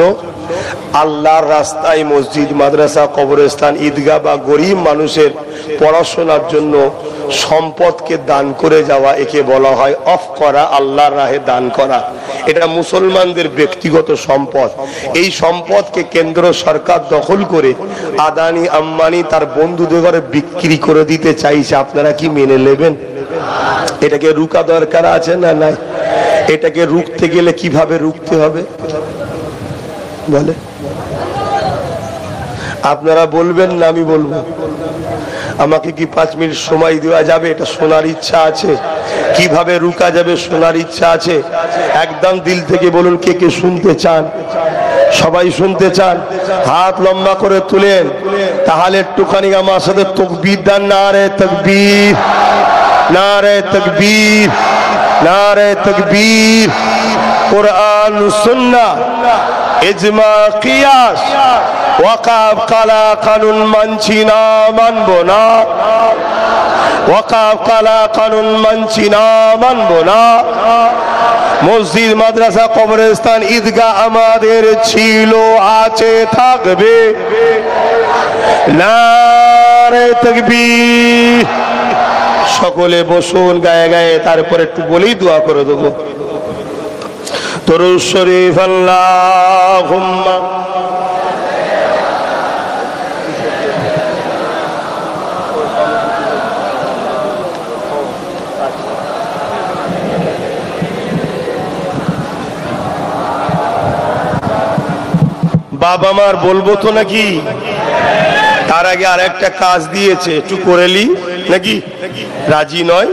আল্লাহর রাস্তায় মসজিদ, মাদ্রাসা, কবরস্থান, ঈদগাহ বা গরিব মানুষের পড়াশোনার জন্য সম্পদকে দান করে যাওয়া, একে বলা হয় অফ করা, আল্লাহর রাহে দান করা। এটা মুসলমানদের ব্যক্তিগত সম্পদ। এই সম্পদকে কেন্দ্র সরকার দখল করে আদানি আম্বানি তার বন্ধুদের ঘরে বিক্রি করে দিতে চাইছে। আপনারা কি মেনে নেবেন? এটাকে রুকা দরকার আছে না নাই? এটাকে রুখতে গেলে কিভাবে রুখতে হবে বলে? আপনারা বলবেন না আমি বলবো? আমাকে কি 5 মিনিট সময় দেওয়া যাবে? এটা শোনার ইচ্ছা আছে। কিভাবে রুকা যাবে শোনার ইচ্ছা আছে। একদম দিল থেকে বলুন কে কে শুনতে চান। সবাই শুনতে চান? হাত লম্বা করে তুলেন, তাহলে একটুখানি আমার সাথে তাকবীর দেন। নারে তাকবীর, নারে তাকবীর, নারে তাকবীর। কোরআন সুন্নাহ ইজমা কিয়াস ওয়াকাফ কালা কানুন মানছি না, মানবো না। ওয়াকাফ কালা কানুন মানছি না, মানবো না। মসজিদ, মাদ্রাসা, কবরস্থান, ঈদগাহ আমাদের ছিল, আছে, থাকবে। নারে তাকবীর। সকলে বসুন গায়ে গায়ে, তারপর একটু বলেই দোয়া করে দেবো। দরুদ শরীফ। আল্লাহুম্মা বাবা মার বলবো তো নাকি? তার আগে আর একটা কাজ দিয়েছে, একটু করেলি নাকি? রাজি নয়?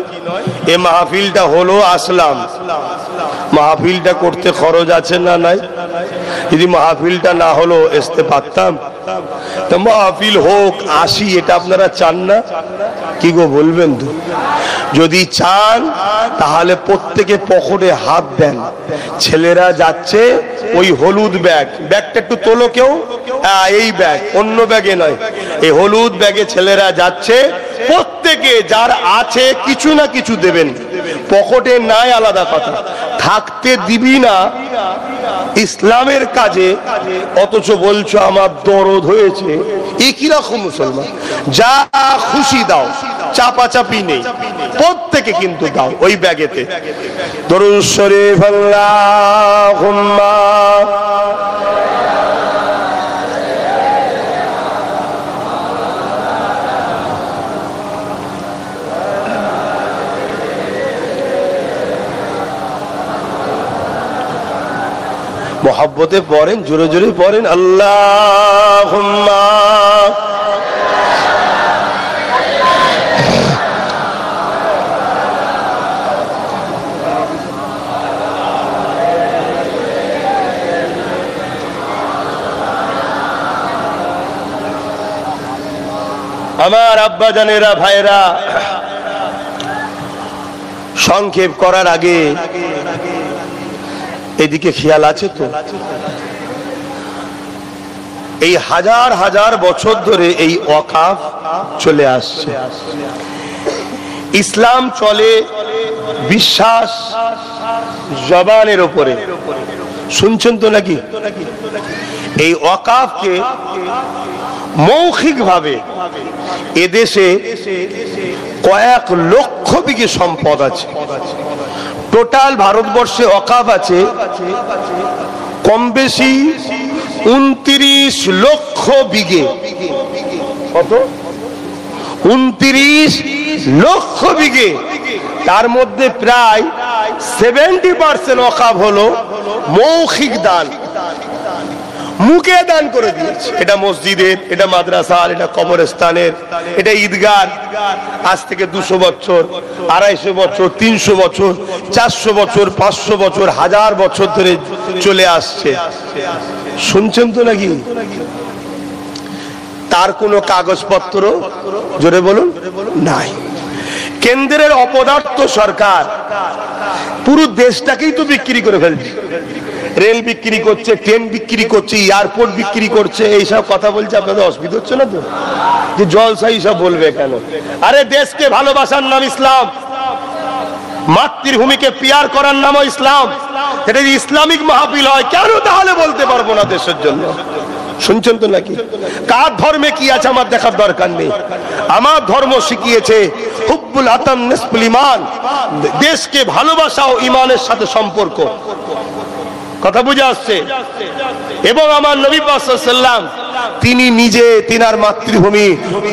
এ মাহফিলটা হলো, আসলাম। মাহফিলটা করতে খরচ আছে না নাই? যদি মাহফিলটা না হলো আসতে পারতাম? তো মাহফিল হোক, আসি, এটা আপনারা চান না? কি গো বলবেন তো? যদি চান তাহলে প্রত্যেকে পকেটে হাত দেন। ছেলেরা যাচ্ছে ওই হলুদ ব্যাগ, ব্যাগটা একটু তোলো কেউ। এই ব্যাগ, অন্য ব্যাগে নয়, এই হলুদ ব্যাগে ছেলেরা যাচ্ছে। প্রত্যেকে যার আছে কিছু না কিছু দেবেন। পকেটে নাই আলাদা কথা, থাকতে দিবি না ইসলামের কাজে, অথচ বলছো আমার দরদ হয়েছে। এ কিরকম মুসলমান? যা খুশি দাও, চাপাচাপি নেই, প্রত্যেকে কিন্তু দাও ওই ব্যাগেতে। দরুদ শরীফ। আল্লাহুম্মা মোহাব্বতে পড়েন, জোরে জোরে পড়েন। আল্লাহুম্মা আমার আব্বা জানেরা, ভাইরা, সংক্ষেপ করার আগে এদিকে খেয়াল আছে তো? এই হাজার হাজার বছর ধরে এই ওয়াকাফ চলে আসছে। ইসলাম চলে বিশ্বাস জবানের উপরে। শুনছেন তো নাকি? এই ওয়াকাফকে মৌখিক ভাবে এদেশে কয়েক লক্ষ বিঘে সম্পদ আছে। টোটাল ভারতবর্ষে ওয়াকফ আছে কম বেশি 29 লক্ষ বিঘে। কত? 29 লক্ষ বিঘে। তার মধ্যে প্রায় 70% ওয়াকফ হলো মৌখিক দান, মুখে দান করে দিয়েছে। এটা মসজিদের, এটা মাদ্রাসার, এটা কবরস্থানের, এটা ঈদগাহ। আজ থেকে 200 বছর, 250 বছর, 300 বছর, 400 বছর, 500 বছর, 1000 বছর ধরে চলে আসছে। শুনছেন তো নাকি? তার কোনো কাগজপত্র জোরে বলুন নাই। কেন্দ্রের অপদার্থ সরকার পুরো দেশটাকেই তো বিক্রি করে ফেলছে। রেল বিক্রি করছে, ট্রেন বিক্রি করছে, এয়ারপোর্ট বিক্রি করছে। এইসব কথা বলছে, আপনাদের অসুবিধা হচ্ছে না তো? যে জলসা সব বলবে কেন? আরে দেশকে ভালোবাসার নাম ইসলাম, মাতৃভূমিকে পিয়ার করার নামও ইসলাম। এটা যদি ইসলামিক মাহফিল হয়, কেন তাহলে বলতে পারবো না দেশের জন্য? শুনছেন তো নাকি? কার ধর্মে কি আছে আমার দেখার দরকার নেই। আমার ধর্ম শিখিয়েছে হুব্বুল আতান নিসফুল ঈমান, দেশকে ভালোবাসা ও ঈমানের সাথে সম্পর্ক। কথা বুঝে আসছে? এবং আমার নবী পাক সাল্লাল্লাহু আলাইহি ওয়াসাল্লাম তিনি নিজে তিনার মাতৃভূমি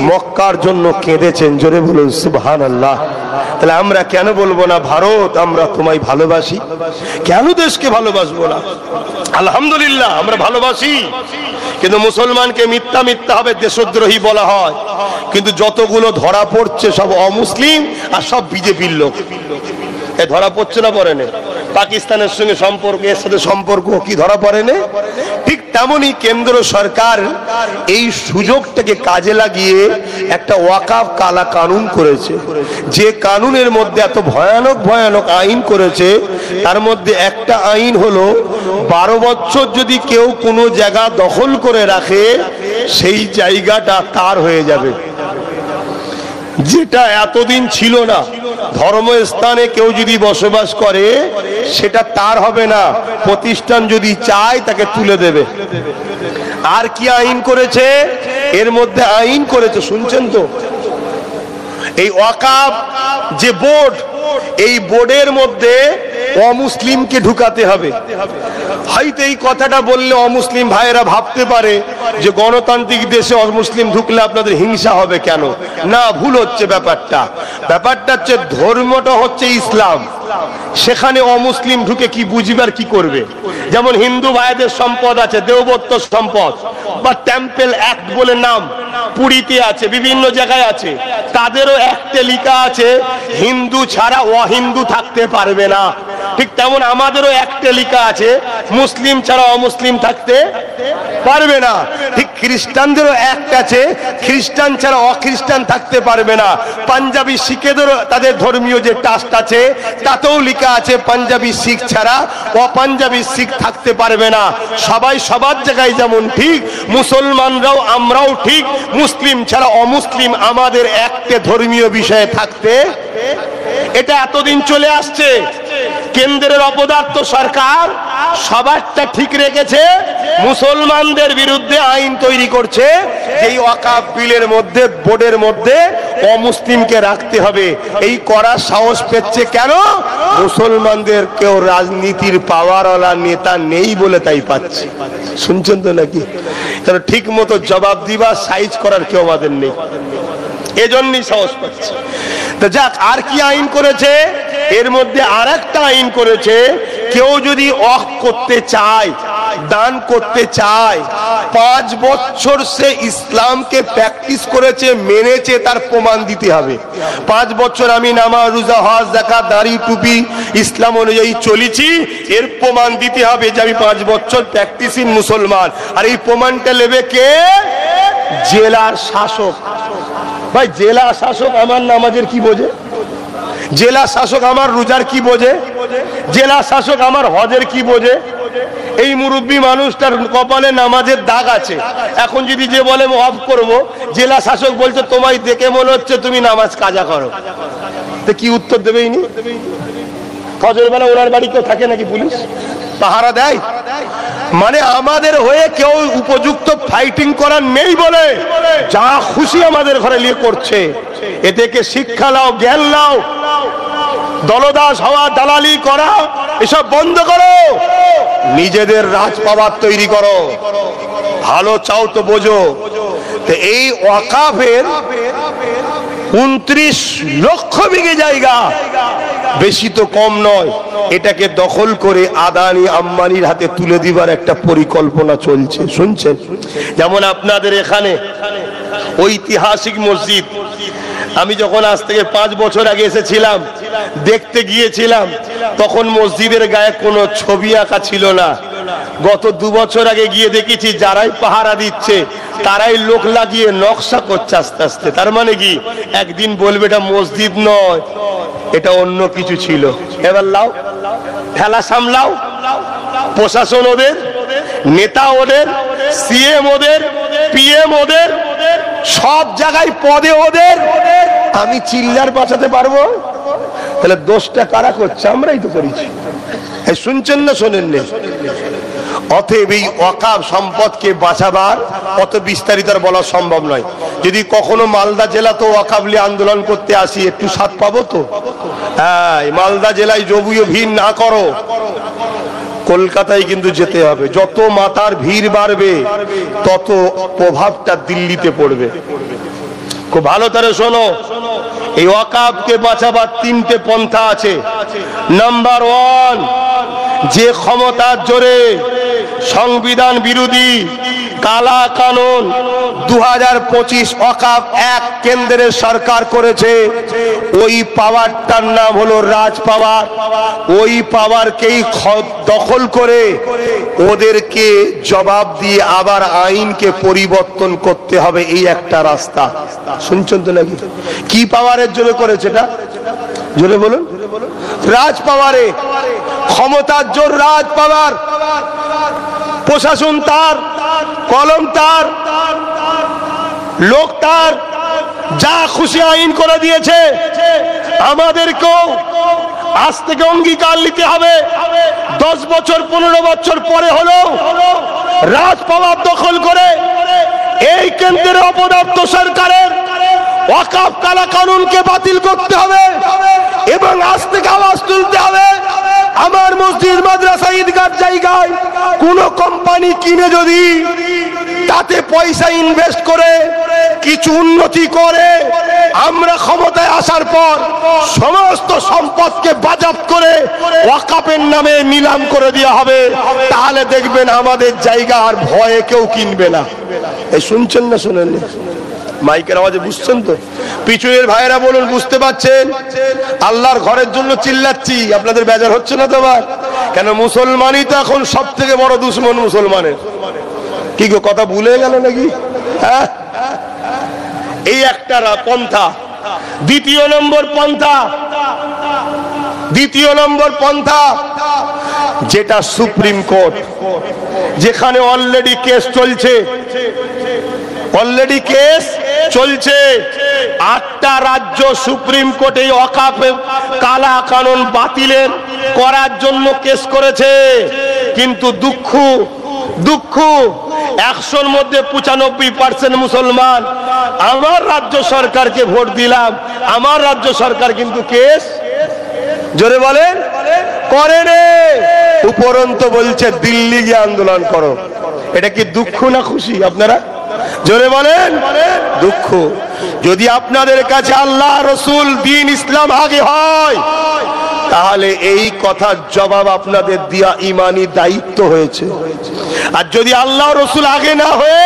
মক্কার জন্য কেঁদেছেন। জোরে বলুন সুবহানাল্লাহ। তাহলে আমরা কেন বলবো না ভারত আমরা তোমায় ভালোবাসি? কেন দেশকে ভালোবাসবো না? আলহামদুলিল্লাহ আমরা ভালোবাসি, কিন্তু মুসলমানকে মিথ্যা মিথ্যা হবে দেশদ্রোহী বলা হয়। কিন্তু যতগুলো ধরা পড়ছে সব অমুসলিম আর সব বিজেপির লোক। এ ধরা পড়ছে না? পড়ে না? পাকিস্তানের সঙ্গে সম্পর্ক, এর সাথে সম্পর্ক কি ধরা পড়ে না? ঠিক তেমনি কেন্দ্র সরকার এই সুযোগটাকে কাজে লাগিয়ে একটা ওয়াকফ কালা কানুন করেছে। যে কানুনের মধ্যে এত ভয়ানক ভয়ানক আইন করেছে, তার মধ্যে একটা আইন হলো 12 বছর যদি কেউ কোনো জায়গা দখল করে রাখে, সেই জায়গাটা তার হয়ে যাবে। যেটা এতদিন ছিল না। ধর্মস্থানে কেউ যদি বসবাস করে সেটা তার হবে না, প্রতিষ্ঠান যদি চায় তাকে তুলে দেবে। আর কি আইন করেছে এর মধ্যে? আইন করেছে, শুনছেন তো, এই ওয়াকফ যে বোর্ড, এই বোর্ডের মধ্যে অমুসলিমকে ঢুকাতে হবে। হয়তো এই কথাটা বললে অমুসলিম ভাইয়েরা ভাবতে পারে যে গণতান্ত্রিক দেশে অমুসলিম ঢুকলে আপনাদের হিংসা হবে কেন? না, ভুল হচ্ছে ব্যাপারটা। ব্যাপারটা হচ্ছে ধর্মটা হচ্ছে ইসলাম, সেখানে অমুসলিম ঢুকে কি বুঝবার কি করবে? যেমন হিন্দু ভাইদের সম্পদ আছে, দেওবত্ত সম্পদ বা টেম্পল অ্যাক্ট বলে নাম পুরীতে আছে, বিভিন্ন জায়গায় আছে। তাদেরও অ্যাক্টে লেখা আছে হিন্দু ছাড়া অহিন্দু থাকতে পারবে না। ঠিক তেমন আমাদেরও অ্যাক্টে লেখা আছে মুসলিম ছাড়া অমুসলিম থাকতে পারবে না। ঠিক খ্রিস্টানদেরও অ্যাক্ট আছে, খ্রিস্টান ছাড়া অখ্রিস্টান থাকতে পারবে না। পাঞ্জাবি শিখেদেরও তাদের ধর্মীয় যে ট্রাস্ট আছে তাতেও লেখা আছে পাঞ্জাবি শিখ ছাড়া অপাঞ্জাবি শিখ থাকতে পারবে না। সবাই সবার জায়গায় যেমন ঠিক, মুসলমানরাও আমরাও ঠিক, মুসলিম ছাড়া অমুসলিম আমাদের একটা ধর্মীয় বিষয়ে থাকতে। এটা এতদিন চলে আসছে। কেন্দ্রের অপদার্থ সরকার সবারটা ঠিক রেখেছে, মুসলমানদের বিরুদ্ধে আইন তৈরি করছে। এই ওয়াকফ বিলের মধ্যে, বোর্ডের মধ্যে অমুসলিমকে রাখতে হবে। এই করার সাহস পেচ্ছে কেন? মুসলমানদের কেউ রাজনীতির পাওয়ারওয়ালা নেতা নেই বলে তাই পাচ্ছে। শুনছেন তো নাকি? তাহলে ঠিক মতো জবাব দিবা সাইজ করার কেউ আমাদের নেই, এজন্যই সাহস পাচ্ছে। তো যাক, আর কি আইন করেছে? এর মধ্যে আর একটা আইন করেছে, কেউ যদি ওয়াকফ করতে চায়, দান করতে চায়, 5 বছর সে ইসলামকে প্র্যাকটিস করেছে, মেনেছে, তার প্রমাণ দিতে হবে। 5 বছর আমি নামাজ, রোজা, হজ, যাকাত, দাড়ি, টুপি ইসলাম অনুযায়ী চলেছি, এর প্রমাণ দিতে হবে যে আমি 5 বছর প্র্যাকটিসিং মুসলমান। আর এই প্রমাণটা নেবে কে? জেলার শাসক। ভাই, জেলা শাসক আমার নামাজের কি বোঝে? জেলা শাসক আমার রোজার কি বোঝে? জেলা শাসক আমার হজের কি বোঝে? এই মুরব্বী মানুষটার কপালে নামাজের দাগ আছে, এখন যদি যে বলে অফ করব, জেলা শাসক বলছে তোমায় দেখে মনে হচ্ছে তুমি নামাজ কাজা করো, তো কি উত্তর দেবেই নি? ফজর বেলা ওনার বাড়ি কেউ থাকে নাকি? পুলিশ পাহারা দেয়? মানে আমাদের হয়ে কেউ উপযুক্ত ফাইটিং করার নেই বলে যা খুশি আমাদের ঘরে নিয়ে করছে। এ থেকে শিক্ষা নাও, জ্ঞান নাও। দলদাস হওয়া, দালালি করা এসব বন্ধ করো, নিজেদের রাজ পাওয়ার তৈরি করো। ভালো চাও তো বোঝো। তো এই ওয়াকাফের 29 লক্ষ বিঘে জায়গা, বেশি তো কম নয়, এটাকে দখল করে আদানি আম্বানির হাতে তুলে দিবার একটা পরিকল্পনা চলছে, শুনছেন? যেমন আপনাদের এখানে ঐতিহাসিক মসজিদ, আমি যখন আজ থেকে 5 বছর আগে এসেছিলাম, দেখতে গিয়েছিলাম, তখন মসজিদের গায়ে কোনো ছবি আঁকা ছিল না। গত 2 বছর আগে গিয়ে দেখেছি যারাই পাহারা দিচ্ছে তারাই লোক লাগিয়ে নকশা করছে আস্তে আস্তে। তার মানে কি, একদিন বলবে এটা মসজিদ নয়, এটা অন্য কিছু ছিল। এবার লাও, ঠেলা সামলাও, প্রশাসন ওদের, নেতা ওদের, সিএম ওদের, পিএম ওদের, সব জায়গায় পদে ওদের। আমি চিল্লার বাঁচাতে পারবো? তাহলে দোষটা কারা করছে? আমরাই তো করেছি। শুনছেন না শোনেন না? অতএব এই ওয়াকাফ সম্পদকে বাঁচাবার অত বিস্তারিত বলা সম্ভব নয়। যদি কখনো মালদা জেলা তো ওয়াকাফ নিয়ে আন্দোলন করতে আসি, একটু স্বাদ পাবো তো? হ্যাঁ, মালদা জেলায় জবুয় ভিড় না করো, কলকাতায় কিন্তু যেতে হবে। যত মাতার ভিড় বাড়বে তত প্রভাবটা দিল্লিতে পড়বে। খুব ভালো করে শোনো, এই ওয়াকাফকে বাঁচাবার 3টে পন্থা আছে। নাম্বার 1, যে ক্ষমতার জোরে সংবিধান বিরোধী কালা কানুন 2025 ওয়াকাফ 1 কেন্দ্রের সরকার করেছে, ওই পাওয়ারটার নাম হলো রাজ পাওয়ার। ওই পাওয়ারকেই দখল করে ওদেরকে জবাব দিয়ে আবার আইনকে পরিবর্তন করতে হবে, এই একটা রাস্তা। শুনছেন তো নাকি? কি পাওয়ারের জন্য করেছে এটা? জোরে বলুন। রাজ পাওয়ারে, ক্ষমতার জোর রাজ পাওয়ার। প্রশাসন তার, কলম তার, লোক তার, যা খুশি আইন করে দিয়েছে। আমাদেরকেও আজ থেকে অঙ্গীকার নিতে হবে, 10 বছর 15 বছর পরে হলো রাজ পাওয়ার দখল করে এই কেন্দ্রের অপদার্থ সরকারের ওয়াকাফ কালা কানুনকে বাতিল করতে হবে এবং আজ থেকে আওয়াজ তুলতে হবে, আমার মসজিদ, মাদ্রাসা, ঈদগাহ জায়গায় কোন কোম্পানি কিনে যদি তাতে পয়সা ইনভেস্ট করে কিছু উন্নতি করে, আমরা ক্ষমতায় আসার পর সমস্ত সম্পদকে বাজেয়াপ্ত করে ওয়াকাফের নামে নিলাম করে দেওয়া হবে। তাহলে দেখবেন আমাদের জায়গা আর ভয়ে কেউ কিনবে না। এই শুনছেন না শোনেন? মাইকের আওয়াজে বুঝছেন তো? পিছনের ভাইয়েরা বলুন, বুঝতে পারছেন? আল্লাহর ঘরের জন্য চিল্লাচ্ছি, আপনাদের বেজার হচ্ছে না তো? আবার কেন? মুসলমানই তো এখন সব থেকে বড় দুশ্মন মুসলমানের। কি গো, কথা ভুলে গেল নাকি? হ্যাঁ, এই একটা পন্থা। দ্বিতীয় নম্বর পন্থা যেটা সুপ্রিম কোর্ট, যেখানে অলরেডি কেস চলছে, 8টা রাজ্য সুপ্রিম কোর্টে ওয়াকাফ কালা কানুন বাতিলের করার জন্য কেস করেছে। কিন্তু দুঃখ 100-র মধ্যে 95% মুসলমান। আমার রাজ্য সরকারকে ভোট দিলাম, আমার রাজ্য সরকার কিন্তু কেস, জোরে বলেন, করেনি। উপরন্তু বলছে দিল্লি গিয়ে আন্দোলন করো। এটা কি দুঃখ না খুশি? আপনারা জোরে বলেন। দুঃখ। যদি আপনাদের কাছে আল্লাহ, রসুল, দ্বীন ইসলাম আগে হয়, তাহলে এই কথার জবাব আপনাদের দেয়া ইমানি দায়িত্ব হয়েছে। আর যদি আল্লাহ রসুল আগে না হয়ে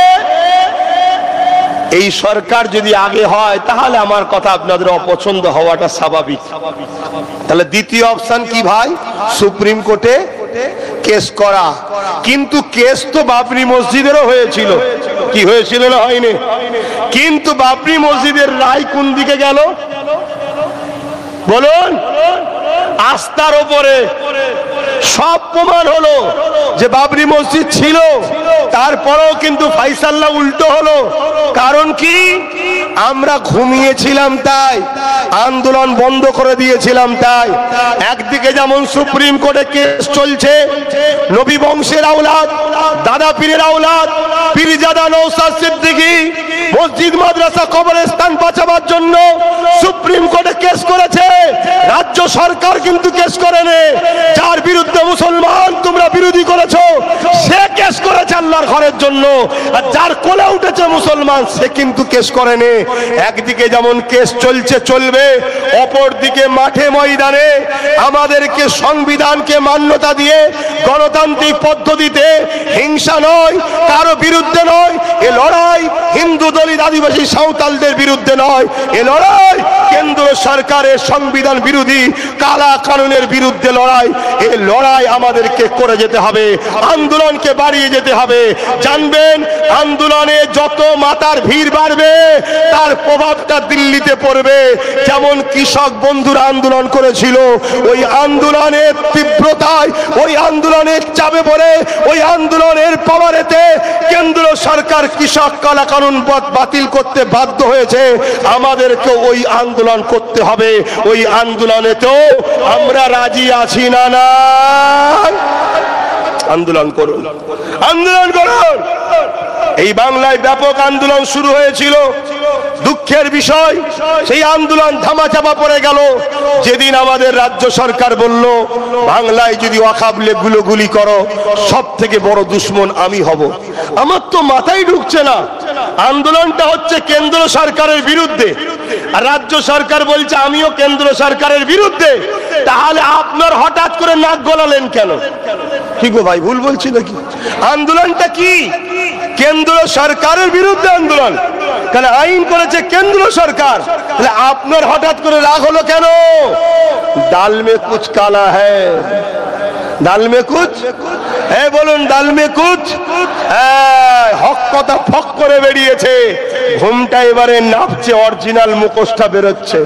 এই সরকার যদি আগে হয়, তাহলে আমার কথা আপনাদের অপছন্দ হওয়াটা স্বাভাবিক। তাহলে দ্বিতীয় অপশন কি ভাই? সুপ্রিম কোর্টে কেস করা। কিন্তু কেস তো বাবরি মসজিদেরও হয়েছিল। কি হয়েছিল না হয়নি? কিন্তু বাবরি মসজিদের রায় কোন দিকে গেল বলুন? আস্থার উপরে। সব প্রমাণ হলো যে বাবরি মসজিদ ছিল, তারপরেও কিন্তু ফাইসাল্লা উল্টো হলো। কারণ কি? আমরা ঘুমিয়েছিলাম তাই, আন্দোলন বন্ধ করে দিয়েছিলাম তাই। একদিকে যেমন সুপ্রিম কোর্টে কেস চলছে, নবী বংশের আওলাদ, দাদা পীরের আওলাদ, পীরজাদা নওশাদ সিদ্দিকী মসজিদ মাদ্রাসা কবরস্থান বাঁচাবার জন্য সুপ্রিম কোর্টে কেস করেছে, রাজ্য সরকার কিন্তু কেস করেনি। যার বিরুদ্ধে মুসলমান তোমরা বিরোধী করেছো সে কেস করেছে আল্লাহর ঘরের জন্য, আর যার কোলে উঠেছে মুসলমান সে কিন্তু কেস করেনি। একদিকে যেমন কেস চলছে চলবে, অপর দিকে মাঠে ময়দানে আমাদেরকে সংবিধানকে মান্যতা দিয়ে গণতান্ত্রিক পদ্ধতিতে হিংসা নয়, কারো বিরুদ্ধে নয়, এ লড়াই হিন্দু দলিত আদিবাসী সাঁওতালদের বিরুদ্ধে নয়, এ লড়াই কেন্দ্র সরকারের সংবিধান বিরোধী কালা কানুনের বিরুদ্ধে লড়াই। এই লড়াই আমাদেরকে করে যেতে হবে, আন্দোলনকে বাড়িয়ে যেতে হবে। জানবেন আন্দোলনে যত মাতার ভিড় বাড়বে তার প্রভাবটা দিল্লিতে পড়বে। যেমন কৃষক বন্ধুরা আন্দোলন করেছিল, ওই আন্দোলনের তীব্রতায়, ওই আন্দোলনের চাপে পড়ে, ওই আন্দোলনের পাওয়ারেতে কেন্দ্র সরকার কৃষক কালা কানুন বাতিল করতে বাধ্য হয়েছে। আমাদেরকে ওই আন্দোলন করতে হবে। ওই আন্দোলনে তো আমরা রাজি আছি না? না, আন্দোলন করুন, আন্দোলন করুন। এই বাংলায় ব্যাপক আন্দোলন শুরু হয়েছিল, দুঃখের বিষয় সেই আন্দোলন ধামাচাপা পড়ে গেল যেদিন আমাদের রাজ্য সরকার বলল বাংলায় যদি ওয়াকফ লেখগুলো গুলি করো সব থেকে বড় দুশ্মন আমি হব। আমার তো মাথায় ঢুকছে না, আন্দোলনটা হচ্ছে কেন্দ্র সরকারের বিরুদ্ধে আর রাজ্য সরকার বলছে আমিও কেন্দ্র সরকারের বিরুদ্ধে, তাহলে আপনার হঠাৎ করে নাক গলালেন কেন? কি গো ভাই, ভুল বলছি নাকি? আন্দোলনটা কি? কেন্দ্র সরকারের বিরুদ্ধে আন্দোলন, কেন আইন করেছে কেন্দ্র সরকার, তাহলে আপনার হঠাৎ করে রাগ হলো কেন? ডাল মে কুছ কালা হ্যায়, ডাল মে কুছ হ্যাঁ, বলুন ডাল মে কুছ। হক কথা ফক করে বেরিয়েছে, ঘুমটা এবারে নাপছে, অরিজিনাল মুখোশটা বেরোচ্ছে।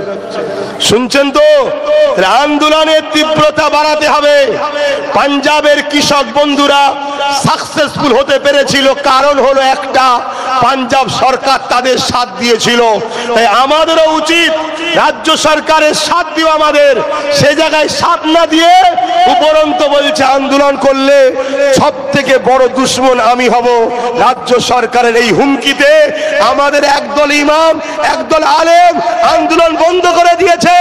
শুনছেন তো? আন্দোলনের তীব্রতা বাড়াতে হবে। পাঞ্জাবের কৃষক বন্ধুরা সাকসেসফুল হতে পেরেছিল, কারণ হলো একটা, পাঞ্জাব সরকার তাদের সাথ দিয়েছিল। তাই আমাদেরও উচিত রাজ্য সরকারের সাথ দিও আমাদের, সে জায়গায় সাথ না দিয়ে উপরন্ত বলছে আন্দোলন করলে সব থেকে বড় দুশ্মন আমি হব। রাজ্য সরকারের এই হুমকিতে আমাদের একদল ইমাম, একদল আলেম আন্দোলন বন্ধ করে দিয়েছে।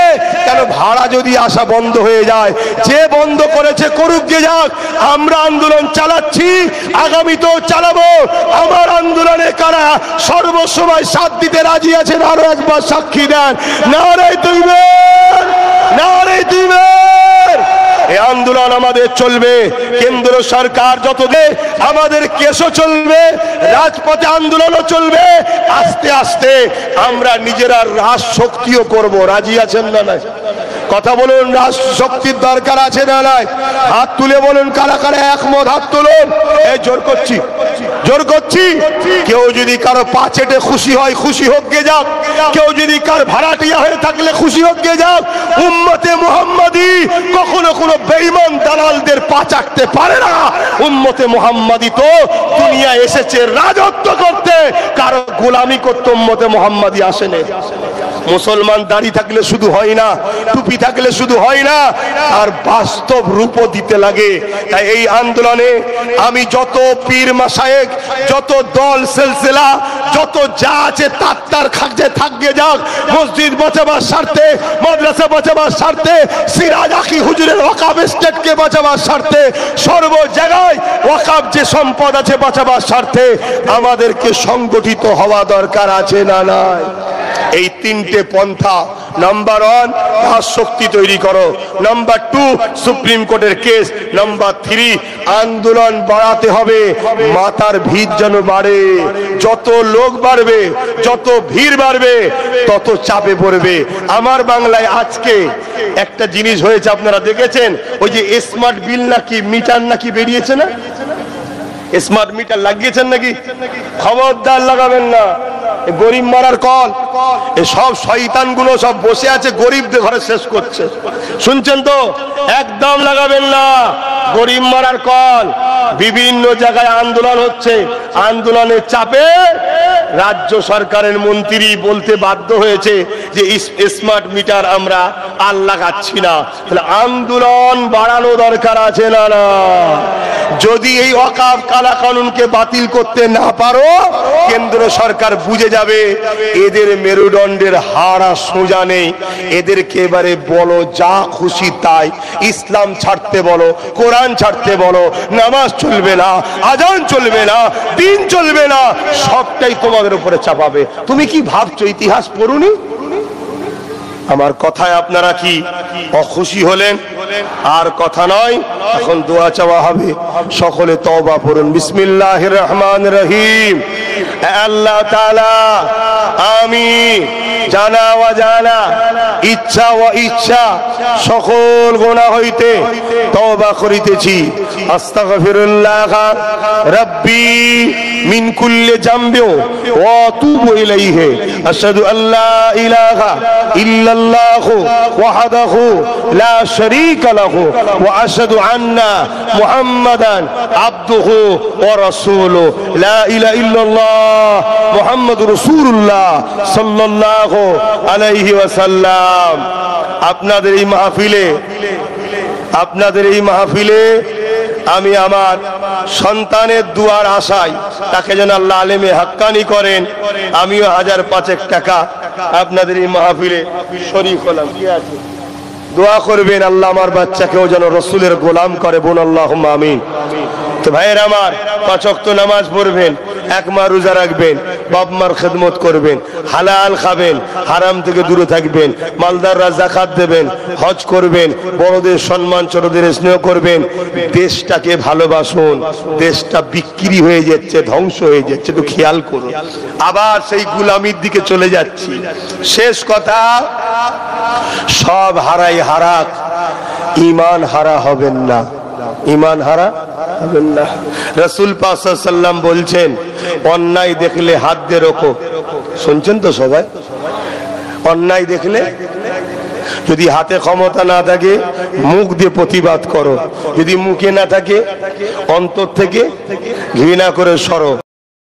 কেন? ভাড়া যদি আসা বন্ধ হয়ে যায়, যে বন্ধ করেছে করুক গে যাক, আমরা আন্দোলন চালাচ্ছি, আগামীতেও চালাবো। আমার আন্দোলনে কারা সর্বসময় সাথ দিতে রাজি আছেন আরো একবার সাক্ষী দেন। নারে তাকবীর, নারে তাকবীর। এই আন্দোলন আমাদের চলবে, কেন্দ্র সরকার যত দে আমাদের কেসও চলবে, রাজপথে আন্দোলনও চলবে। আস্তে আস্তে আমরা নিজেরা রাজ শক্তিও করব। রাজি আছেন না? নাই কথা বলুন, রাজ শক্তির দরকার আছে না নাই? হাত তুলে বলুন কারা কারা একমত, হাত তুলুন। এই জোর করছি, জোর করছি। কেউ যদি কারো পা চেটে খুশি হয় খুশি হোক গে যাক, কেউ যদি কার ভাড়াটিয়া হয়ে থাকলে খুশি হোক গে যাক। উম্মতে মুহাম্মাদি কখনো কোনো বেঈমান দালালদের পা চাটতে পারে না। উম্মতে মুহাম্মাদি তো দুনিয়া এসেছে রাজত্ব করতে, কারো গোলামি করতে উম্মতে মুহাম্মাদি আসেনি। মুসলমান দাড়ি থাকলে শুধু হয় না, টুপি থাকলে শুধু হয় না, আর বাস্তব রূপও দিতে লাগে। তাই এই আন্দোলনে আমি যত পীর মাশায়েখ, যত দল সিলসিলা, যত যা আছে তার খাজে থাকবে যাক, মসজিদ বাঁচাবার স্বার্থে, মাদ্রাসা বাঁচাবার স্বার্থে, সিরাজ আখি হুজুরের ওয়াকফ স্টেটকে বাঁচাবার স্বার্থে, সর্ব জায়গায় ওয়াকফ যে সম্পদ আছে বাঁচাবার স্বার্থে আমাদেরকে সংগঠিত হওয়া দরকার আছে না নাই? এই তিনটে পন্থা, নাম্বার 1 রাজ শক্তি তৈরি করো, নাম্বার 2 সুপ্রিম কোর্টের কেস, নাম্বার 3 আন্দোলন বাড়াতে হবে, মাথার ভিড় যেন বাড়ে। যত লোক বাড়বে, যত ভিড় বাড়বে, তত চাপে পড়বে। আমার বাংলায় আজকে একটা জিনিস হয়েছে, আপনারা দেখেছেন, ওই যে স্মার্ট বিল নাকি মিটার নাকি বেরিয়েছে না, স্মার্ট মিটার লাগিয়েছেন নাকি? খবরদার লাগাবেন না, গরিব মারার কল। সব শয়তান গুলো সব বসে আছে গরিবদের ঘরে শেষ করছে। শুনছেন তো? একদম লাগাবেন না, গরিব মারার কল। বিভিন্ন জায়গায় আন্দোলন হচ্ছে, আন্দোলনের চাপে রাজ্য সরকারের মন্ত্রী বলতে বাধ্য হয়েছে যে স্মার্ট মিটার আমরা আর লাগাচ্ছি না। তাহলে আন্দোলন বাড়ানো দরকার আছে না? না, যদি এই ওয়াকফ কালা কানুনকে বাতিল করতে না পারো, কেন্দ্র সরকার বুঝে যাবে এদের মেরুদণ্ডের হাড় আর সোজা নেই। এদেরকে এবারে বলো যা খুশি তাই, ইসলাম ছাড়তে বলো, কোরআন ছাড়তে বলো, নামাজ চলবে না, আজান চলবে না, দিন চলবে না, সবটাই তোমাদের উপরে চাপাবে। তুমি কি ভাবছো ইতিহাস পড়ুনি? আমার কথায় আপনারা কি অখুশি হলেন? আর কথা নয়, এখন দোয়া চাওয়া হবে। সকলে তওবা পড়ুন। বিসমিল্লাহির রহমানির রহিম। আল্লাহ তাআলা, আমি জানা অজানা, ইচ্ছা ও ইচ্ছা সকল গুনাহ হইতে তওবা করিতেছি। আস্তাগফিরুল্লাহ রাব্বি মিন কুল্লি যামবি ওয়া আতুবু ইলাইহি। আশহাদু আল্লা ইলাহা ইল্লাল্লাহু ওয়াহদাহু লা শারীকা লাহু ওয়া আশহাদু আন্না মুহাম্মাদান আবদুহু ওয়া রাসূলুহু। লা ইলাহা ইল্লাল্লাহ মুহাম্মাদুর রাসূলুল্লাহ সাল্লাল্লাহু আলাইহি ওয়াসাল্লাম। আপনাদের এই মাহফিলে আমি আমার সন্তানের দুয়ার আশায়, তাকে যেন আল্লাহ আলেমে হাক্কানি করেন, আমিও 1000-5 টাকা আপনাদের এই মাহফিলে শরীক হলাম। কি আছে? দোয়া করবেন আল্লাহ আমার বাচ্চাকেও যেন রসুলের গোলাম করে। বোন আল্লাহুম্মা আমিন। তো ভাইয়ের আমার, 5 ওয়াক্ত নামাজ পড়বেন, 1 মাস রোজা রাখবেন, বাপ মার খেদমত করবেন, হালাল খাবেন, হারাম থেকে দূরে থাকবেন, মালদাররা যাকাত দেবেন, হজ করবেন, বড়দের সম্মান, ছোটদের স্নেহ করবেন। দেশটাকে ভালোবাসুন। দেশটা বিক্রি হয়ে যাচ্ছে, ধ্বংস হয়ে যাচ্ছে, তো খেয়াল করুন। আবার সেই গুলামির দিকে চলে যাচ্ছি। শেষ কথা, সব হারাই হারাক, ঈমান হারা হবেন না। ঈমান হারা হবেন না। রাসূল পাক সাল্লাল্লাহু আলাইহি ওয়াসাল্লাম বলছেন, অন্যায় দেখলে হাত দিয়ে রোখো। শুনছেন তো সবাই? অন্যায় দেখলে যদি হাতে ক্ষমতা না থাকে, মুখ দিয়ে প্রতিবাদ করো। যদি মুখে না থাকে, অন্তর থেকে ঘৃণা করে সরো।